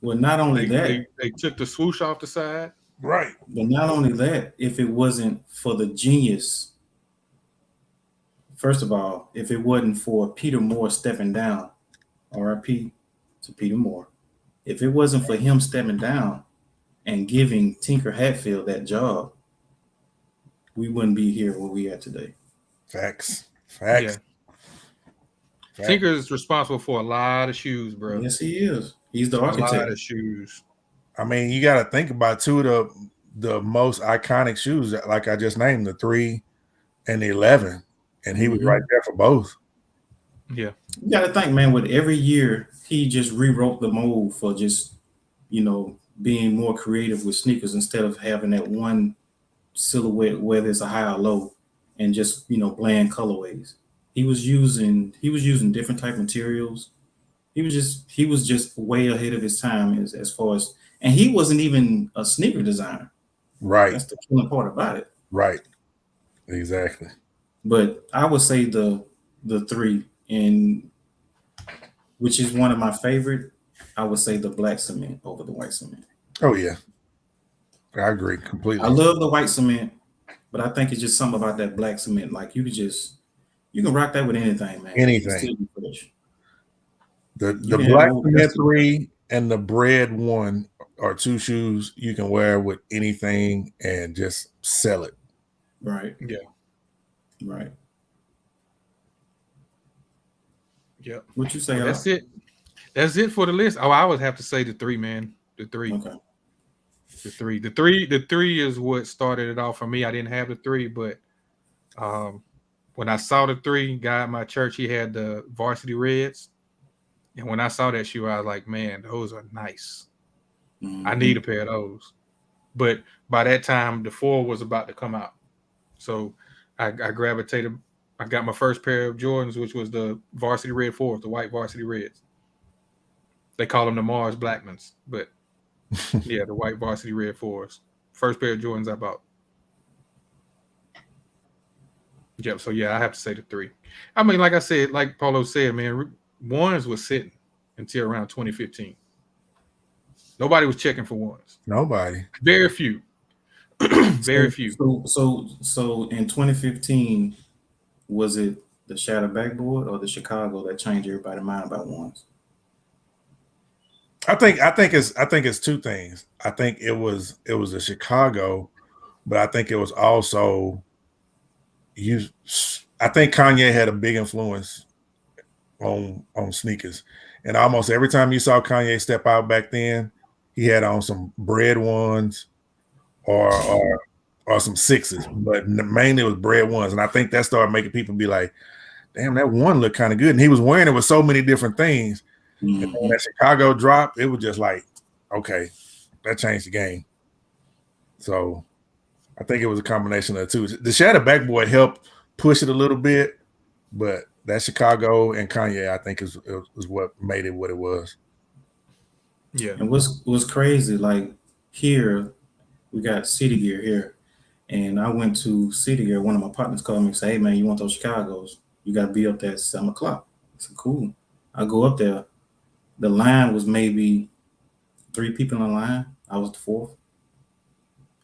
Well, not only that, they took the swoosh off the side. Right. but not only that, if it wasn't for the genius, first of all, if it wasn't for Peter Moore stepping down, RIP to Peter Moore, if it wasn't for him stepping down and giving Tinker Hatfield that job, we wouldn't be here where we are today. Facts. Yeah. Tinker is responsible for a lot of shoes, bro. Yes, he is. He's the A lot architect. of shoes. I mean, you got to think about two of the most iconic shoes, like I just named, the 3 and the 11, and he was right there for both. Yeah. You got to think, man, with every year, he just rewrote the mold for just, being more creative with sneakers instead of having that one silhouette, whether it's a high or low, and just, bland colorways. He was using different type materials. He was just way ahead of his time as far as, and he wasn't even a sneaker designer. Right. That's the killing part about it. Right. Exactly. But I would say the 3, and which is one of my favorite, I would say the black cement over the white cement. Oh yeah. I agree completely. I love the white cement, but I think it's just something about that black cement. Like you can rock that with anything, man. Anything. It's still fresh. The black cement 3 and the bread 1 are 2 shoes you can wear with anything and just sell it. Right. Yeah. Right. Yep. What you say? That's it. That's it for the list. Oh, I would have to say the 3, man. The 3. Okay. The three is what started it off for me. I didn't have the 3, but when I saw the 3, guy at my church, he had the Varsity Reds. And when I saw that shoe, I was like, man, those are nice. Mm-hmm. I need a pair of those. But by that time, the 4 was about to come out. So I gravitated. I got my first pair of Jordans, which was the Varsity Red 4s, the white Varsity Reds. They call them the Mars Blackmans, but yeah, the white Varsity Red 4s. First pair of Jordans I bought. Yep. So yeah, I have to say the 3. I mean, like I said, like Paulo said, man, ones was sitting until around 2015. Nobody was checking for ones. Nobody. Very few. Very few. So in 2015, was it the Shadow Backboard or the Chicago that changed everybody's mind about ones? I think it's 2 things. I think it was the Chicago, but I think it was also I think Kanye had a big influence on sneakers. And almost every time you saw Kanye step out back then, he had on some bread 1s or some 6s, but mainly it was bread 1s. And I think that started making people be like, damn, that 1 looked kind of good. And he was wearing it with so many different things. Mm-hmm. And when that Chicago drop, it was just like, okay, that changed the game. So I think it was a combination of the 2. The Shadow Backboard helped push it a little bit, but that Chicago and Kanye, I think, is what made it what it was. Yeah. And what's crazy, like here, we got City Gear here, and I went to City Gear. One of my partners called me and said, hey, man, you want those Chicagos? You got to be up there at 7 o'clock. I said, cool. I go up there. The line was maybe 3 people in the line. I was the 4th.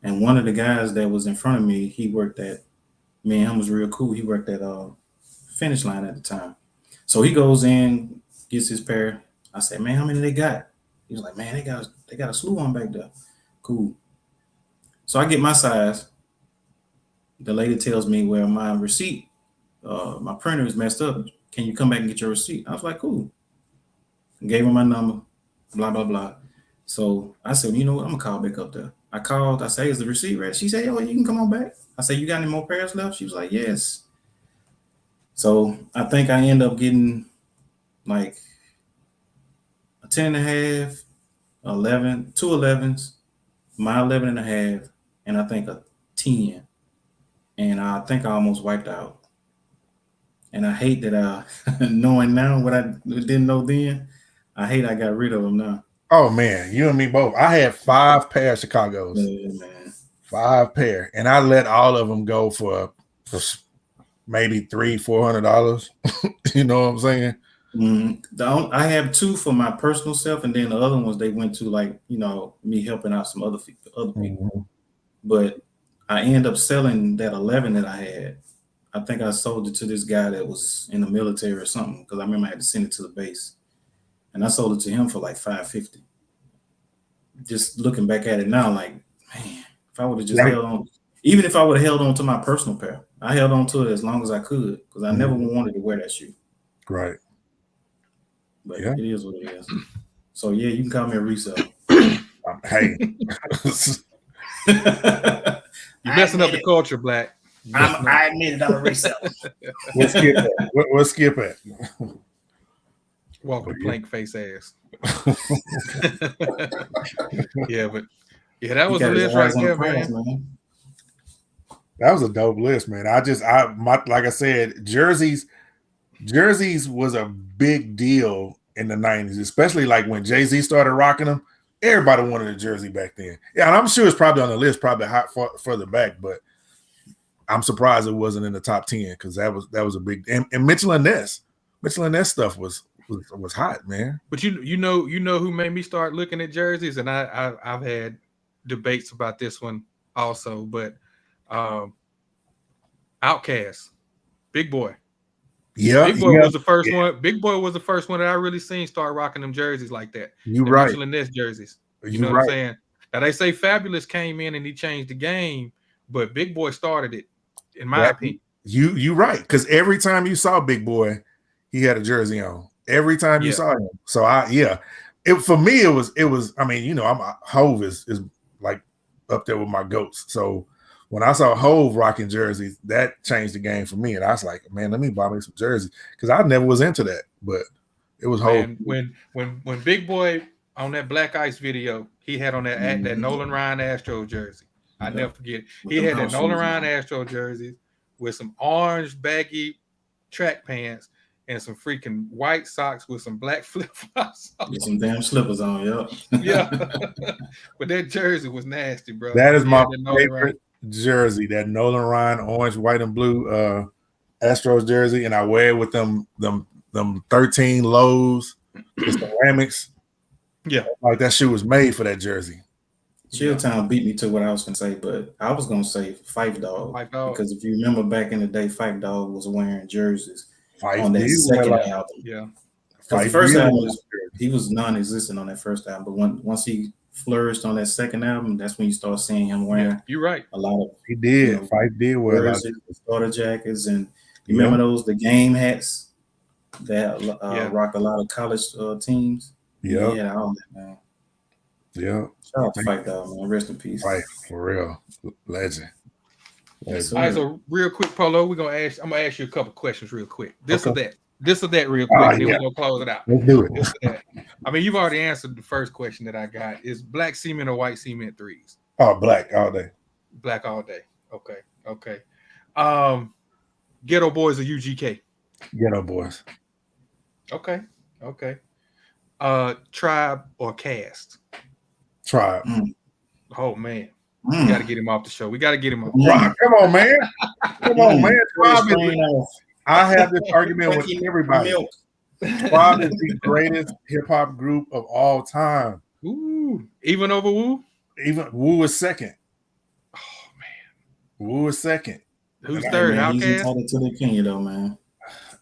And one of the guys that was in front of me, he worked at, me and him was real cool. He worked at Finish Line at the time. So he goes in, gets his pair. I said, man, how many they got? He was like, man, they got a slew on back there. Cool. So I get my size. The lady tells me, well, my receipt, my printer is messed up. Can you come back and get your receipt? I was like, cool. Gave her my number, blah, blah, blah. So I said, you know what? I'm gonna call back up there. I called, I say, is the receipt ready? She said, oh, you can come on back. I said, you got any more pairs left? She was like, yes. So I think I end up getting like a 10 and a half, 11, 2 11s, my 11 and a half, and I think a 10. And I think I almost wiped out. And I hate that knowing now what I didn't know then, I hate I got rid of them now. Oh man, you and me both. I had 5 pair of Chicago's. Yeah, man. 5 pair. And I let all of them go for maybe $300-$400. You know what I'm saying? I have 2 for my personal self, and then the other ones they went to, like, you know, me helping out some other people. Mm-hmm. But I end up selling that 11 that I had. I think I sold it to this guy that was in the military or something, because I remember I had to send it to the base, and I sold it to him for like $550. Just looking back at it now, like, man, if I would have just held on, even if I would have held on to my personal pair, I held on to it as long as I could, because I never wanted to wear that shoe. Right. But it is what it is. So yeah, you can call me a reseller. Hey. You're messing up the culture, Black. I admit it, I'm a reseller. Let's skip that. Let's skip it. Walk the plank face ass. Yeah, but yeah, that was a list right there, man. That was a dope list, man. Like I said, jerseys was a big deal in the 90s, especially like when Jay-Z started rocking them. Everybody wanted a jersey back then. Yeah, and I'm sure it's probably on the list, probably hot further back, but I'm surprised it wasn't in the top 10, because that was a big, and Mitchell and Ness stuff was hot, man. But you know who made me start looking at jerseys, and I've had debates about this one also, but Outkast, Big Boy. Yeah, Big Boy was the first one. Big Boy was the first one that I really seen start rocking them jerseys like that. You right. Mitchell and Ness jerseys. You know what I'm saying? Now they say Fabulous came in and he changed the game, but Big Boy started it, in my opinion. You right, because every time you saw Big Boy, he had a jersey on. Every time you saw him. So for me it was. I mean, you know, Hove is like up there with my goats. So when I saw Hove rocking jerseys, that changed the game for me. And I was like, man, let me buy me some jerseys, because I never was into that. But it was Hove. When Big Boy on that Black Ice video, he had on that Nolan Ryan Astro jersey. I never forget. He had that Nolan Ryan Astro jersey with some orange baggy track pants and some freaking white socks with some black flip-flops on. Get some damn slippers on, yeah. But that jersey was nasty, bro. That is my favorite jersey, that Nolan Ryan orange, white, and blue Astros jersey, and I wear it with them 13 lows, the ceramics. Yeah, like that shoe was made for that jersey. Chilltown beat me to what I was gonna say, but I was gonna say Phife Dawg, because if you remember back in the day, Phife Dawg was wearing jerseys on that second album. Yeah, the first album he was non-existent on that first album, but once he flourished on that second album, that's when you start seeing him wearing. You're right. A lot of he did. You know, Phife did wear jerseys, starter jackets, and you remember the game hats that rock a lot of college teams. Yeah, all that, man. Yeah. Shout out to Phife Dawg, man. Rest in peace. Phife, for real. Legend. All right, so real quick, Polo, I'm gonna ask you a couple questions real quick. This or that real quick, and then we're gonna close it out. Let's do it. I mean, you've already answered the first question that I got. Is black cement or white cement threes? Oh, black all day. Black all day. Okay. Ghetto Boys or UGK? Ghetto Boys. Okay. Tribe or Cast? Tribe. Oh man. We got to get him off the show. We got to get him off. Come on, man. Tribe is, I have this argument with everybody. Tribe is the greatest hip hop group of all time. Ooh, even over Wu? Even Wu is second. Wu is second. Who's Hey, third? Man, he's Outkast. entitled to the opinion, though, man.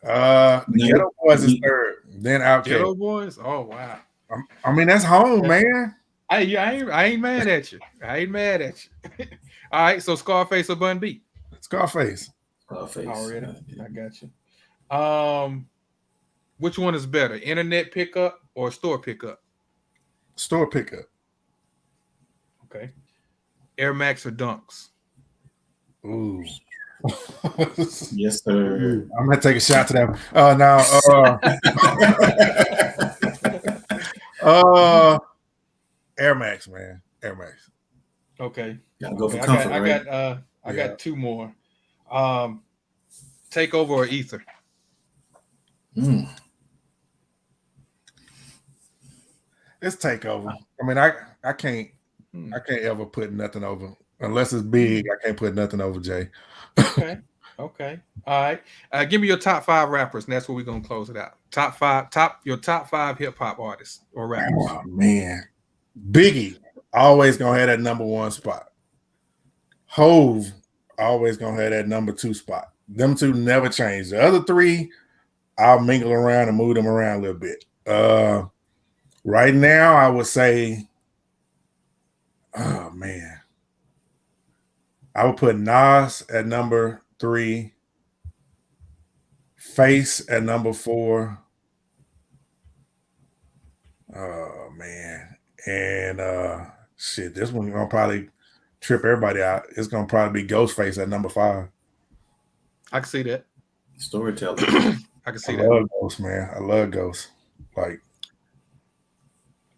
The No, Ghetto Boys is he- third. Then Outkast. Ghetto Boys. Oh wow. I mean, that's home, man. I ain't mad at you. I ain't mad at you. All right, so Scarface or Bun B? Scarface. Scarface. Already, I got you. Which one is better, internet pickup or store pickup? Store pickup. Okay. Air Max or Dunks? Ooh. Yes, sir. I'm gonna take a shot to that. Air Max, man. Air Max. Okay. Gotta go for Okay, comfort, I right? got I Yeah. got two more. Takeover or Ether? It's takeover. I mean, I can't ever put nothing over unless it's big. I can't put nothing over Jay. Okay. Okay. All right. Give me your top 5 rappers, and that's where we're gonna close it out. Your top 5 hip hop artists or rappers. Oh man, Biggie always gonna have that number 1 spot. Hove always gonna have that number 2 spot. Them two never change. The other 3, I'll mingle around and move them around a little bit. Right now, I would say, oh man, I would put Nas at number 3, Face at number 4. Oh man, and shit, this one gonna probably trip everybody out. It's gonna probably be Ghostface at number 5. I can see that. Storyteller. I can see I that. love Ghost, man. I love Ghost. Like,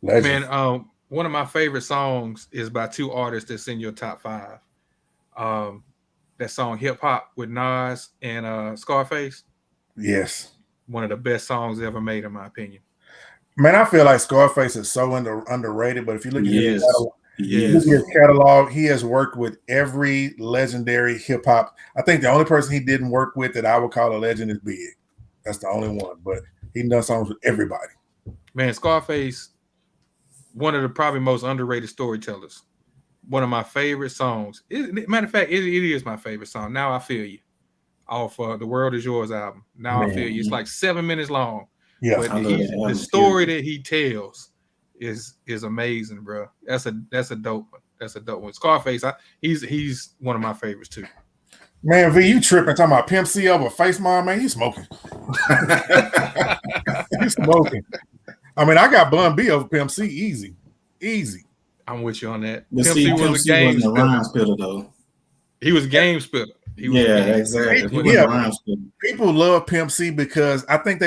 legend. Man, one of my favorite songs is by 2 artists that's in your top 5. That song Hip Hop with Nas and Scarface. Yes. One of the best songs ever made, in my opinion. Man, I feel like Scarface is so underrated, but if you look at Yes. his catalog, he has worked with every legendary hip hop. I think the only person he didn't work with that I would call a legend is Big. That's the only one, but he done songs with everybody. Man, Scarface, one of the probably most underrated storytellers. One of my favorite songs. Matter of fact, it is my favorite song. Now I Feel You, off The World Is Yours album. Now I Feel You. It's like 7 minutes long. Yeah, But I love that the album, story that he tells is amazing, bro. That's a dope one. That's a dope one. Scarface, he's one of my favorites too. man. V, you tripping? Talking about Pimp C over Face Mom, man? You smoking? You smoking? I mean, I got Bun B over Pimp C, easy. I'm with you on that. But Pimp see, C Pimp was a C game wasn't a spitter. rhyme spitter, though. He was a game spitter. He was a Yeah, game exactly. spitter. He wasn't Yeah. a rhyme spitter. People love Pimp C because I think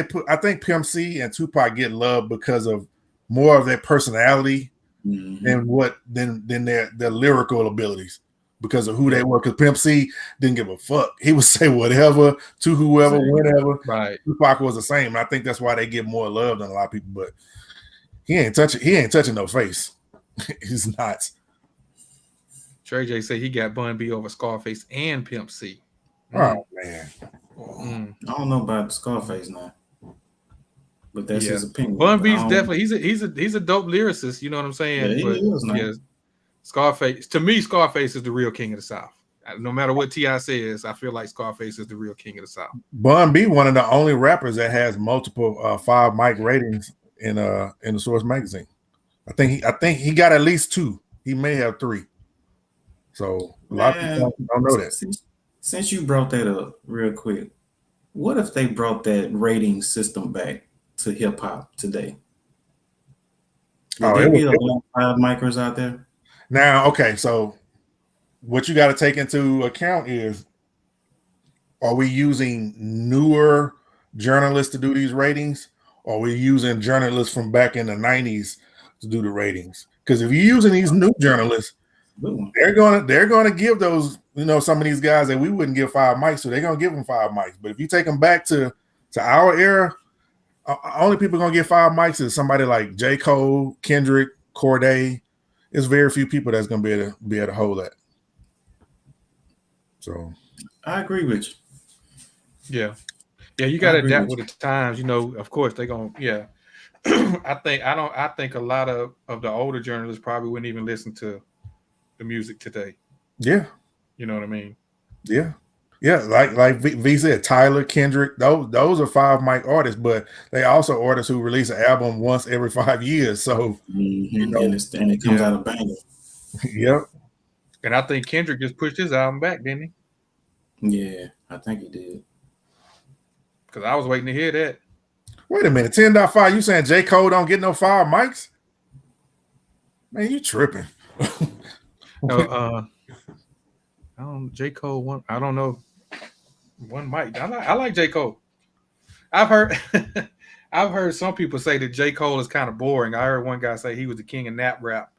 Pimp C and Tupac get love because of more of their personality than their lyrical abilities, because of who they were. Because Pimp C didn't give a fuck. He would say whatever to whoever, whenever. Right. Tupac was the same. And I think that's why they get more love than a lot of people. But he ain't touching no face. He's not. Trey J said he got Bun B over Scarface and Pimp C. Oh man. I don't know about Scarface now, but that's his opinion. Bun But I B's don't- definitely he's a dope lyricist. You know what I'm saying? Yeah, he is, man. yeah, Scarface, to me, Scarface is the real king of the South. No matter what T.I. says, I feel like Scarface is the real king of the South. Bun B, one of the only rappers that has multiple 5 mic ratings in the Source magazine. I think he got at least 2. He may have 3. So a lot of people don't know that. Since you brought that up real quick, what if they brought that rating system back to hip hop today? Would there be a lot of 5 micros out there? Now, okay, so what you got to take into account is, are we using newer journalists to do these ratings, or are we using journalists from back in the 90s to do the ratings? Because if you're using these new journalists, they're gonna give those, some of these guys that we wouldn't give 5 mics, so they're gonna give them 5 mics. But if you take them back to our era, only people gonna get 5 mics is somebody like J. Cole, Kendrick, Corday. It's very few people that's gonna be able to hold that. So I agree with you. Yeah, you got to adapt with the times. Of course they're gonna. Yeah, I think a lot of the older journalists probably wouldn't even listen to the music today. Yeah. You know what I mean? Yeah. Yeah, like V said, Tyler, Kendrick, those are 5 mic artists, but they also artists who release an album once every 5 years. So you know, and it comes out of banger. yep. And I think Kendrick just pushed his album back, didn't he? Yeah, I think he did. Because I was waiting to hear that. Wait a minute, 10.5. You saying J. Cole don't get no 5 mics? Man, you tripping. No, I don't J. Cole one. I don't know. One mic. I like J. Cole. I've heard I've heard some people say that J. Cole is kind of boring. I heard one guy say he was the king of nap rap.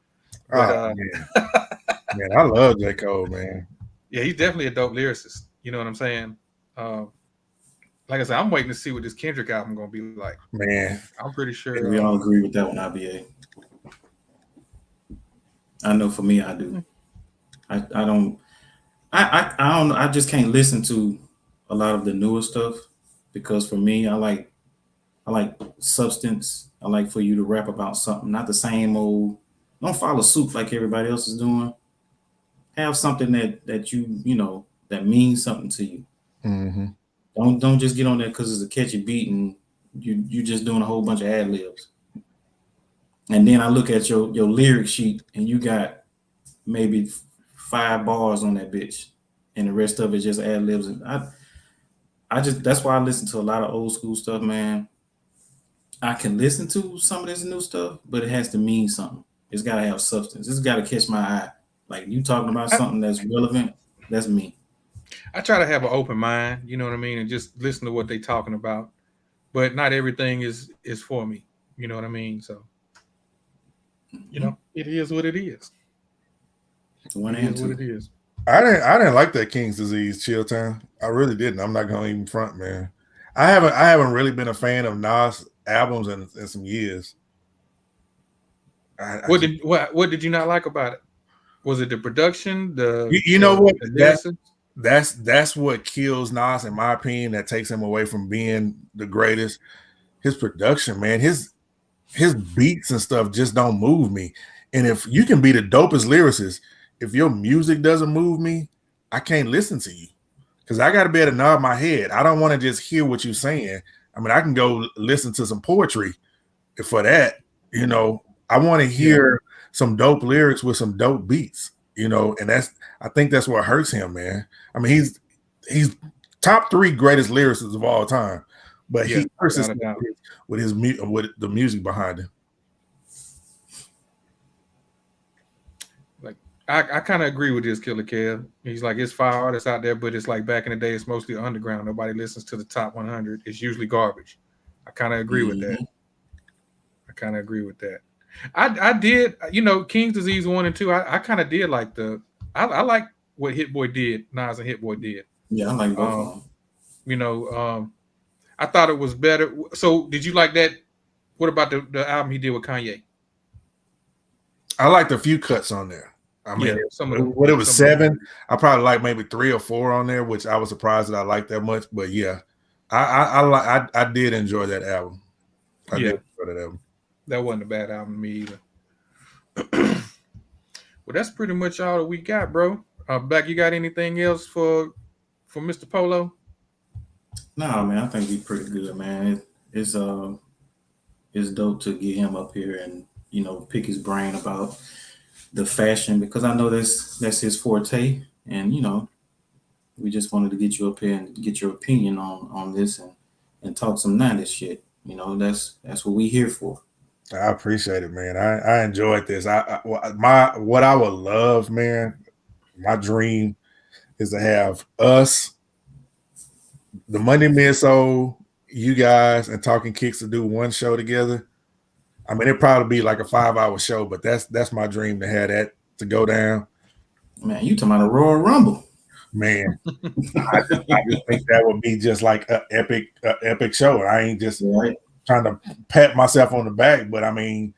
But, man, I love J. Cole, man. Yeah, he's definitely a dope lyricist. You know what I'm saying? Like I said, I'm waiting to see what this Kendrick album gonna be like. Man, I'm pretty sure we all agree with that one, IBA. I know for me, I do. I don't know. I just can't listen to a lot of the newer stuff because for me, I like substance. I like for you to rap about something, not the same old. Don't follow suit like everybody else is doing. Have something that you know that means something to you. Mm-hmm. Don't just get on there because it's a catchy beat and you just doing a whole bunch of ad libs. And then I look at your lyric sheet and you got maybe 5 bars on that bitch, and the rest of it just ad libs. And I just that's why I listen to a lot of old school stuff, man. I can listen to some of this new stuff, but it has to mean something. It's got to have substance. It's got to catch my eye. Like you talking about something that's relevant. That's me. I try to have an open mind, you know what I mean, and just listen to what they talking about. But not everything is for me. You know what I mean? So, you know, it is what it is. One It is what it is. I didn't like that King's Disease Chill Town. I really didn't. I'm not gonna even front, man. I haven't really been a fan of Nas albums in some years. What did you not like about it? Was it the production? You know what? The That's what kills Nas, in my opinion. That takes him away from being the greatest. His production, man, his beats and stuff just don't move me. And if you can be the dopest lyricist, if your music doesn't move me, I can't listen to you because I got to be able to nod my head. I don't want to just hear what you're saying. I mean, I can go listen to some poetry for that. You know, I want to hear some dope lyrics with some dope beats. You know, and I think that's what hurts him, man. I mean, he's top 3 greatest lyricists of all time, but he hurts us with the music behind him. Like I kind of agree with this, Killer Kev. He's like, it's 5 artists out there, but it's like back in the day, it's mostly underground. Nobody listens to the top 100. It's usually garbage. I kind of agree with that. I did, you know, King's Disease 1 and 2. I kind of did like I like what Hit Boy did, Nas and Hit Boy did. Yeah, I like both of them. You know, I thought it was better. So did you like that? What about the album he did with Kanye? I liked a few cuts on there. I mean, it was 7. I probably like maybe 3 or 4 on there, which I was surprised that I liked that much. But yeah, I did enjoy that album. I did enjoy that album. That wasn't a bad album to me either. Well, that's pretty much all that we got, bro. Black, you got anything else for Mr. Polo? No, man, I think he's pretty good, man. It's dope to get him up here and, you know, pick his brain about the fashion because I know that's his forte, and you know, we just wanted to get you up here and get your opinion on this and talk some 90s shit. You know, that's what we here for. I appreciate it, man. I enjoyed this. What I would love, man, my dream is to have us, the Monday Midsoul, you guys, and Talking Kicks to do one show together. I mean, it'd probably be like a 5-hour show, but that's my dream to have that to go down. Man, you talking about a Royal Rumble? Man, I just think that would be just like an epic show. I ain't just trying to pat myself on the back, but I mean,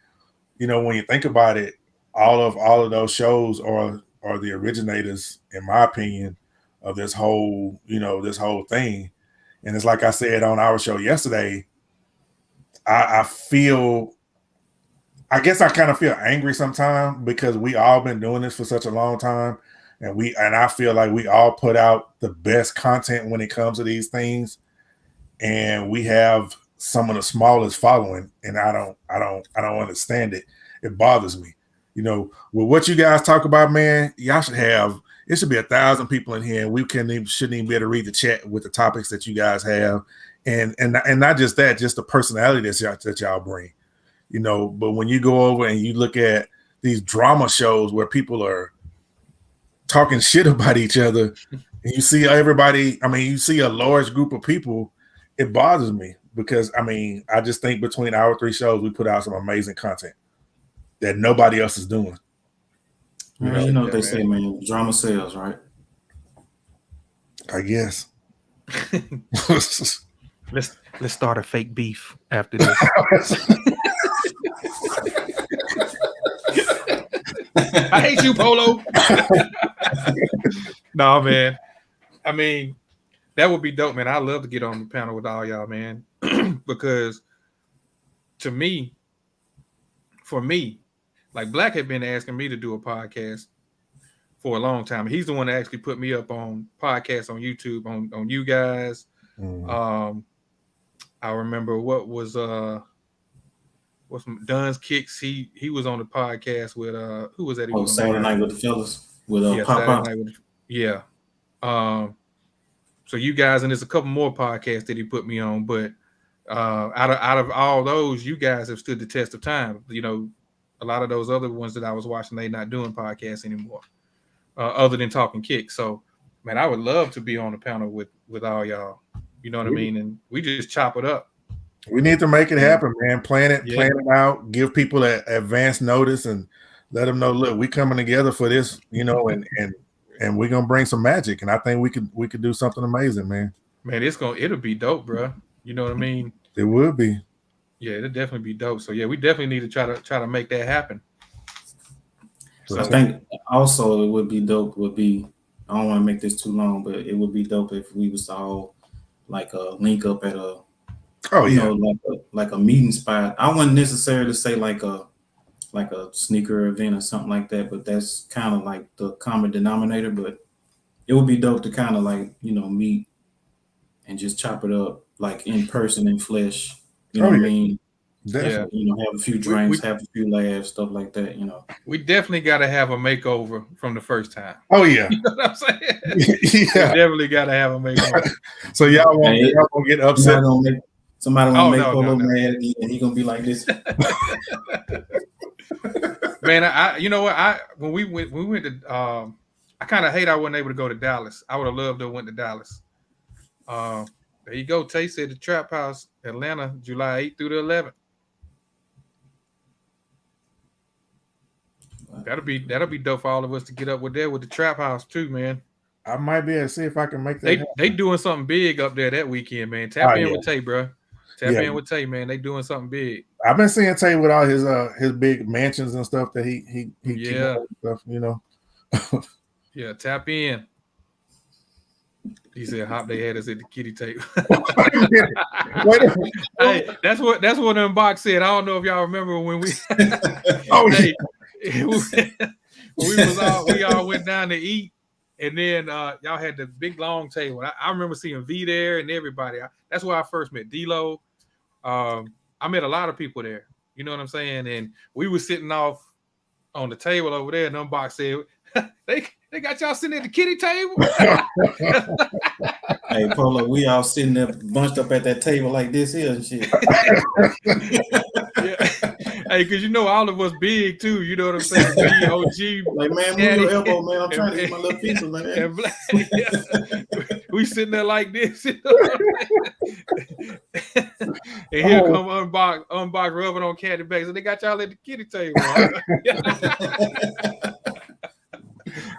you know, when you think about it, all of those shows are the originators, in my opinion, of this whole thing. And it's like I said on our show yesterday, I guess I kind of feel angry sometimes because we all been doing this for such a long time. and I feel like we all put out the best content when it comes to these things, and we have some of the smallest following, and I don't understand it. It bothers me. You know, with what you guys talk about, man, y'all should have. It should be 1,000 people in here, and we shouldn't even be able to read the chat with the topics that you guys have, and not just that, just the personality that y'all bring. You know, but when you go over and you look at these drama shows where people are talking shit about each other, and you see everybody, I mean, you see a large group of people, it bothers me because, I mean, I just think between our 3 shows, we put out some amazing content that nobody else is doing. You know what they say, man. Drama sells, right? I guess. Let's start a fake beef after this. I hate you, Polo. No, man. I mean, that would be dope, man. I'd love to get on the panel with all y'all, man. Because for me, like Black had been asking me to do a podcast for a long time. He's the one that actually put me up on podcasts on YouTube on you guys. I remember what's Dunn's Kicks. He was on the podcast with who was that? He was Saturday Night with the Fellas with Pop. Yeah. So you guys, and there's a couple more podcasts that he put me on, but out of all those, you guys have stood the test of time. You know, a lot of those other ones that I was watching, they not doing podcasts anymore, other than Talking Kicks. So, man, I would love to be on the panel with all y'all. You know what I mean? And we just chop it up. We need to make it happen, man. Plan it out. Give people an advance notice and let them know. Look, we coming together for this, you know, and we're gonna bring some magic. And I think we could do something amazing, man. Man, it'll be dope, bro. You know what I mean? It would be. Yeah, it'll definitely be dope. So yeah, we definitely need to try to make that happen. So I think also it would be dope. I don't want to make this too long, but it would be dope if we was all like link up at a. You know, like a meeting spot. I wouldn't necessarily say like a sneaker event or something like that, but that's kind of like the common denominator. But it would be dope to kind of like, you know, meet and just chop it up like in person, in flesh. You know what I mean? Definitely. You know, have a few drinks, have a few laughs, stuff like that. You know, we definitely got to have a makeover from the first time. Oh yeah, you know what I'm saying? Yeah, we definitely got to have a makeover. So y'all won't get upset. Somebody want to make Polo mad again, and he gonna be like this. Man, I you know what? When we went to I kind of hate I wasn't able to go to Dallas. I would have loved to have went to Dallas. There you go. Tay said the Trap House, Atlanta, July 8th through the 11th. That'll be dope for all of us to get up with the Trap House too, man. I might be able to see if I can make that. They doing something big up there that weekend, man. Tap in with Tay, bro. Tap in with Tay, man. They doing something big. I've been seeing Tay with all his big mansions and stuff that he stuff, you know. Yeah, tap in. He said Hop they had us at the kitty table. Hey, that's what Unbox said. I don't know if y'all remember when we we all went down to eat. And then y'all had the big long table. I remember seeing V there and everybody. That's where I first met D-Lo. I met a lot of people there. You know what I'm saying? And we were sitting off on the table over there, and Unbox said, they got y'all sitting at the kitty table. Hey, Polo, we all sitting there bunched up at that table like this here and shit. Yeah. Hey, because you know all of us big too. You know what I'm saying? OG. Like, man, move your elbow, man. I'm trying to get my little pizza, man. And Black, we sitting there like this. You know and here come Unbox rubbing on candy bags. And they got y'all at the kitty table.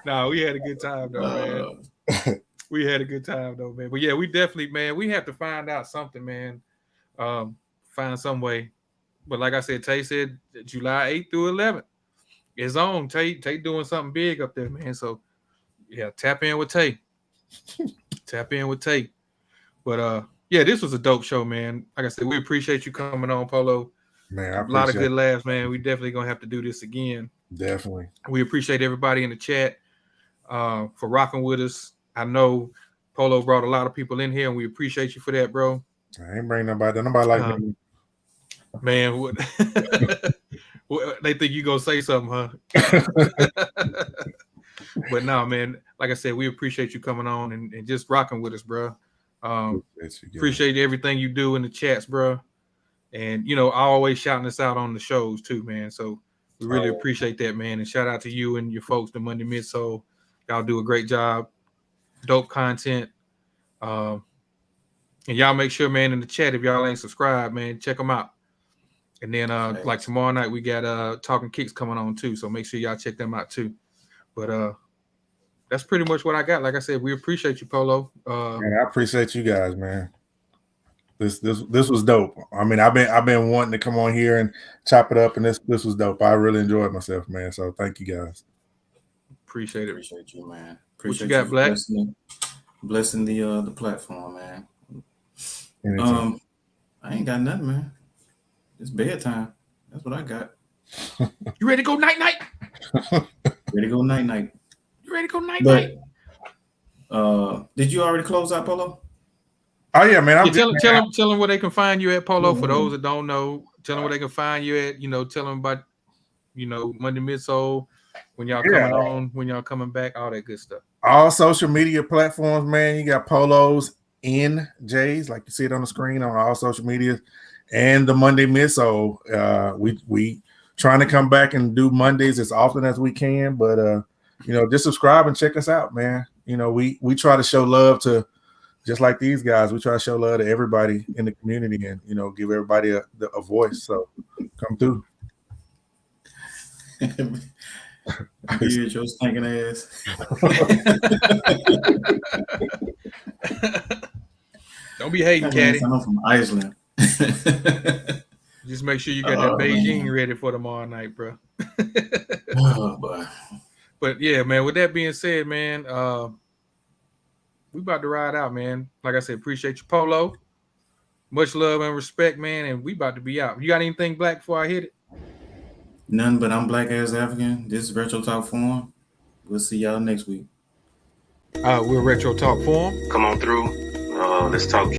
Nah, we had a good time though, man. We had a good time though, man. But yeah, we definitely, man, we have to find out something, man. Find some way. But like I said, Tay said July 8th through 11th. It's on. Tay doing something big up there, man. So yeah, tap in with Tay. Tap in with Tay. But yeah, this was a dope show, man. Like I said, we appreciate you coming on, Polo. Man, a lot of good laughs, man. We definitely gonna have to do this again. Definitely. We appreciate everybody in the chat. for rocking with us. I know Polo brought a lot of people in here, and we appreciate you for that, bro. I ain't bring nobody. Nobody like me. Man, what, they think you gonna say something, huh? But no, man. Like I said, we appreciate you coming on and just rocking with us, bro. Appreciate everything you do in the chats, bro. And you know, always shouting us out on the shows too, man. So we really appreciate that, man. And shout out to you and your folks, the Monday Midsole. Y'all do a great job. Dope content. And y'all make sure, man, in the chat, if y'all ain't subscribed, man, check them out. And then like tomorrow night, we got Talking Kicks coming on too. So make sure y'all check them out too. But that's pretty much what I got. Like I said, we appreciate you, Polo. Man, I appreciate you guys, man. This was dope. I mean, I've been wanting to come on here and chop it up, and this was dope. I really enjoyed myself, man. So thank you guys. Appreciate it. Appreciate you, man. What you got, Black? Blessing the platform, man. Anytime. I ain't got nothing, man. It's bedtime. That's what I got. You ready to go night night? Ready to go night night. You ready to go night night? Did you already close out, Polo? Oh yeah, man. Tell them where they can find you at, Polo. For those that don't know, tell them where they can find you at. You know, tell them about, you know, Monday Midsole, when y'all coming on, when y'all coming back, all that good stuff. All social media platforms, man. You got Polos NJs, like you see it on the screen on all social media, and the Monday Midsole. We trying to come back and do Mondays as often as we can, but you know, just subscribe and check us out, man. You know, we try to show love to, just like these guys, we try to show love to everybody in the community and, you know, give everybody a voice. So come through. You your stinking ass. Don't be hating, Caddy. I'm from Iceland. Just make sure you got that Beijing ready for tomorrow night, bro. Oh, boy. But yeah, man, with that being said, man, we about to ride out, man. Like I said, appreciate you, Polo. Much love and respect, man, and we about to be out. You got anything, Black, before I hit it? None, but I'm Black Ass African. This is Retro Talk Forum. We'll see y'all next week. We're Retro Talk Forum. Come on through. Let's talk